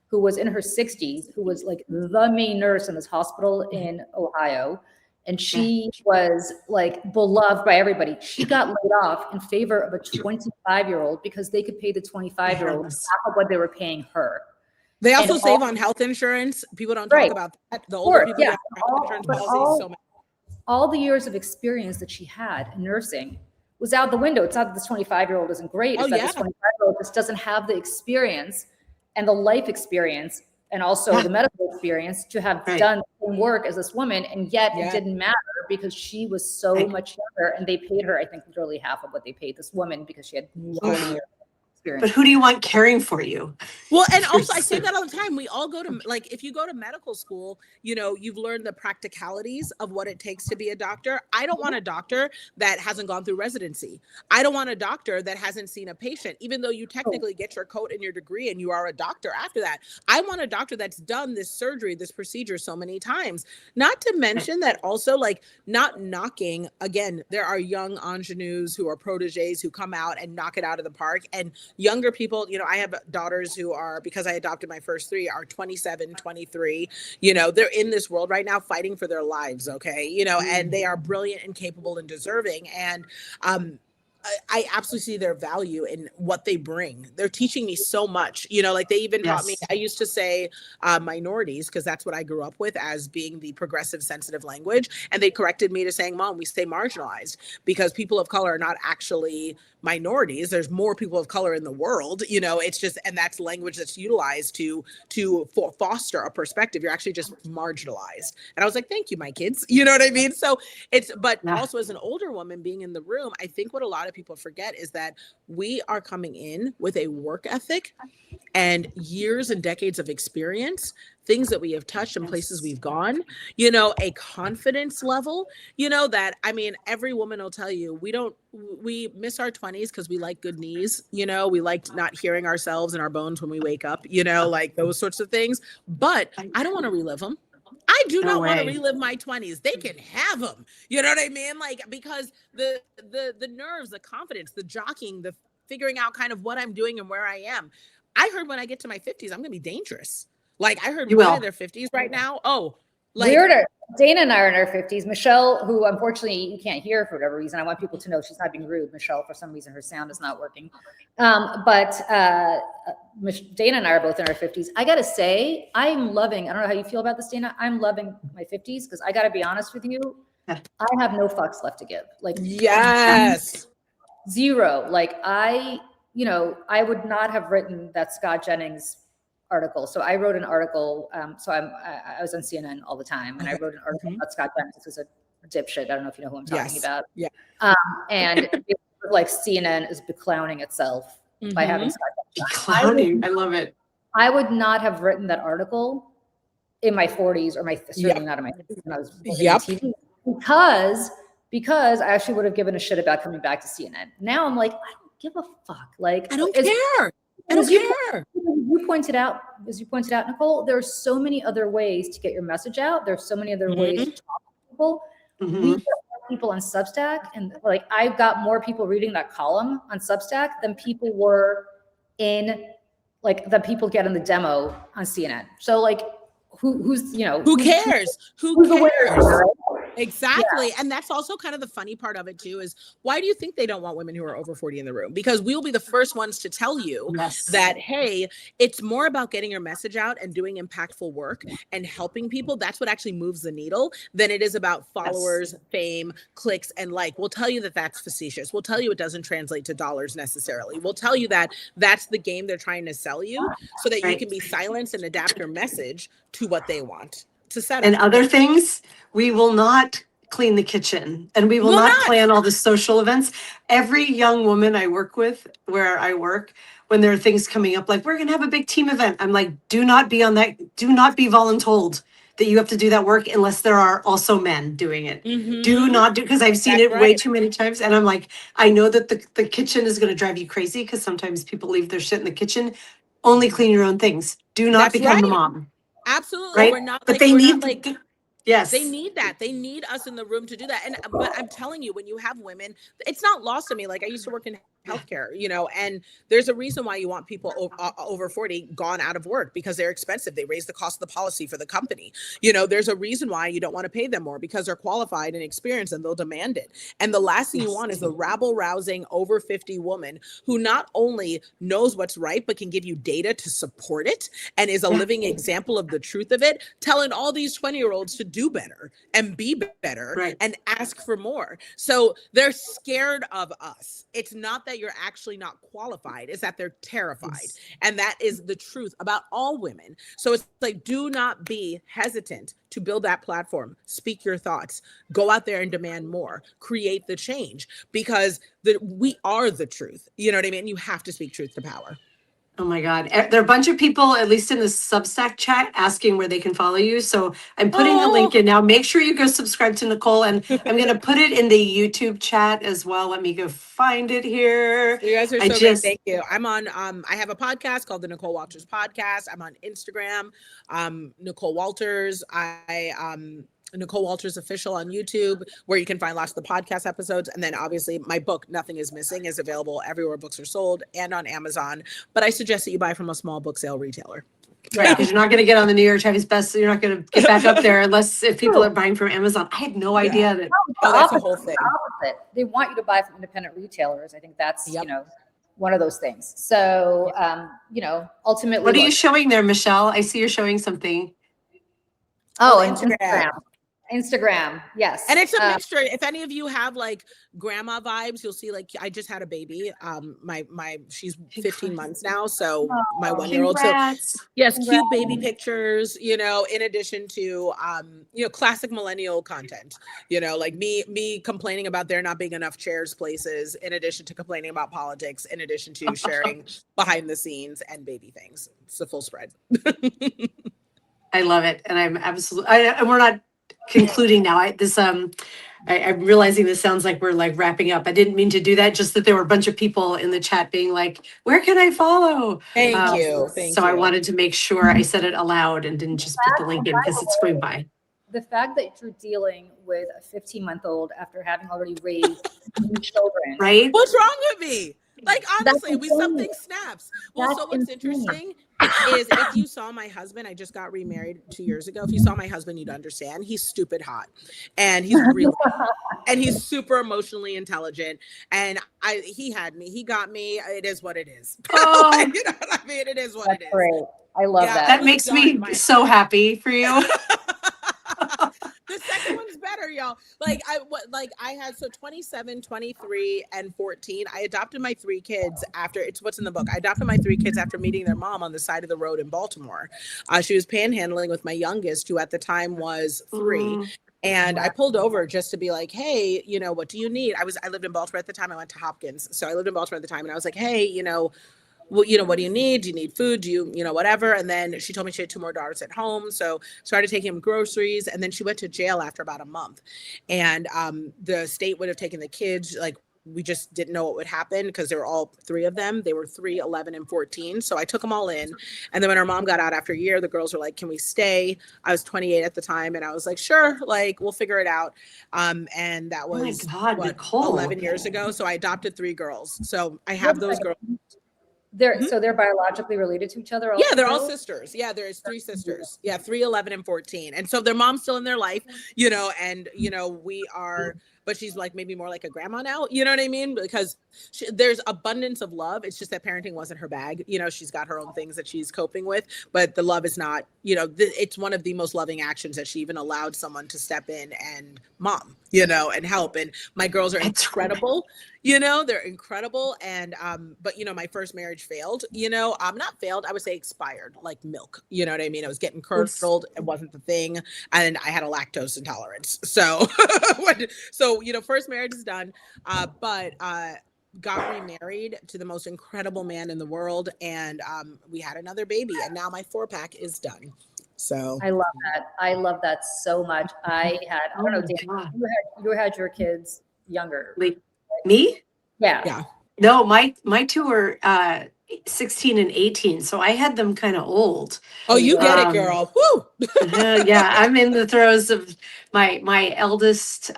who was in her 60s, who was like the main nurse in this hospital in Ohio. And she was like beloved by everybody. She got laid off in favor of a 25-year-old because they could pay the 25-year-old half of what they were paying her. They also save on health insurance. People don't talk about that. The older people get health insurance policies. All the years of experience that she had in nursing was out the window. It's not that this 25-year-old isn't great. It's that this 25-year-old just doesn't have the experience and the life experience and also the medical experience to have done the same work as this woman. And yet it didn't matter because she was so much younger and they paid her, I think, literally half of what they paid this woman because she had 20 years. But who do you want caring for you? Well, and also I say that all the time. We all go to, like, if you go to medical school, you've learned the practicalities of what it takes to be a doctor. I don't want a doctor that hasn't gone through residency. I don't want a doctor that hasn't seen a patient, even though you technically get your coat and your degree and you are a doctor after that. I want a doctor that's done this surgery, this procedure so many times. Not to mention that also, like, not knocking, again, there are young ingenues who are proteges who come out and knock it out of the park. And younger people, I have daughters who are, because I adopted my first three, are 27, 23, they're in this world right now fighting for their lives. Okay. And they are brilliant and capable and deserving. And, I absolutely see their value in what they bring. They're teaching me so much, like they even taught me, I used to say minorities because that's what I grew up with as being the progressive sensitive language. And they corrected me to saying, Mom, we stay marginalized because people of color are not actually minorities. There's more people of color in the world, it's just, and that's language that's utilized to foster a perspective. You're actually just marginalized. And I was like, thank you, my kids. You know what I mean? So also as an older woman being in the room, I think what a lot of people forget is that we are coming in with a work ethic and years and decades of experience things that we have touched and places we've gone, you know, a confidence level, you know, that, I mean, every woman will tell you, we miss our 20s because we like good knees, you know, we liked not hearing ourselves and our bones when we wake up, you know, like those sorts of things. But I don't want to relive them. I do No not want to way. relive my 20s. They can have them. You know what I mean? Like, because the nerves, the confidence, the jockeying, the figuring out kind of what I'm doing and where I am. I heard when I get to my 50s, I'm going to be dangerous. Like, I heard You women will. in their 50s right now. Oh, like, Weirder. Dana and I are in our 50s. Michelle, who unfortunately you can't hear for whatever reason, I want people to know she's not being rude. Michelle, for some reason, her sound is not working. But Dana and I are both in our 50s. I got to say, I'm loving, I don't know how you feel about this, Dana. I'm loving my 50s because I got to be honest with you. Yeah. I have no fucks left to give. Like, yes. zero. Like, I would not have written that Scott Jennings article. So I wrote an article. So I was on CNN all the time, and I wrote an article about Scott Jennings. This was a dipshit. I don't know if you know who I'm talking about. Yeah. And it was like CNN is beclowning itself by having Scott Jennings. Clowning. I love it. I would not have written that article in my 40s or certainly not in my 50s when I was TV because I actually would have given a shit about coming back to CNN. Now I'm like, I don't give a fuck. Like, I don't care. I don't care. You pointed out, Nicole, there are so many other ways to get your message out. There's so many other ways to talk to people. We get more people on Substack, and like I got more people reading that column on Substack than people were the people get in the demo on CNN. So like, who cares? Who cares? Exactly. Yeah. And that's also kind of the funny part of it too, is why do you think they don't want women who are over 40 in the room? Because we'll be the first ones to tell you that, hey, it's more about getting your message out and doing impactful work and helping people. That's what actually moves the needle than it is about followers, fame, clicks, and like. We'll tell you that that's facetious. We'll tell you it doesn't translate to dollars necessarily. We'll tell you that that's the game they're trying to sell you so that you can be silenced and adapt your message to what they want to set up. And other things, we will not clean the kitchen, and we will not plan all the social events. Every young woman I work with where I work, when there are things coming up, like we're going to have a big team event, I'm like, do not be on that. Do not be voluntold that you have to do that work unless there are also men doing it. Do not do, because I've seen it way too many times. And I'm like, I know that the kitchen is going to drive you crazy because sometimes people leave their shit in the kitchen. Only clean your own things. Do not become the mom. Absolutely. Right? We're not, but like, they we're need not, like, yes. They need that. They need us in the room to do that. And but I'm telling you, when you have women, it's not lost on me. Like, I used to work in healthcare, you know, and there's a reason why you want people over 40 gone out of work, because they're expensive. They raise the cost of the policy for the company. You know, there's a reason why you don't want to pay them more, because they're qualified and experienced and they'll demand it. And the last thing you want is the rabble rousing over 50 woman who not only knows what's right, but can give you data to support it and is a living example of the truth of it, telling all these 20-year-olds to do better and be better and ask for more. So they're scared of us. It's not that you're actually not qualified, it's that they're terrified. And that is the truth about all women. So it's like, do not be hesitant to build that platform, speak your thoughts, go out there and demand more, create the change, because we are the truth. You know what I mean? You have to speak truth to power. Oh my God. There are a bunch of people, at least in the Substack chat, asking where they can follow you. So I'm putting the link in now. Make sure you go subscribe to Nicole, and I'm going to put it in the YouTube chat as well. Let me go find it here. You guys are so great. Thank you. I'm on, I have a podcast called the Nicole Walters Podcast. I'm on Instagram, Nicole Walters. Nicole Walters Official on YouTube, where you can find lots of the podcast episodes. And then obviously my book, Nothing is Missing, is available everywhere books are sold and on Amazon. But I suggest that you buy from a small book sale retailer. Right, because you're not going to get on the New York Times best. So you're not going to get back up there unless if people are buying from Amazon. I had no idea that. That's the whole thing. The opposite. They want you to buy from independent retailers. I think that's, one of those things. So, ultimately. What are you showing there, Michelle? I see you're showing something. Oh, Instagram, yes. And it's a mixture. If any of you have like grandma vibes, you'll see, like, I just had a baby. She's 15 months now. So my 1-year-old. So yes, congrats. Cute baby pictures, in addition to, classic millennial content, like me complaining about there not being enough chairs, places, in addition to complaining about politics, in addition to sharing behind the scenes and baby things. It's a full spread. I love it. And I'm absolutely, and we're not concluding now. I'm realizing this sounds like we're like wrapping up. I didn't mean to do that. Just that there were a bunch of people in the chat being like, where can I follow? Thank you. Thank So you. I wanted to make sure I said it aloud and didn't just put the link in because it's going by. The fact that you're dealing with a 15-month-old after having already raised 2 children. Right? What's wrong with me? Like, honestly, That's insane. something snaps. Well, That's so what's insane. interesting is if you saw my husband, I just got remarried 2 years ago. If you saw my husband, you'd understand. He's stupid hot, and he's really, and he's super emotionally intelligent. And he had me. He got me. It is what it is. Oh. You know what I mean? It is what That's it is. great. I love Yeah, that. That makes me so happy for you. The second one's better, y'all. Like I had 27, 23, and 14. I adopted my 3 kids after, it's what's in the book. I adopted my 3 kids after meeting their mom on the side of the road in Baltimore. She was panhandling with my youngest, who at the time was 3. And I pulled over just to be like, hey, you know, what do you need? I lived in Baltimore at the time. I went to Hopkins. So I lived in Baltimore at the time, and I was like, hey, you know, well, you know, what do you need? Do you need food? Do you know, whatever. And then she told me she had 2 more daughters at home. So started taking them groceries. And then she went to jail after about a month. And the state would have taken the kids, like, we just didn't know what would happen because there were all 3 of them. They were 3, 11, and 14. So I took them all in. And then when her mom got out after a year, the girls were like, can we stay? I was 28 at the time. And I was like, sure, like, we'll figure it out. And that was Nicole. 11 years ago. So I adopted 3 girls. So I have those girls. So they're biologically related to each other? Also? Yeah, they're all sisters. Yeah, there's 3 sisters. Yeah, 3, 11, and 14. And so their mom's still in their life, you know, and, you know, we are, but she's like maybe more like a grandma now, you know what I mean? Because there's abundance of love. It's just that parenting wasn't her bag. You know, she's got her own things that she's coping with, but the love is not, you know, it's one of the most loving actions that she even allowed someone to step in and mom, you know, and help. And my girls are incredible. You know, they're incredible. And, but, you know, my first marriage failed, you know, not failed, I would say expired, like milk, you know what I mean? I was getting curdled. It wasn't the thing. And I had a lactose intolerance. So, you know, first marriage is done, but got remarried to the most incredible man in the world. And we had another baby, and now my 4-pack is done. So I love that. I love that so much. I don't know, Dan, you had your kids younger. Me? Yeah. No, my 2 were 16 and 18. So I had them kind of old. Oh, you get it, girl. Woo! Yeah, I'm in the throes of my eldest,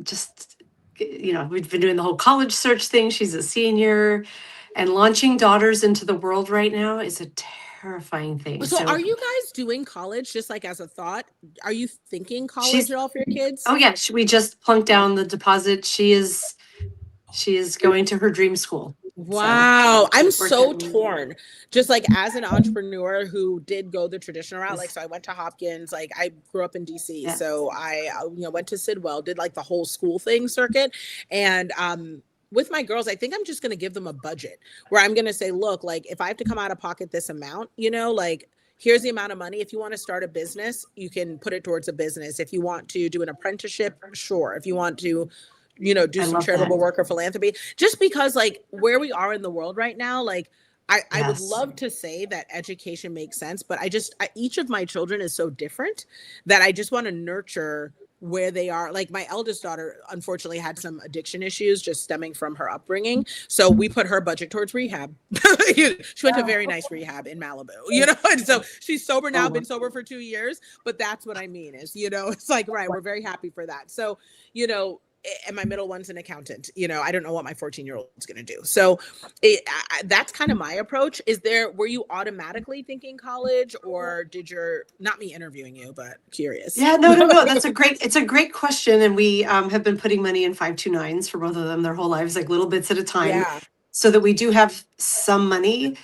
just, you know, we've been doing the whole college search thing. She's a senior, and launching daughters into the world right now is a terrifying thing. So are you guys doing college just like as a thought? Are you thinking college at all for your kids? Oh yeah, we just plunked down the deposit. She is going to her dream school. Wow. I'm so torn. Just like as an entrepreneur who did go the traditional route, like, so I went to Hopkins, like I grew up in DC. Yes. So I, you know, went to Sidwell, did like the whole school thing circuit. And, with my girls, I think I'm just going to give them a budget where I'm going to say, look, like if I have to come out of pocket this amount, you know, like here's the amount of money. If you want to start a business, you can put it towards a business. If you want to do an apprenticeship, sure. If you want to, you know, do some charitable work or philanthropy, just because like where we are in the world right now, like I would love to say that education makes sense, but each of my children is so different that I just want to nurture where they are. Like my eldest daughter, unfortunately, had some addiction issues just stemming from her upbringing. So we put her budget towards rehab. She went to a very nice rehab in Malibu, you know, and so she's sober now, been sober for 2 years. But that's what I mean is, you know, it's like, right, we're very happy for that. So, you know, and my middle one's an accountant. You know, I don't know what my 14-year-old is going to do. So that's kind of my approach. Were you automatically thinking college, or not me interviewing you, but curious? Yeah, no. It's a great question. And we have been putting money in 529s for both of them their whole lives, like little bits at a time. Yeah. So that we do have some money.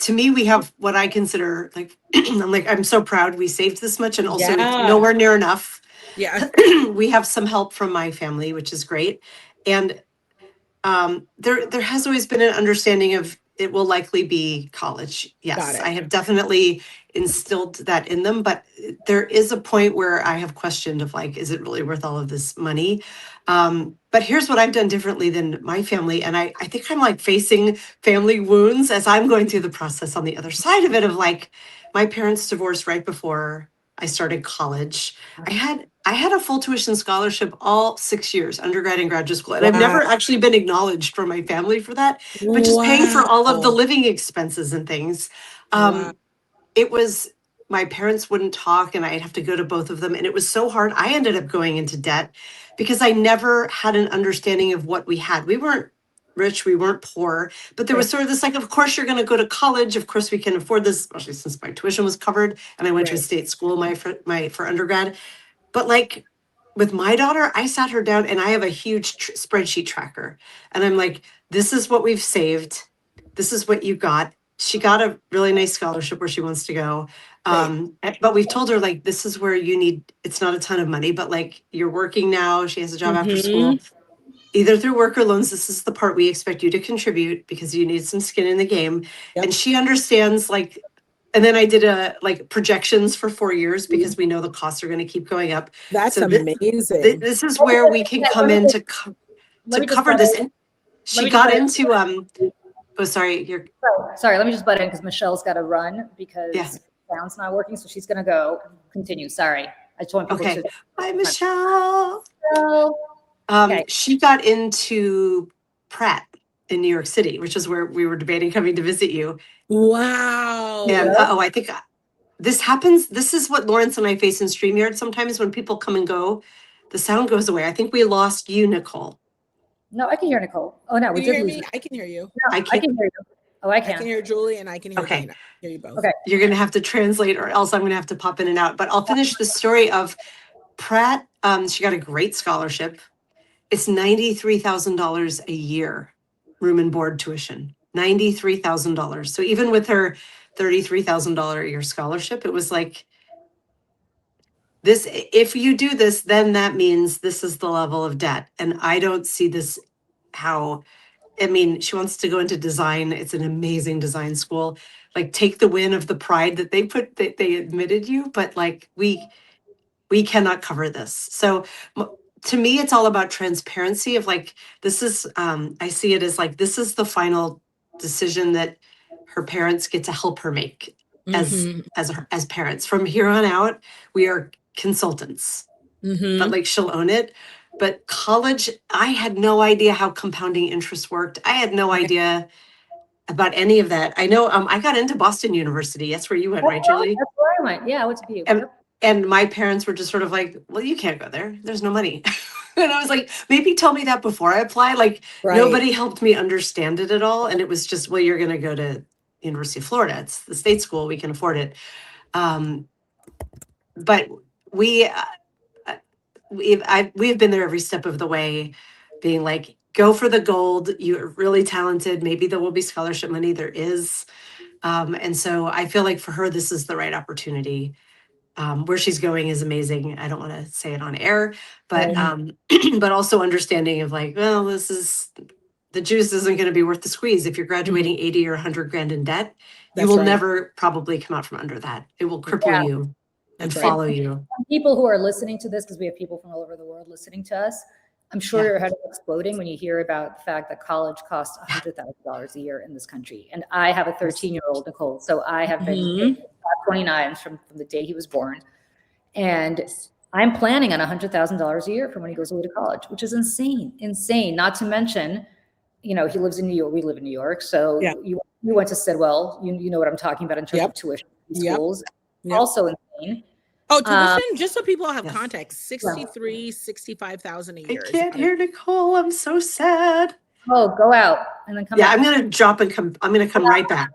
To me, we have what I consider like, I'm so proud we saved this much, and also nowhere near enough. Yeah. We have some help from my family, which is great. And there has always been an understanding of it will likely be college. Yes, I have definitely, instilled that in them, but there is a point where I have questioned of like, is it really worth all of this money? But here's what I've done differently than my family. And I think I'm like facing family wounds as I'm going through the process on the other side of it of like, my parents divorced right before I started college. I had a full tuition scholarship all 6 years, undergrad and graduate school. And I've never actually been acknowledged from my family for that, but just paying for all of the living expenses and things. It was, my parents wouldn't talk and I'd have to go to both of them. And it was so hard. I ended up going into debt because I never had an understanding of what we had. We weren't rich, we weren't poor, but there was sort of this like, of course you're going to go to college. Of course we can afford this, especially since my tuition was covered and I went to a state school for undergrad. But like with my daughter, I sat her down and I have a huge spreadsheet tracker. And I'm like, this is what we've saved. This is what you got. She got a really nice scholarship where she wants to go. But we've told her like, this is where you need, it's not a ton of money, but like you're working now. She has a job after school, either through work or loans. This is the part we expect you to contribute because you need some skin in the game. And she understands like, and then I did like projections for 4 years because we know the costs are going to keep going up. That's amazing. This is where we can come in to cover this. And she got into, oh, sorry. Sorry, let me just butt in because Michelle's got to run because sound's not working. So she's going to go continue. Sorry. I just want people to. Hi, Michelle. She got into Pratt in New York City, which is where we were debating coming to visit you. Wow. And I think this happens. This is what Lawrence and I face in StreamYard. Sometimes when people come and go, the sound goes away. I think we lost you, Nicole. No, I can hear Nicole. Oh no, we did lose. I can hear you. No, I can hear you. Oh, I can. I can hear Julie and I can hear Dana. I can hear you both. Okay. You're going to have to translate or else I'm going to have to pop in and out. But I'll finish the story of Pratt. She got a great scholarship. It's $93,000 a year, room and board tuition. $93,000. So even with her $33,000 a year scholarship, it was like this. If you do this, then that means this is the level of debt. And I don't see this how. I mean, she wants to go into design. It's an amazing design school. Like, take the win of the pride that they admitted you, but like we cannot cover this. So to me, it's all about transparency of like, this is, I see it as like, this is the final decision that her parents get to help her make as parents. From here on out, we are consultants, but like she'll own it. But college, I had no idea how compounding interest worked. I had no idea about any of that. I know I got into Boston University. That's where you went, right, Julie? That's where I went. Yeah, I went to BU. And my parents were just sort of like, well, you can't go there. There's no money. And I was like, maybe tell me that before I apply. Like nobody helped me understand it at all. And it was just, well, you're going to go to University of Florida. It's the state school. We can afford it. But we've been there every step of the way, being like, go for the gold. You're really talented. Maybe there will be scholarship money. There is. And so I feel like for her, this is the right opportunity. Where she's going is amazing. I don't want to say it on air, but but also understanding of like, well, this is, the juice isn't going to be worth the squeeze. If you're graduating 80 or 100 grand in debt, you will never probably come out from under that. It will cripple you and follow you. People who are listening to this, because we have people from all over the world listening to us, I'm sure your head is exploding when you hear about the fact that college costs $100,000 a year in this country. And I have a 13-year-old, Nicole, so I have been 29 from the day he was born. And I'm planning on $100,000 a year from when he goes away to college, which is insane. Not to mention, he lives in New York. We live in New York. So you went to Sidwell. You know what I'm talking about in terms of tuition in schools. Also insane. Oh, tuition, just so people have context, $65,000 a year. I can't hear Nicole. I'm so sad. Oh, go out and then come back. I'm going to drop and come. I'm going to come right back.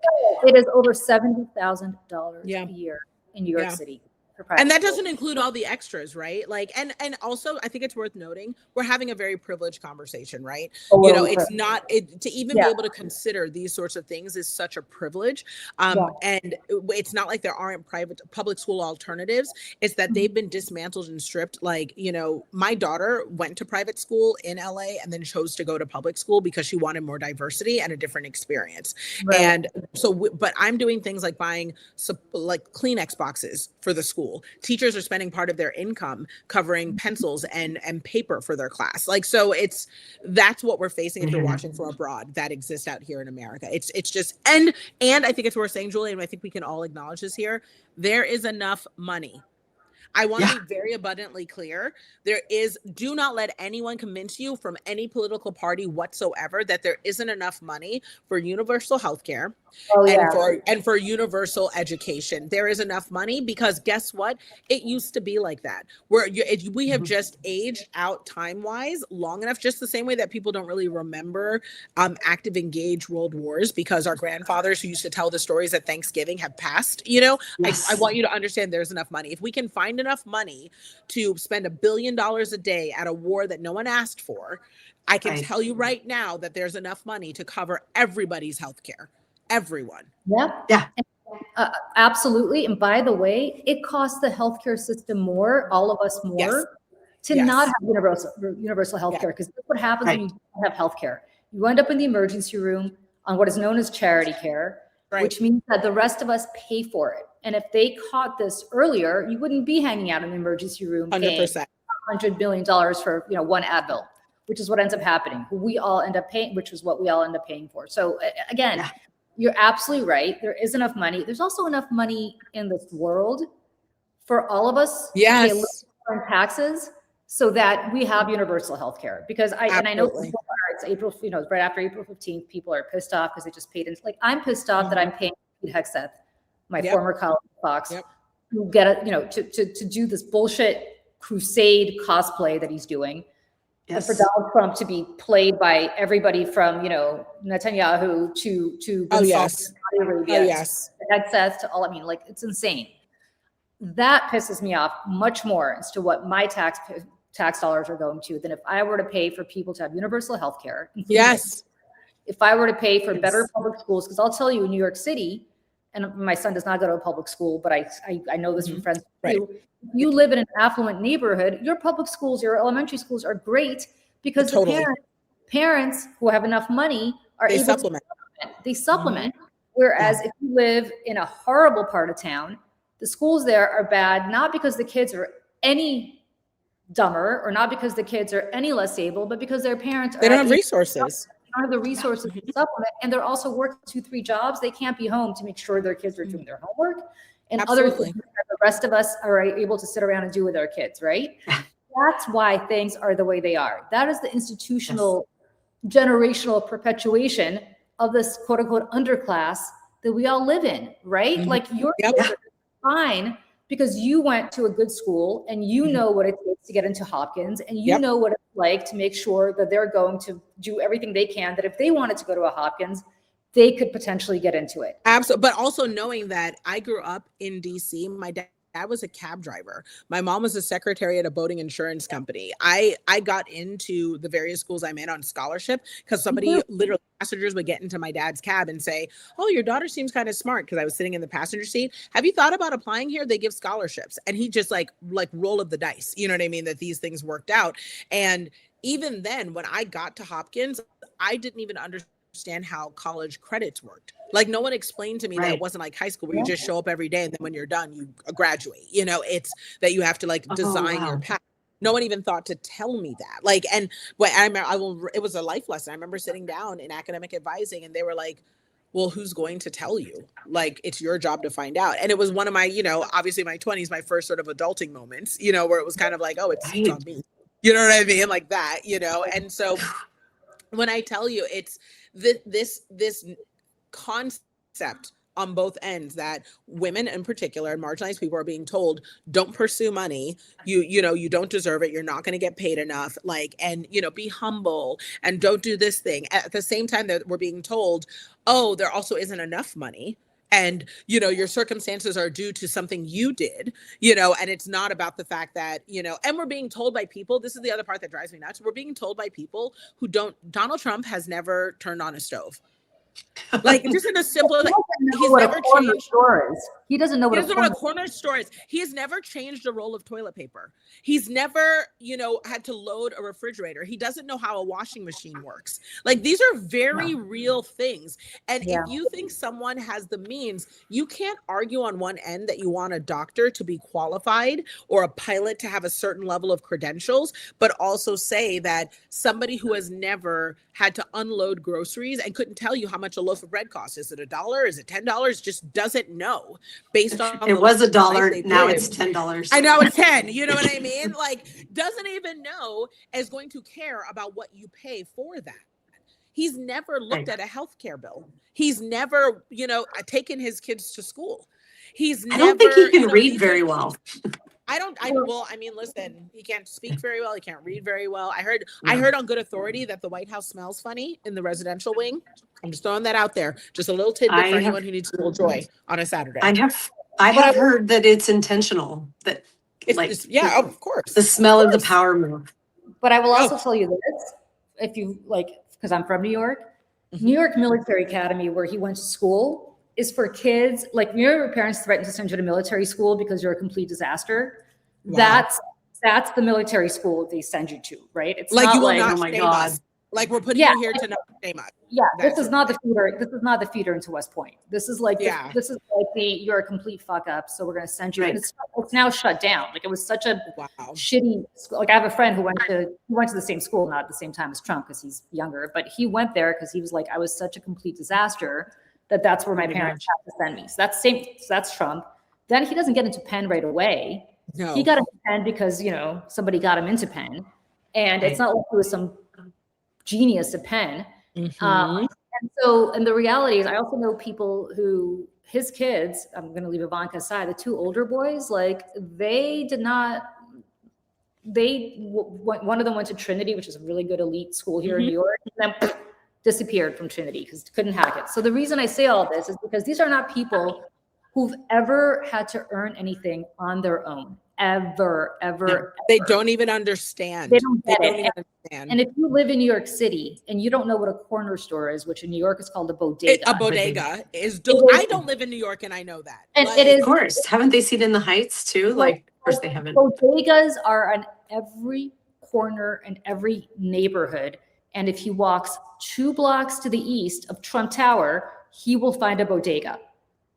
It is over $70,000 a year in New York City And that doesn't include all the extras, right? Like, and also I think it's worth noting, we're having a very privileged conversation, right? You know, it's not, to even be able to consider these sorts of things is such a privilege. And it's not like there aren't public school alternatives. It's that they've been dismantled and stripped. Like, you know, my daughter went to private school in LA and then chose to go to public school because she wanted more diversity and a different experience. Right. And so, but I'm doing things like buying like Kleenex boxes for the school. Teachers are spending part of their income covering pencils and paper for their class. Like, so that's what we're facing if you're watching from abroad that exists out here in America. It's just, and I think it's worth saying, Julie, and I think we can all acknowledge this here, there is enough money. I want to be very abundantly clear. Do not let anyone convince you from any political party whatsoever that there isn't enough money for universal health care and for universal education. There is enough money because guess what? It used to be like that. We have just aged out time-wise long enough, just the same way that people don't really remember active engaged world wars because our grandfathers who used to tell the stories at Thanksgiving have passed, you know? Yes. I want you to understand there's enough money. If we can find enough money to spend $1 billion a day at a war that no one asked for, I can tell you right now that there's enough money to cover everybody's health care. Everyone. Yeah. Absolutely. And by the way, it costs the healthcare system more, all of us more, to not have universal healthcare. Because that's what happens when you don't have healthcare. You end up in the emergency room on what is known as charity care, which means that the rest of us pay for it. And if they caught this earlier, you wouldn't be hanging out in the emergency room 100%. $100 billion for one Advil, which is what ends up happening. We all end up paying, which is what we all end up paying for. So again, you're absolutely right. There is enough money. There's also enough money in this world for all of us to pay a little more in taxes so that we have universal health care. Because I know it's April, right after April 15th, people are pissed off because they just paid in. Like, I'm pissed off that I'm paying Pete Hegseth, my former colleague at Fox, who get to do this bullshit crusade cosplay that he's doing. And for Donald Trump to be played by everybody from, Netanyahu to Saudi Arabia, Hegseth to all, like, it's insane. That pisses me off much more as to what my tax dollars are going to than if I were to pay for people to have universal health care. Yes. If I were to pay for better public schools, because I'll tell you, in New York City, and my son does not go to a public school, but I know this from friends too. If you live in an affluent neighborhood, your public schools, your elementary schools are great because the parents who have enough money are able to supplement. Whereas if you live in a horrible part of town, the schools there are bad, not because the kids are any dumber or not because the kids are any less able, but because their parents don't have resources. They don't have the resources to supplement, and they're also working 2-3 jobs. They can't be home to make sure their kids are doing their homework and other things that the rest of us are able to sit around and do with our kids, right? That's why things are the way they are. That is the institutional, generational perpetuation of this quote unquote underclass that we all live in, right? Like, your kids are fine because you went to a good school and you know what it takes to get into Hopkins, and you know what it's like to make sure that they're going to do everything they can, that if they wanted to go to a Hopkins, they could potentially get into it. Absolutely. But also knowing that I grew up in DC, my dad was a cab driver. My mom was a secretary at a boating insurance company. I got into the various schools I'm in on scholarship because somebody, literally passengers, would get into my dad's cab and say, "Oh, your daughter seems kind of smart," because I was sitting in the passenger seat. "Have you thought about applying here? They give scholarships." And he just like roll of the dice. You know what I mean? That these things worked out. And even then, when I got to Hopkins, I didn't even understand how college credits worked. Like, no one explained to me that it wasn't like high school where you just show up every day and then when you're done, you graduate. It's that you have to design your path. No one even thought to tell me that. Like, and what I remember, it was a life lesson. I remember sitting down in academic advising and they were like, "Well, who's going to tell you? Like, it's your job to find out." And it was one of my, obviously my 20s, my first sort of adulting moments, where it was kind of like, oh, it's on me. You know what I mean? Like that, And so when I tell you, it's this concept on both ends that women in particular and marginalized people are being told, don't pursue money. You don't deserve it. You're not going to get paid enough. And be humble and don't do this thing. At the same time that we're being told, oh, there also isn't enough money. and, you know, your circumstances are due to something you did, you know, and it's not about the fact that, you know, and we're being told by people, this is the other part that drives me nuts. We're being told by people who don't, Donald Trump has never turned on a stove. Like, just in a simple, like, he's never changed. He doesn't know He what doesn't know what a corner store is. He has never changed a roll of toilet paper. He's never, you know, had to load a refrigerator. He doesn't know how a washing machine works. Like, these are very real things. And if you think someone has the means, you can't argue on one end that you want a doctor to be qualified or a pilot to have a certain level of credentials, but also say that somebody who has never had to unload groceries and couldn't tell you how much a loaf of bread costs. Is it $1? Is it $10? Just doesn't know based on It was $1. Now it's $10. I know it's 10. You know what I mean? Like, doesn't even know is going to care about what you pay for that. He's never looked at a healthcare bill. He's never, you know, taken his kids to school. I don't think he can read very well. Well, I mean, listen, he can't speak very well. He can't read very well. I heard on good authority that the White House smells funny in the residential wing. I'm just throwing that out there. Just a little tidbit for anyone who needs a little joy on a Saturday. I have heard that it's intentional. That yeah, of course. The smell of the power move. But I will also tell you this, if you like, because I'm from New York, New York Military Academy, where he went to school, is for kids, like your parents threatened to send you to military school because you're a complete disaster. Wow. That's the military school they send you to, right? It's like, not you will like, not shame us. Like, we're putting you here to not shame us. Yeah, this is not the feeder into West Point. This is like this is like you're a complete fuck up, so we're gonna send you. Right. It's now shut down. Like, it was such a shitty. Like, I have a friend who went to the same school, not at the same time as Trump because he's younger, but he went there because he was like, I was such a complete disaster that's where my parents had to send me. So that's Trump. Then he doesn't get into Penn right away. No. He got into Penn because, you know, somebody got him into Penn, and it's not like he was some genius at Penn. And the reality is, I also know people who, his kids, I'm going to leave Ivanka aside, the two older boys, like, one of them went to Trinity, which is a really good elite school here in New York, and then disappeared from Trinity because couldn't hack it. So the reason I say all this is because these are not people who've ever had to earn anything on their own. Ever. They don't even understand. They don't get it. And if you live in New York City and you don't know what a corner store is, which in New York is called a bodega. A bodega is. I don't live in New York and I know that. And it is. Of course. Haven't they seen in the Heights too? Like, of course they haven't. Bodegas are on every corner and every neighborhood. And if he walks 2 blocks to the east of Trump Tower, he will find a bodega.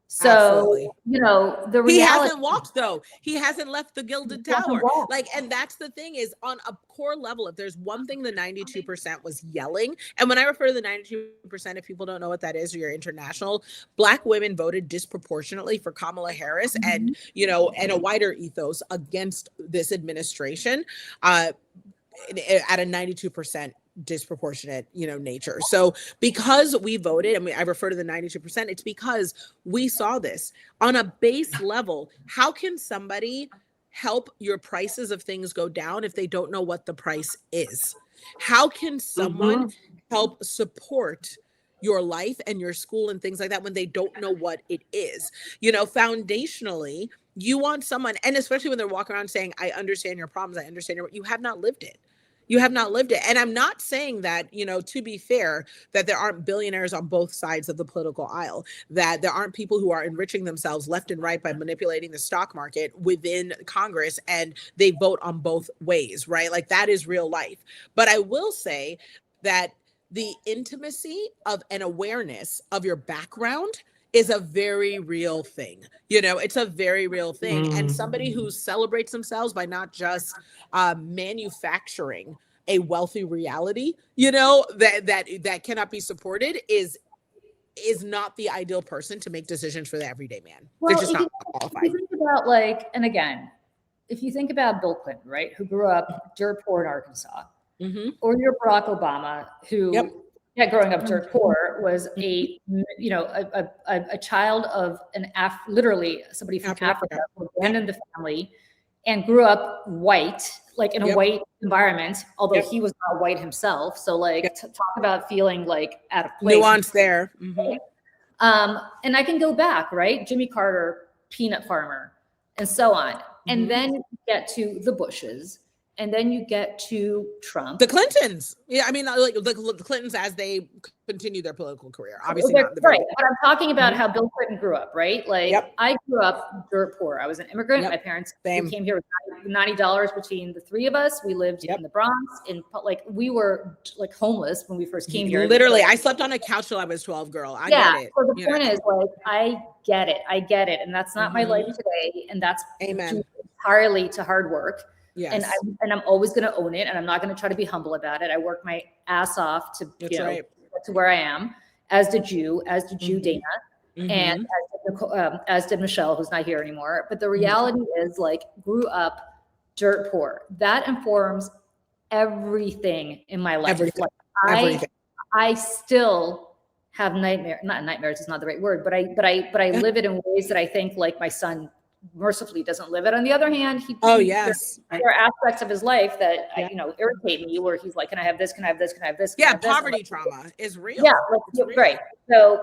So, absolutely. You know, the reality. He hasn't walked though. He hasn't left the Gilded Tower. Like, and that's the thing is, on a core level, if there's one thing the 92% was yelling, and when I refer to the 92%, if people don't know what that is or you're international, Black women voted disproportionately for Kamala Harris and, you know, and a wider ethos against this administration at a 92% disproportionate, you know, nature. So because we voted, and I refer to the 92%, it's because we saw this on a base level. How can somebody help your prices of things go down if they don't know what the price is? How can someone help support your life and your school and things like that when they don't know what it is? You know, foundationally, you want someone, and especially when they're walking around saying, I understand your problems, I understand you have not lived it. You have not lived it. And I'm not saying that, you know, to be fair, that there aren't billionaires on both sides of the political aisle, that there aren't people who are enriching themselves left and right by manipulating the stock market within Congress, and they vote on both ways, right? Like, that is real life. But I will say that the intimacy of an awareness of your background is a very real thing. You know, it's a very real thing. And somebody who celebrates themselves by not just manufacturing a wealthy reality, you know, that cannot be supported is not the ideal person to make decisions for the everyday man. Well, they're just not qualified. If you think about, like, and again, if you think about Bill Clinton, right, who grew up dirt poor in Arkansas, or your Barack Obama, who growing up dirt poor, was a child of literally somebody from Africa who abandoned the family and grew up white, like in a white environment, although he was not white himself. So, like, talk about feeling like out of place. Nuance there. And I can go back, right? Jimmy Carter, peanut farmer, and so on. And then you get to the Bushes, and then you get to Trump. The Clintons. Yeah, I mean, like the Clintons as they continue their political career. Obviously not the very right. But I'm talking about how Bill Clinton grew up, right? Like I grew up dirt poor. I was an immigrant. My parents came here with $90 between the three of us. We lived in the Bronx, we were like homeless when we first came here. Literally, I slept on a couch till I was 12, girl. I get it. So the point is, like, I get it. And that's not my life today. And that's due entirely to hard work. Yes. And I'm always going to own it, and I'm not going to try to be humble about it. I worked my ass off to get to where I am, as did you, Dana, and as did Michelle, who's not here anymore. But the reality is, like, grew up dirt poor. That informs everything in my life. Everything. I still have nightmares is not the right word, but I live it in ways that I think, like, my son mercifully doesn't live it. On the other hand, there are aspects of his life that irritate me, where he's like, can I have this? Can I have this? Can I have this? Poverty trauma is real. Right. So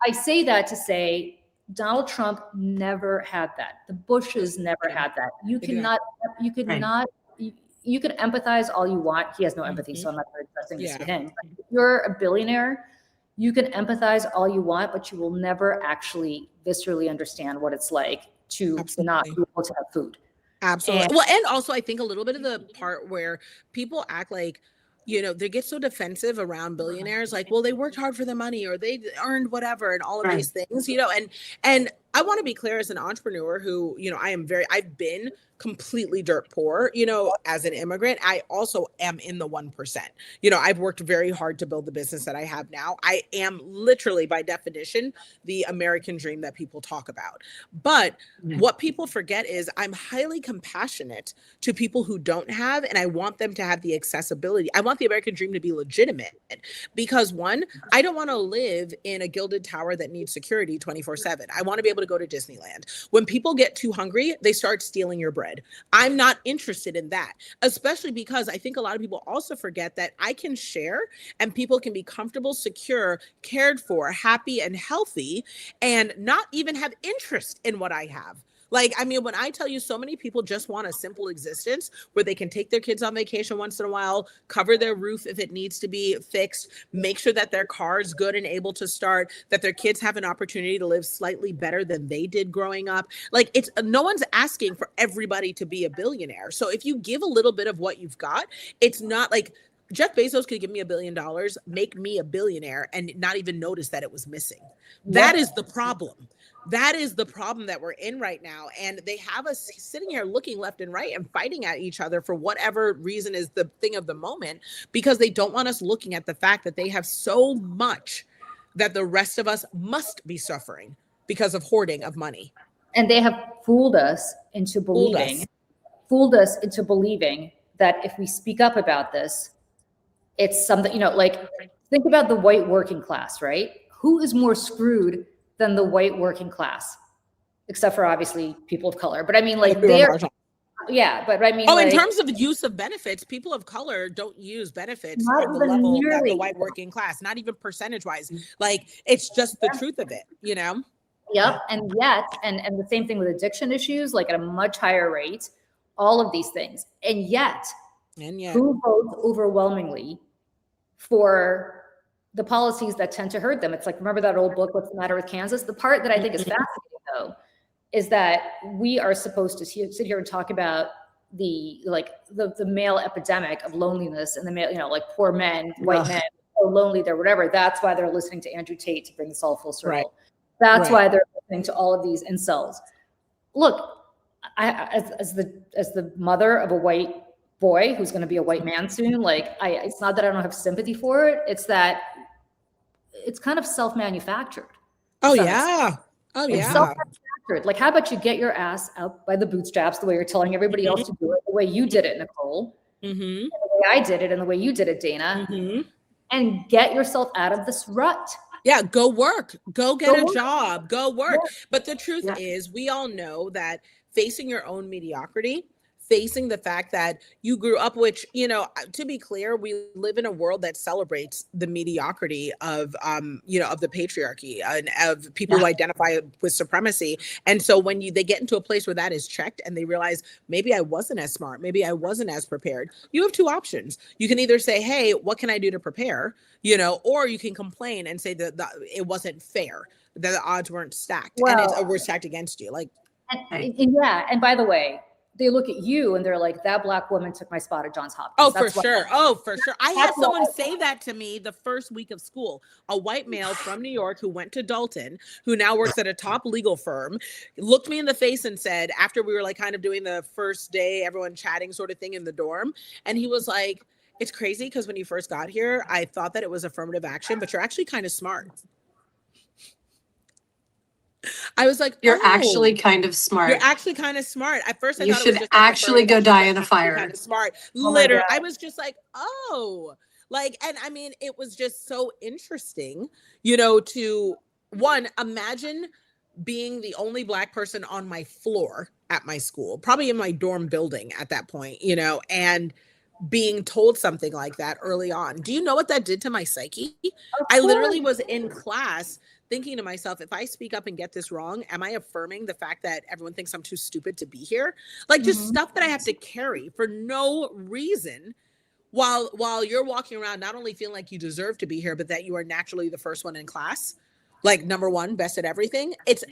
I say that to say Donald Trump never had that. The Bushes never had that. You can empathize all you want. He has no empathy, so I'm not very addressing this to him. But if you're a billionaire, you can empathize all you want, but you will never actually viscerally understand what it's like to not be able to have food. Absolutely. And also I think a little bit of the part where people act like, they get so defensive around billionaires, like, well, they worked hard for the money, or they earned whatever, and all of these things, and I want to be clear, as an entrepreneur who, I've been completely dirt poor, as an immigrant. I also am in the 1%. I've worked very hard to build the business that I have now. I am literally, by definition, the American dream that people talk about. But what people forget is I'm highly compassionate to people who don't have, and I want them to have the accessibility. I want the American dream to be legitimate, because one, I don't want to live in a gilded tower that needs security 24/7. I want to be able to go to Disneyland. When people get too hungry, they start stealing your bread. I'm not interested in that, especially because I think a lot of people also forget that I can share, and people can be comfortable, secure, cared for, happy, and healthy, and not even have interest in what I have. Like, I mean, when I tell you, so many people just want a simple existence where they can take their kids on vacation once in a while, cover their roof if it needs to be fixed, make sure that their car is good and able to start, that their kids have an opportunity to live slightly better than they did growing up. Like, it's no one's asking for everybody to be a billionaire. So if you give a little bit of what you've got, it's not like Jeff Bezos could give me $1 billion, make me a billionaire, and not even notice that it was missing. That is the problem. That is the problem that we're in right now. And they have us sitting here looking left and right and fighting at each other for whatever reason is the thing of the moment, because they don't want us looking at the fact that they have so much that the rest of us must be suffering because of hoarding of money. And they have fooled us into believing that if we speak up about this, it's something, like, think about the white working class, right? Who is more screwed than the white working class, except for obviously people of color? But I mean, like, they're, but I mean, in terms of use of benefits, people of color don't use benefits at the level of the white working class, not even percentage wise. Like, it's just the truth of it, Yep. And yet, and the same thing with addiction issues, like at a much higher rate, all of these things. And yet who votes overwhelmingly for the policies that tend to hurt them? It's like, remember that old book, What's the Matter with Kansas? The part that I think is fascinating, though, is that we are supposed to sit here and talk about the male epidemic of loneliness, and the male, like, poor men, white men, so lonely, they're whatever. That's why they're listening to Andrew Tate, to bring this all full circle. Right. That's why they're listening to all of these incels. Look, as the mother of a white boy who's going to be a white man soon, like, it's not that I don't have sympathy for it. It's that it's kind of self-manufactured. Self-manufactured. Like, how about you get your ass out by the bootstraps the way you're telling everybody else to do it, the way you did it, Nicole, and the way I did it, and the way you did it, Dana, and get yourself out of this rut. Yeah, go work, go get a job, go work. But the truth is, we all know that facing your own mediocrity, facing the fact that you grew up, which, you know, to be clear, we live in a world that celebrates the mediocrity of, you know, of the patriarchy and of people who identify with supremacy. And so when they get into a place where that is checked and they realize maybe I wasn't as smart, maybe I wasn't as prepared, you have two options. You can either say, hey, what can I do to prepare? You know, or you can complain and say that it wasn't fair, that the odds weren't stacked, and were stacked against you. Like, and by the way, they look at you and they're like, that Black woman took my spot at Johns Hopkins. Oh, for sure. Oh, for sure. I had someone say that to me the first week of school. A white male from New York who went to Dalton, who now works at a top legal firm, looked me in the face and said, after we were like kind of doing the first day, everyone chatting sort of thing in the dorm. And he was like, it's crazy because when you first got here, I thought that it was affirmative action, but you're actually kind of smart. I was like, you're actually kind of smart. You're actually kind of smart. At first, I you thought should it was just actually go die in a fire. Kind of smart. Literally, I was just like, oh, like, and I mean, it was just so interesting, you know, to imagine being the only Black person on my floor at my school, probably in my dorm building at that point, you know, and being told something like that early on. Do you know what that did to my psyche? I literally was in class thinking to myself, if I speak up and get this wrong, am I affirming the fact that everyone thinks I'm too stupid to be here? Like just stuff that I have to carry for no reason while you're walking around not only feeling like you deserve to be here, but that you are naturally the first one in class, like number one, best at everything. It's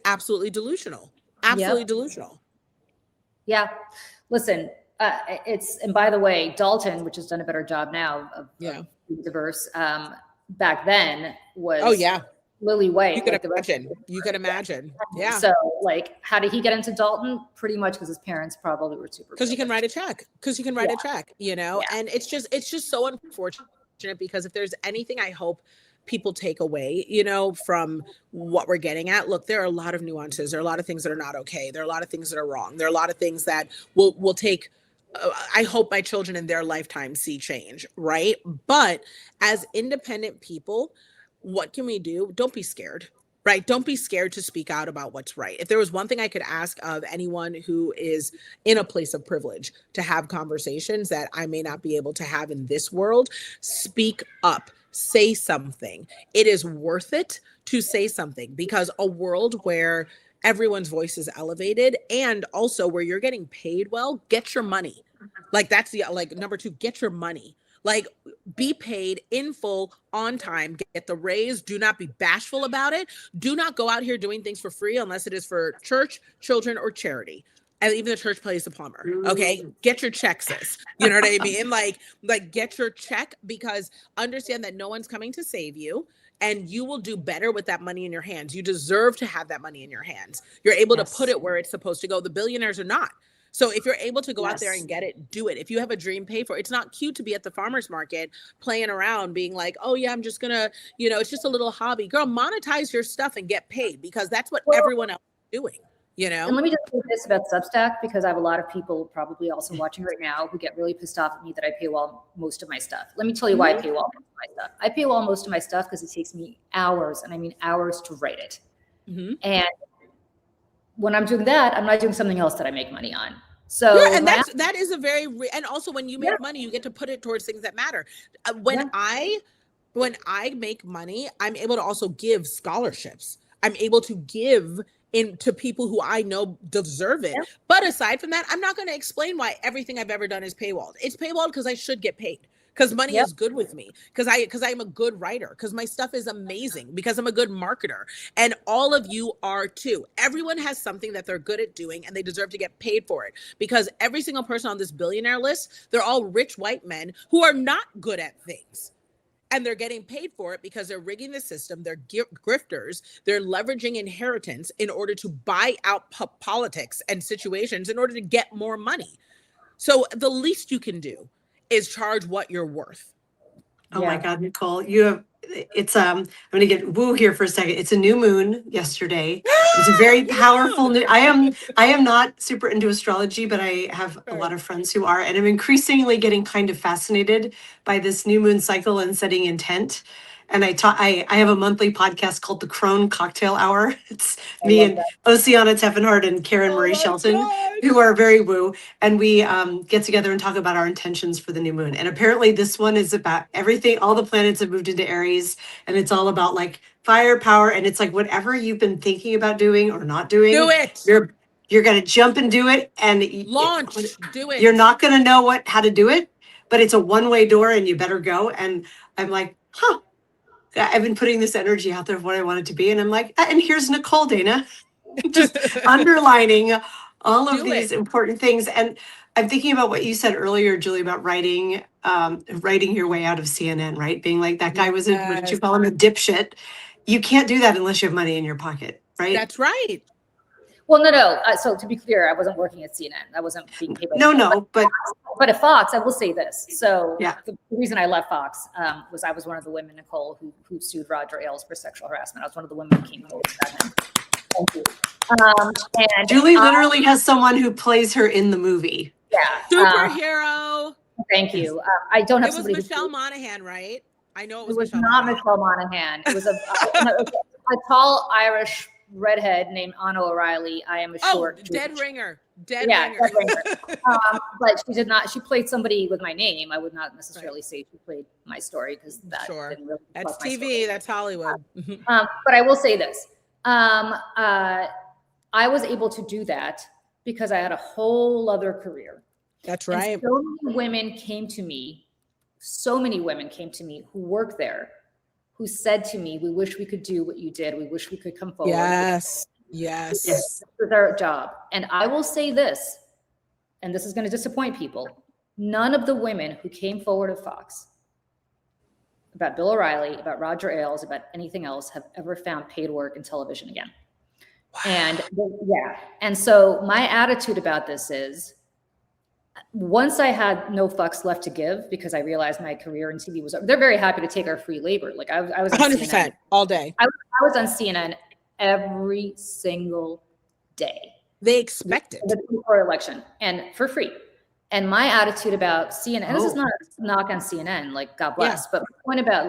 absolutely delusional. Absolutely delusional. Yeah. Listen, and by the way, Dalton, which has done a better job now of being diverse, back then was lily white. You could imagine. Yeah. So like, how did he get into Dalton? Pretty much because his parents probably were super. Because you can write a check. A check, you know? Yeah. And it's just so unfortunate because if there's anything I hope people take away, you know, from what we're getting at, look, there are a lot of nuances. There are a lot of things that are not okay. There are a lot of things that are wrong. There are a lot of things that will take I hope my children in their lifetime see change, right? But as independent people, what can we do? Don't be scared, right? Don't be scared to speak out about what's right. If there was one thing I could ask of anyone who is in a place of privilege to have conversations that I may not be able to have in this world, speak up, say something. It is worth it to say something because a world where everyone's voice is elevated and also where you're getting paid well, get your money. Like that's number two, get your money. Like be paid in full on time, get the raise. Do not be bashful about it. Do not go out here doing things for free unless it is for church, children, or charity. And even the church pays the plumber. Okay. Get your check, sis. You know what I mean? Like get your check because understand that no one's coming to save you. And you will do better with that money in your hands. You deserve to have that money in your hands. You're able to put it where it's supposed to go. The billionaires are not. So if you're able to go out there and get it, do it. If you have a dream, pay for it. It's not cute to be at the farmer's market playing around being like, oh yeah, I'm just gonna, you know, it's just a little hobby. Girl, monetize your stuff and get paid because that's what everyone else is doing. You know? And let me just say this about Substack, because I have a lot of people probably also watching right now who get really pissed off at me that I paywall most of my stuff. Let me tell you why I paywall most of my stuff. I paywall most of my stuff because it takes me hours, and I mean hours to write it. And when I'm doing that, I'm not doing something else that I make money on. So and that is a very and also when you make money, you get to put it towards things that matter. When I make money, I'm able to also give scholarships. I'm able to give to people who I know deserve it. But aside from that, I'm not going to explain why everything I've ever done is paywalled. It's paywalled because I should get paid. Because money is good with me. Because I'm a good writer. Because my stuff is amazing. Because I'm a good marketer. And all of you are too. Everyone has something that they're good at doing and they deserve to get paid for it. Because every single person on this billionaire list, they're all rich white men who are not good at things. And they're getting paid for it because they're rigging the system. They're grifters. They're leveraging inheritance in order to buy out politics and situations in order to get more money. So the least you can do is charge what you're worth. Oh my God, Nicole, I'm going to get woo here for a second. It's a new moon yesterday. It's a very powerful new. I am not super into astrology, but I have a lot of friends who are, and I'm increasingly getting kind of fascinated by this new moon cycle and setting intent. And I have a monthly podcast called the Crone Cocktail Hour. It's me and Oceana Teffenhart and Karen Marie Shelton, who are very woo. And we get together and talk about our intentions for the new moon. And apparently this one is about everything. All the planets have moved into Aries, and it's all about like firepower. And it's like whatever you've been thinking about doing or not doing, Do it. You're going to jump and do it. And Launch. Do it. You're not going to know how to do it, but it's a one-way door and you better go. And I'm like, I've been putting this energy out there of what I want it to be. And I'm like, and here's Nicole, Dana, just underlining all of these important things. And I'm thinking about what you said earlier, Julie, about writing your way out of CNN, right? Being like, that guy was, what did you call him, a dipshit? You can't do that unless you have money in your pocket, right? That's right. Well, no. So to be clear, I wasn't working at CNN. I wasn't being paid by CNN. But at Fox, I will say this. So yeah. The reason I left Fox was I was one of the women, Nicole, who sued Roger Ailes for sexual harassment. I was one of the women who came forward to that. Thank you. And Julie literally has someone who plays her in the movie. Yeah. Superhero. Thank you. I don't have somebody. It was Michelle Monaghan, right? I know it was not Michelle Monaghan. It was a tall Irish redhead named Anna O'Reilly. I am a short. Dead ringer. Dead ringer. But she did not. She played somebody with my name. I would not necessarily say she played my story because that didn't really. That's TV. That's Hollywood. But I will say this. I was able to do that because I had a whole other career. That's right. And so many women came to me who work there, who said to me, we wish we could do what you did. We wish we could come forward. Yes. This is our job. And I will say this, and this is going to disappoint people. None of the women who came forward at Fox about Bill O'Reilly, about Roger Ailes, about anything else have ever found paid work in television again. Wow. And so my attitude about this is, once I had no fucks left to give because I realized my career in TV was over, they're very happy to take our free labor. Like I was on 100% CNN, all day. I was on CNN every single day. They expect it. For election and for free. And my attitude about CNN, and this is not a knock on CNN, like God bless, but my point about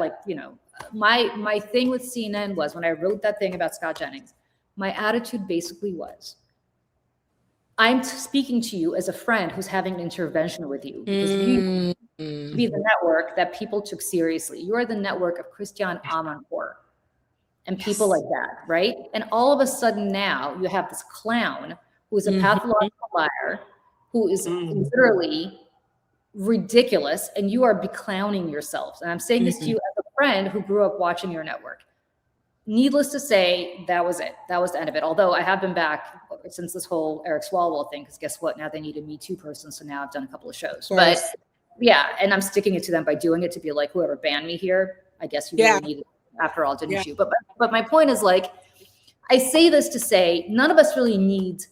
my thing with CNN was when I wrote that thing about Scott Jennings, my attitude basically was, I'm speaking to you as a friend who's having an intervention with you. Because you be the network that people took seriously. You are the network of Christian Amanpour and people like that, right? And all of a sudden now you have this clown who is a pathological liar, who is literally ridiculous, and you are beclowning yourselves. And I'm saying this to you as a friend who grew up watching your network. Needless to say, that was it. That was the end of it. Although I have been back since this whole Eric Swalwell thing, because guess what? Now they need a Me Too person, so now I've done a couple of shows. But yeah, and I'm sticking it to them by doing it to be like, whoever banned me here, I guess you really need it after all, didn't you? But my point is, like, I say this to say none of us really need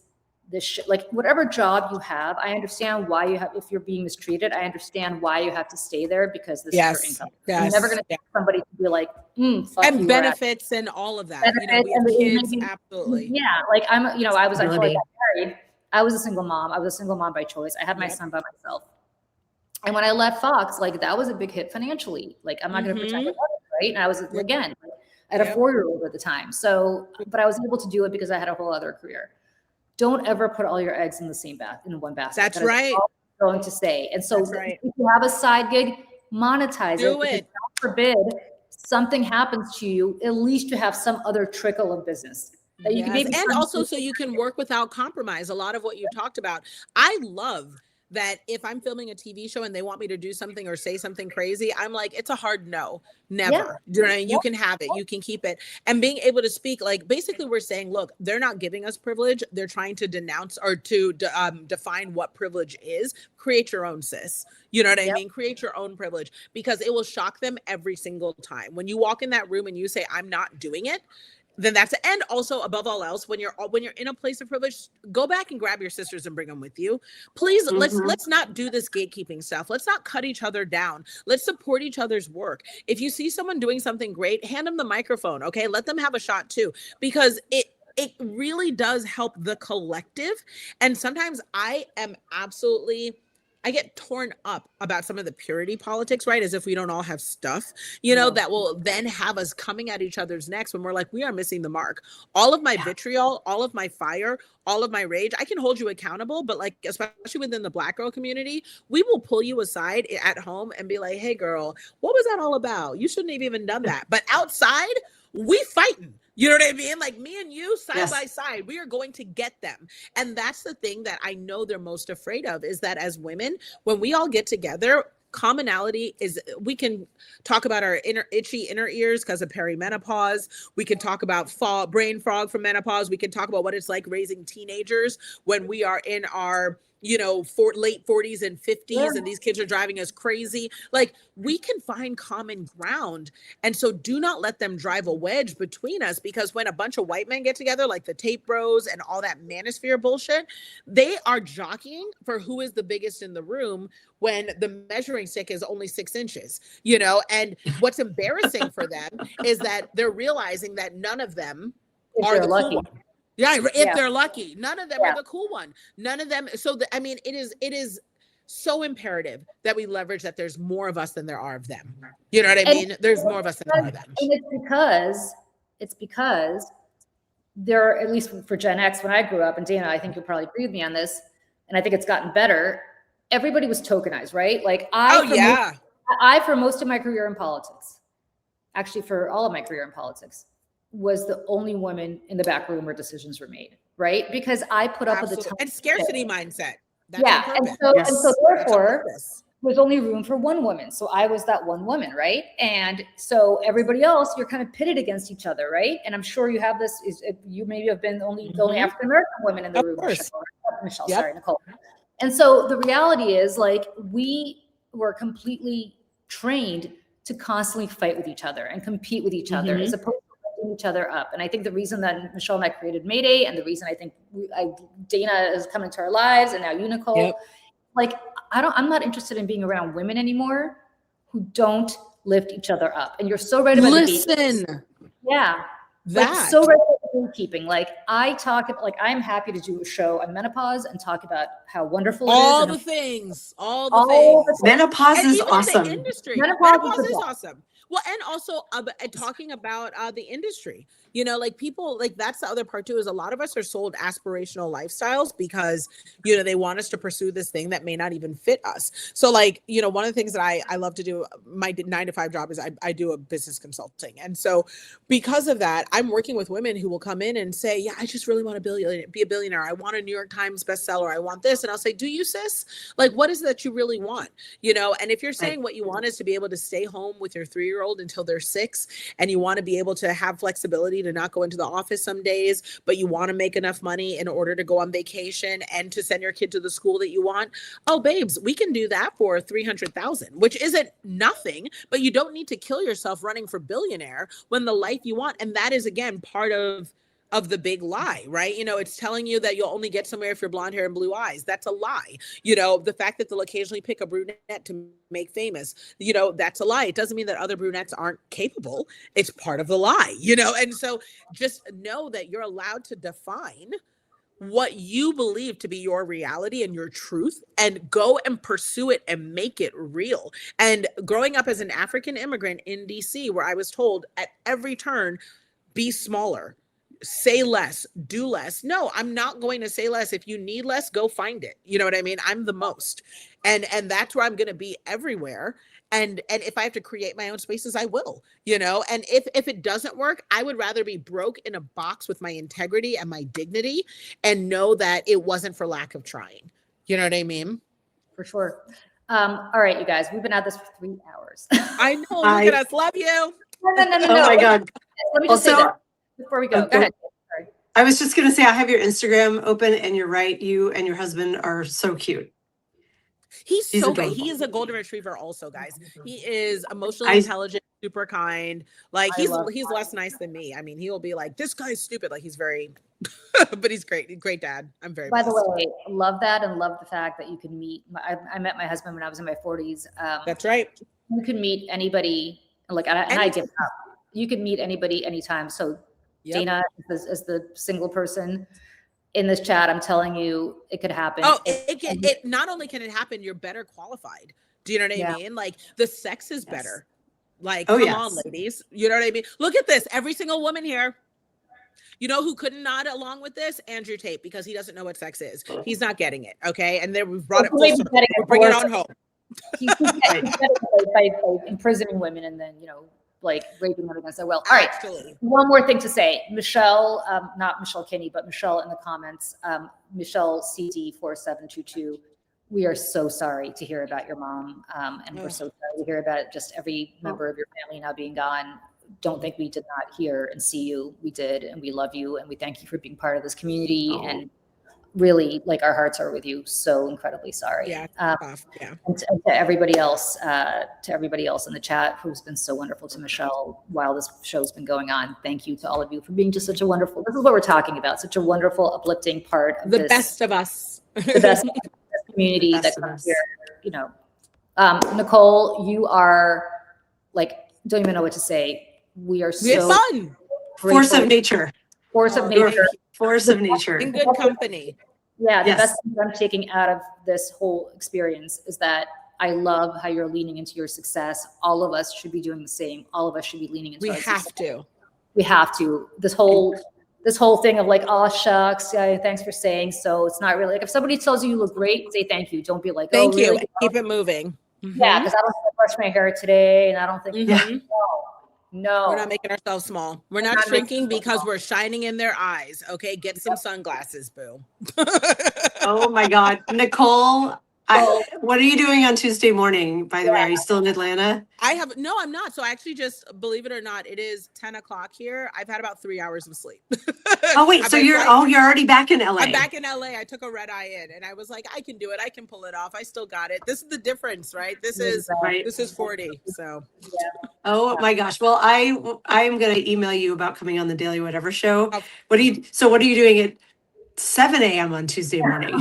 this shit. Like, whatever job you have, I understand why you have, if you're being mistreated, I understand why you have to stay there because this is your income. You're never going to get somebody to be like, fuck and you, benefits and all of that. Benefits, we have kids, absolutely. Yeah, like I was until I got married. I was a single mom. I was a single mom by choice. I had my son by myself. And when I left Fox, like, that was a big hit financially. Like, I'm not going to pretend it wasn't, right? And I was, again, I had a 4-year-old at the time. So, but I was able to do it because I had a whole other career. Don't ever put all your eggs in the same in one basket. That's right. Going to say. And so if you have a side gig, monetize it. God forbid something happens to you, at least you have some other trickle of business. That you can maybe and also so you can work without compromise. A lot of what you talked about. I love that if I'm filming a TV show and they want me to do something or say something crazy, I'm like, it's a hard no, never. You can have it, you can keep it. And being able to speak, like, basically we're saying, look, they're not giving us privilege. They're trying to denounce or to define what privilege is. Create your own, sis. You know what I mean? Create your own privilege, because it will shock them every single time. When you walk in that room and you say, I'm not doing it, then that's it. And also, above all else, when you're in a place of privilege, go back and grab your sisters and bring them with you. Please, let's not do this gatekeeping stuff. Let's not cut each other down. Let's support each other's work. If you see someone doing something great, hand them the microphone. Okay, let them have a shot too, because it really does help the collective. And sometimes I am absolutely I get torn up about some of the purity politics, right? As if we don't all have stuff, you know, that will then have us coming at each other's necks when we're like, we are missing the mark. All of my vitriol, all of my fire, all of my rage, I can hold you accountable, but like, especially within the Black girl community, we will pull you aside at home and be like, hey girl, what was that all about? You shouldn't have even done that. But outside, we fighting. You know what I mean? Like me and you side by side, we are going to get them. And that's the thing that I know they're most afraid of, is that as women, when we all get together, commonality is, we can talk about our itchy inner ears because of perimenopause. We can talk about brain fog from menopause. We can talk about what it's like raising teenagers when we are in our, you know, late 40s and 50s, and these kids are driving us crazy. Like, we can find common ground. And so do not let them drive a wedge between us, because when a bunch of white men get together, like the tape bros and all that manosphere bullshit, they are jockeying for who is the biggest in the room when the measuring stick is only 6 inches, you know? And what's embarrassing for them is that they're realizing that none of them are the cool one. Yeah, if they're lucky. None of them are the cool one. None of them. So, I mean, it is so imperative that we leverage that there's more of us than there are of them. You know what I mean? There's more of us than there are of them. And it's because there are, at least for Gen X, when I grew up, and Dana, I think you'll probably agree with me on this, and I think it's gotten better, everybody was tokenized, right? Like I, for most of my career in politics, actually for all of my career in politics, was the only woman in the back room where decisions were made, right? Because I put up with the time and scarcity mindset. That's and so therefore there's only room for one woman. So I was that one woman, right? And so everybody else, you're kind of pitted against each other, right? And I'm sure you have this. You maybe have been the only African American woman in the room. Michelle, sorry, Nicole. And so the reality is, like, we were completely trained to constantly fight with each other and compete with each other, as opposed to each other up. And I think the reason that Michelle and I created Mayday, and the reason I think Dana is coming to our lives, and now you, Nicole, like, I'm not interested in being around women anymore who don't lift each other up. And you're so right about like, so right about gatekeeping. Like, I'm happy to do a show on menopause and talk about how wonderful it is. All the things. Menopause is awesome. Menopause is awesome. Well, and also talking about the industry, you know, like, people, like, that's the other part too, is a lot of us are sold aspirational lifestyles because, you know, they want us to pursue this thing that may not even fit us. So, like, you know, one of the things that I love to do, my 9-to-5 job, is I do a business consulting. And so because of that, I'm working with women who will come in and say, yeah, I just really want to be a billionaire. I want a New York Times bestseller. I want this. And I'll say, do you, sis? Like, what is it that you really want? You know, and if you're saying what you want is to be able to stay home with your 3-year-old until they're 6, and you want to be able to have flexibility to not go into the office some days, but you want to make enough money in order to go on vacation and to send your kid to the school that you want. Oh, babes, we can do that for $300,000, which isn't nothing, but you don't need to kill yourself running for billionaire when the life you want. And that is, again, part of the big lie, right? You know, it's telling you that you'll only get somewhere if you're blonde hair and blue eyes. That's a lie. You know, the fact that they'll occasionally pick a brunette to make famous, you know, that's a lie. It doesn't mean that other brunettes aren't capable. It's part of the lie, you know? And so just know that you're allowed to define what you believe to be your reality and your truth, and go and pursue it and make it real. And growing up as an African immigrant in DC, where I was told at every turn, be smaller, say less, do less. No, I'm not going to say less. If you need less, go find it. You know what I mean? I'm the most. And that's where I'm going to be everywhere. And if I have to create my own spaces, I will, you know, and if it doesn't work, I would rather be broke in a box with my integrity and my dignity and know that it wasn't for lack of trying. You know what I mean? For sure. All right, you guys, we've been at this for 3 hours. I know. Look at us. Love you. No. Oh my God. Let me just say that before we go. Go ahead. Sorry. I was just going to say, I have your Instagram open, and you're right. You and your husband are so cute. He's so great. He is a golden retriever also, guys. He is emotionally intelligent, super kind. Like, he's less nice than me. I mean, he'll be like, this guy's stupid. Like, he's very, but he's great. Great dad. I'm very By the way, love that, and love the fact that you can meet. I met my husband when I was in my 40s. That's right. You can meet anybody. Like, and I did. You can meet anybody anytime. So Dana is the single person. in this chat, I'm telling you, it could happen. Oh, it not only can it happen, you're better qualified. Do you know what I mean? Like the sex is better. Like, come on, ladies. You know what I mean? Look at this. Every single woman here. You know who couldn't nod along with this? Andrew Tate, because he doesn't know what sex is. He's not getting it. Okay. And then we've brought it full circle. We're bringing it on home. He's by imprisoning women and then, like raping them against their will. All right. Absolutely. One more thing to say. Michelle, not Michelle Kinney, but Michelle in the comments, Michelle CD4722. We are so sorry to hear about your mom. And we're so sorry to hear about just every member of your family now being gone. Don't think we did not hear and see you. We did, and we love you, and we thank you for being part of this community. And really, like, our hearts are with you. So incredibly sorry. Yeah. And to everybody else, in the chat who's been so wonderful to Michelle while this show's been going on. Thank you to all of you for being just such a wonderful. This is what we're talking about. Such a wonderful, uplifting part of the best of us. The best of this community that comes here. Nicole, you are like, don't even know what to say. We are so fun. Force of nature. Force of nature. Force of nature. In good company. Yeah, the best thing I'm taking out of this whole experience is that I love how you're leaning into your success. All of us should be doing the same. All of us should be leaning into our success. We have to. This whole thing of like, oh shucks, thanks for saying so. It's not really like, if somebody tells you look great, say thank you. Don't be like, thank you. Really? Keep it moving. Yeah, because I don't think I brushed my hair today, and I don't think No, we're not making ourselves small. We're not shrinking because we're shining in their eyes. Okay, get some sunglasses, boo. Oh my God, Nicole. What are you doing on Tuesday morning, by the way? Are you still in Atlanta? No, I'm not. So I actually just, believe it or not, it is 10 o'clock here. I've had about 3 hours of sleep. Oh, wait. So you're already back in LA. I'm back in LA. I took a red eye in and I was like, I can do it. I can pull it off. I still got it. This is the difference, right? This is 40. So. Oh my gosh. Well, I'm going to email you about coming on the Daily Whatever show. What are you doing at 7 a.m. on Tuesday morning?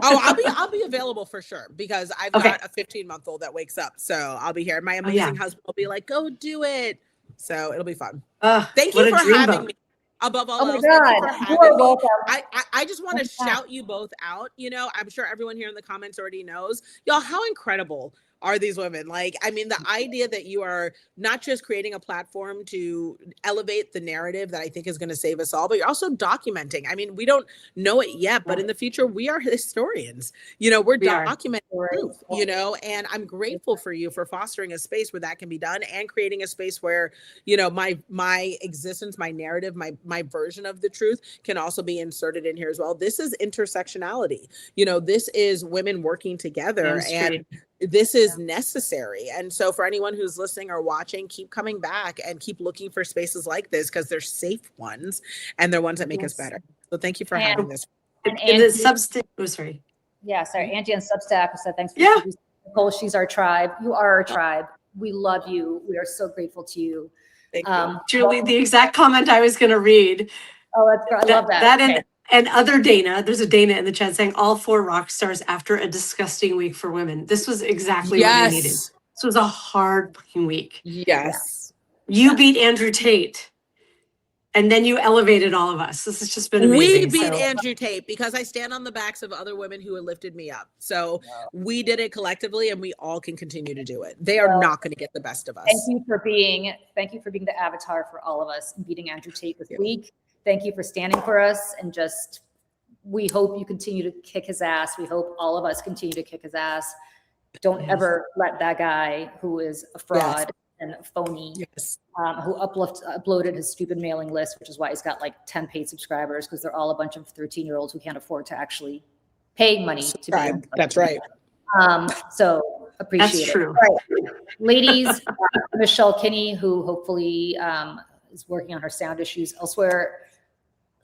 I'll be available for sure because I've got a 15-month-old that wakes up. So I'll be here. My amazing husband will be like, go do it. So it'll be fun. Thank you for having me. Above all else, thank you for having me. I just want to shout you both out. I'm sure everyone here in the comments already knows. Y'all, how incredible are these women? Like, I mean, the idea that you are not just creating a platform to elevate the narrative that I think is going to save us all, but you're also documenting. I mean, we don't know it yet, but in the future, we are historians. We're documenting truth, and I'm grateful for you for fostering a space where that can be done and creating a space where, my existence, my narrative, my version of the truth can also be inserted in here as well. This is intersectionality. This is women working together, and this is necessary. And so for anyone who's listening or watching, keep coming back and keep looking for spaces like this because they're safe ones and they're ones that make us better. So thank you for having this. And the Substack, sorry. Yeah, sorry. Angie on Substack said, thanks for Nicole. She's our tribe. You are our tribe. We love you. We are so grateful to you. Thank you. Julie, the exact comment I was going to read. Oh, that's great. I love that. And other Dana, there's a Dana in the chat saying all 4 rock stars after a disgusting week for women. This was exactly what we needed. This was a hard fucking week. Yes. You beat Andrew Tate. And then you elevated all of us. This has just been amazing. We beat Andrew Tate because I stand on the backs of other women who have lifted me up. So we did it collectively and we all can continue to do it. They are not going to get the best of us. Thank you for being the avatar for all of us and beating Andrew Tate this week. Thank you for standing for us, and we hope you continue to kick his ass. We hope all of us continue to kick his ass. Don't ever let that guy who is a fraud and a phony, who uploaded his stupid mailing list, which is why he's got like 10 paid subscribers, because they're all a bunch of 13-year-olds who can't afford to actually pay money to be. That's right. So appreciate it. True. All right. Ladies, Michelle Kinney, who hopefully is working on her sound issues elsewhere.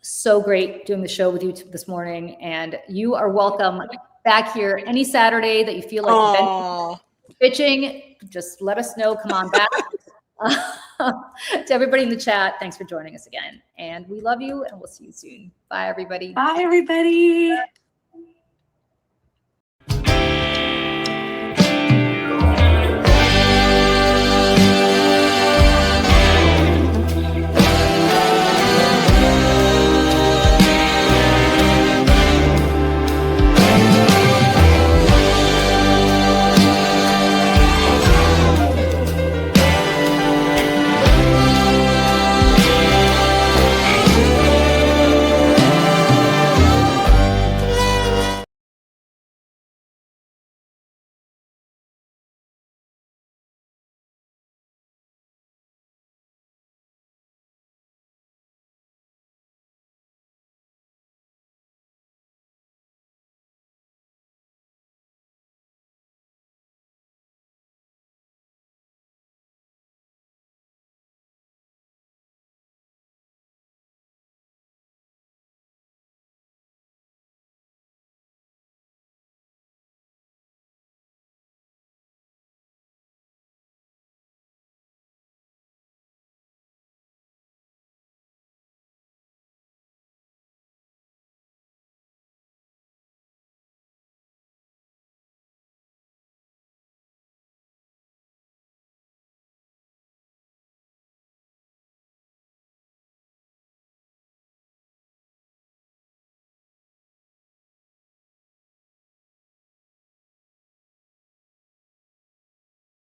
So great doing the show with you this morning, and you are welcome back here any Saturday that you feel like bitching. Just let us know. Come on back. To everybody in the chat, thanks for joining us again, and we love you, and we'll see you soon. Bye, everybody. Bye, everybody.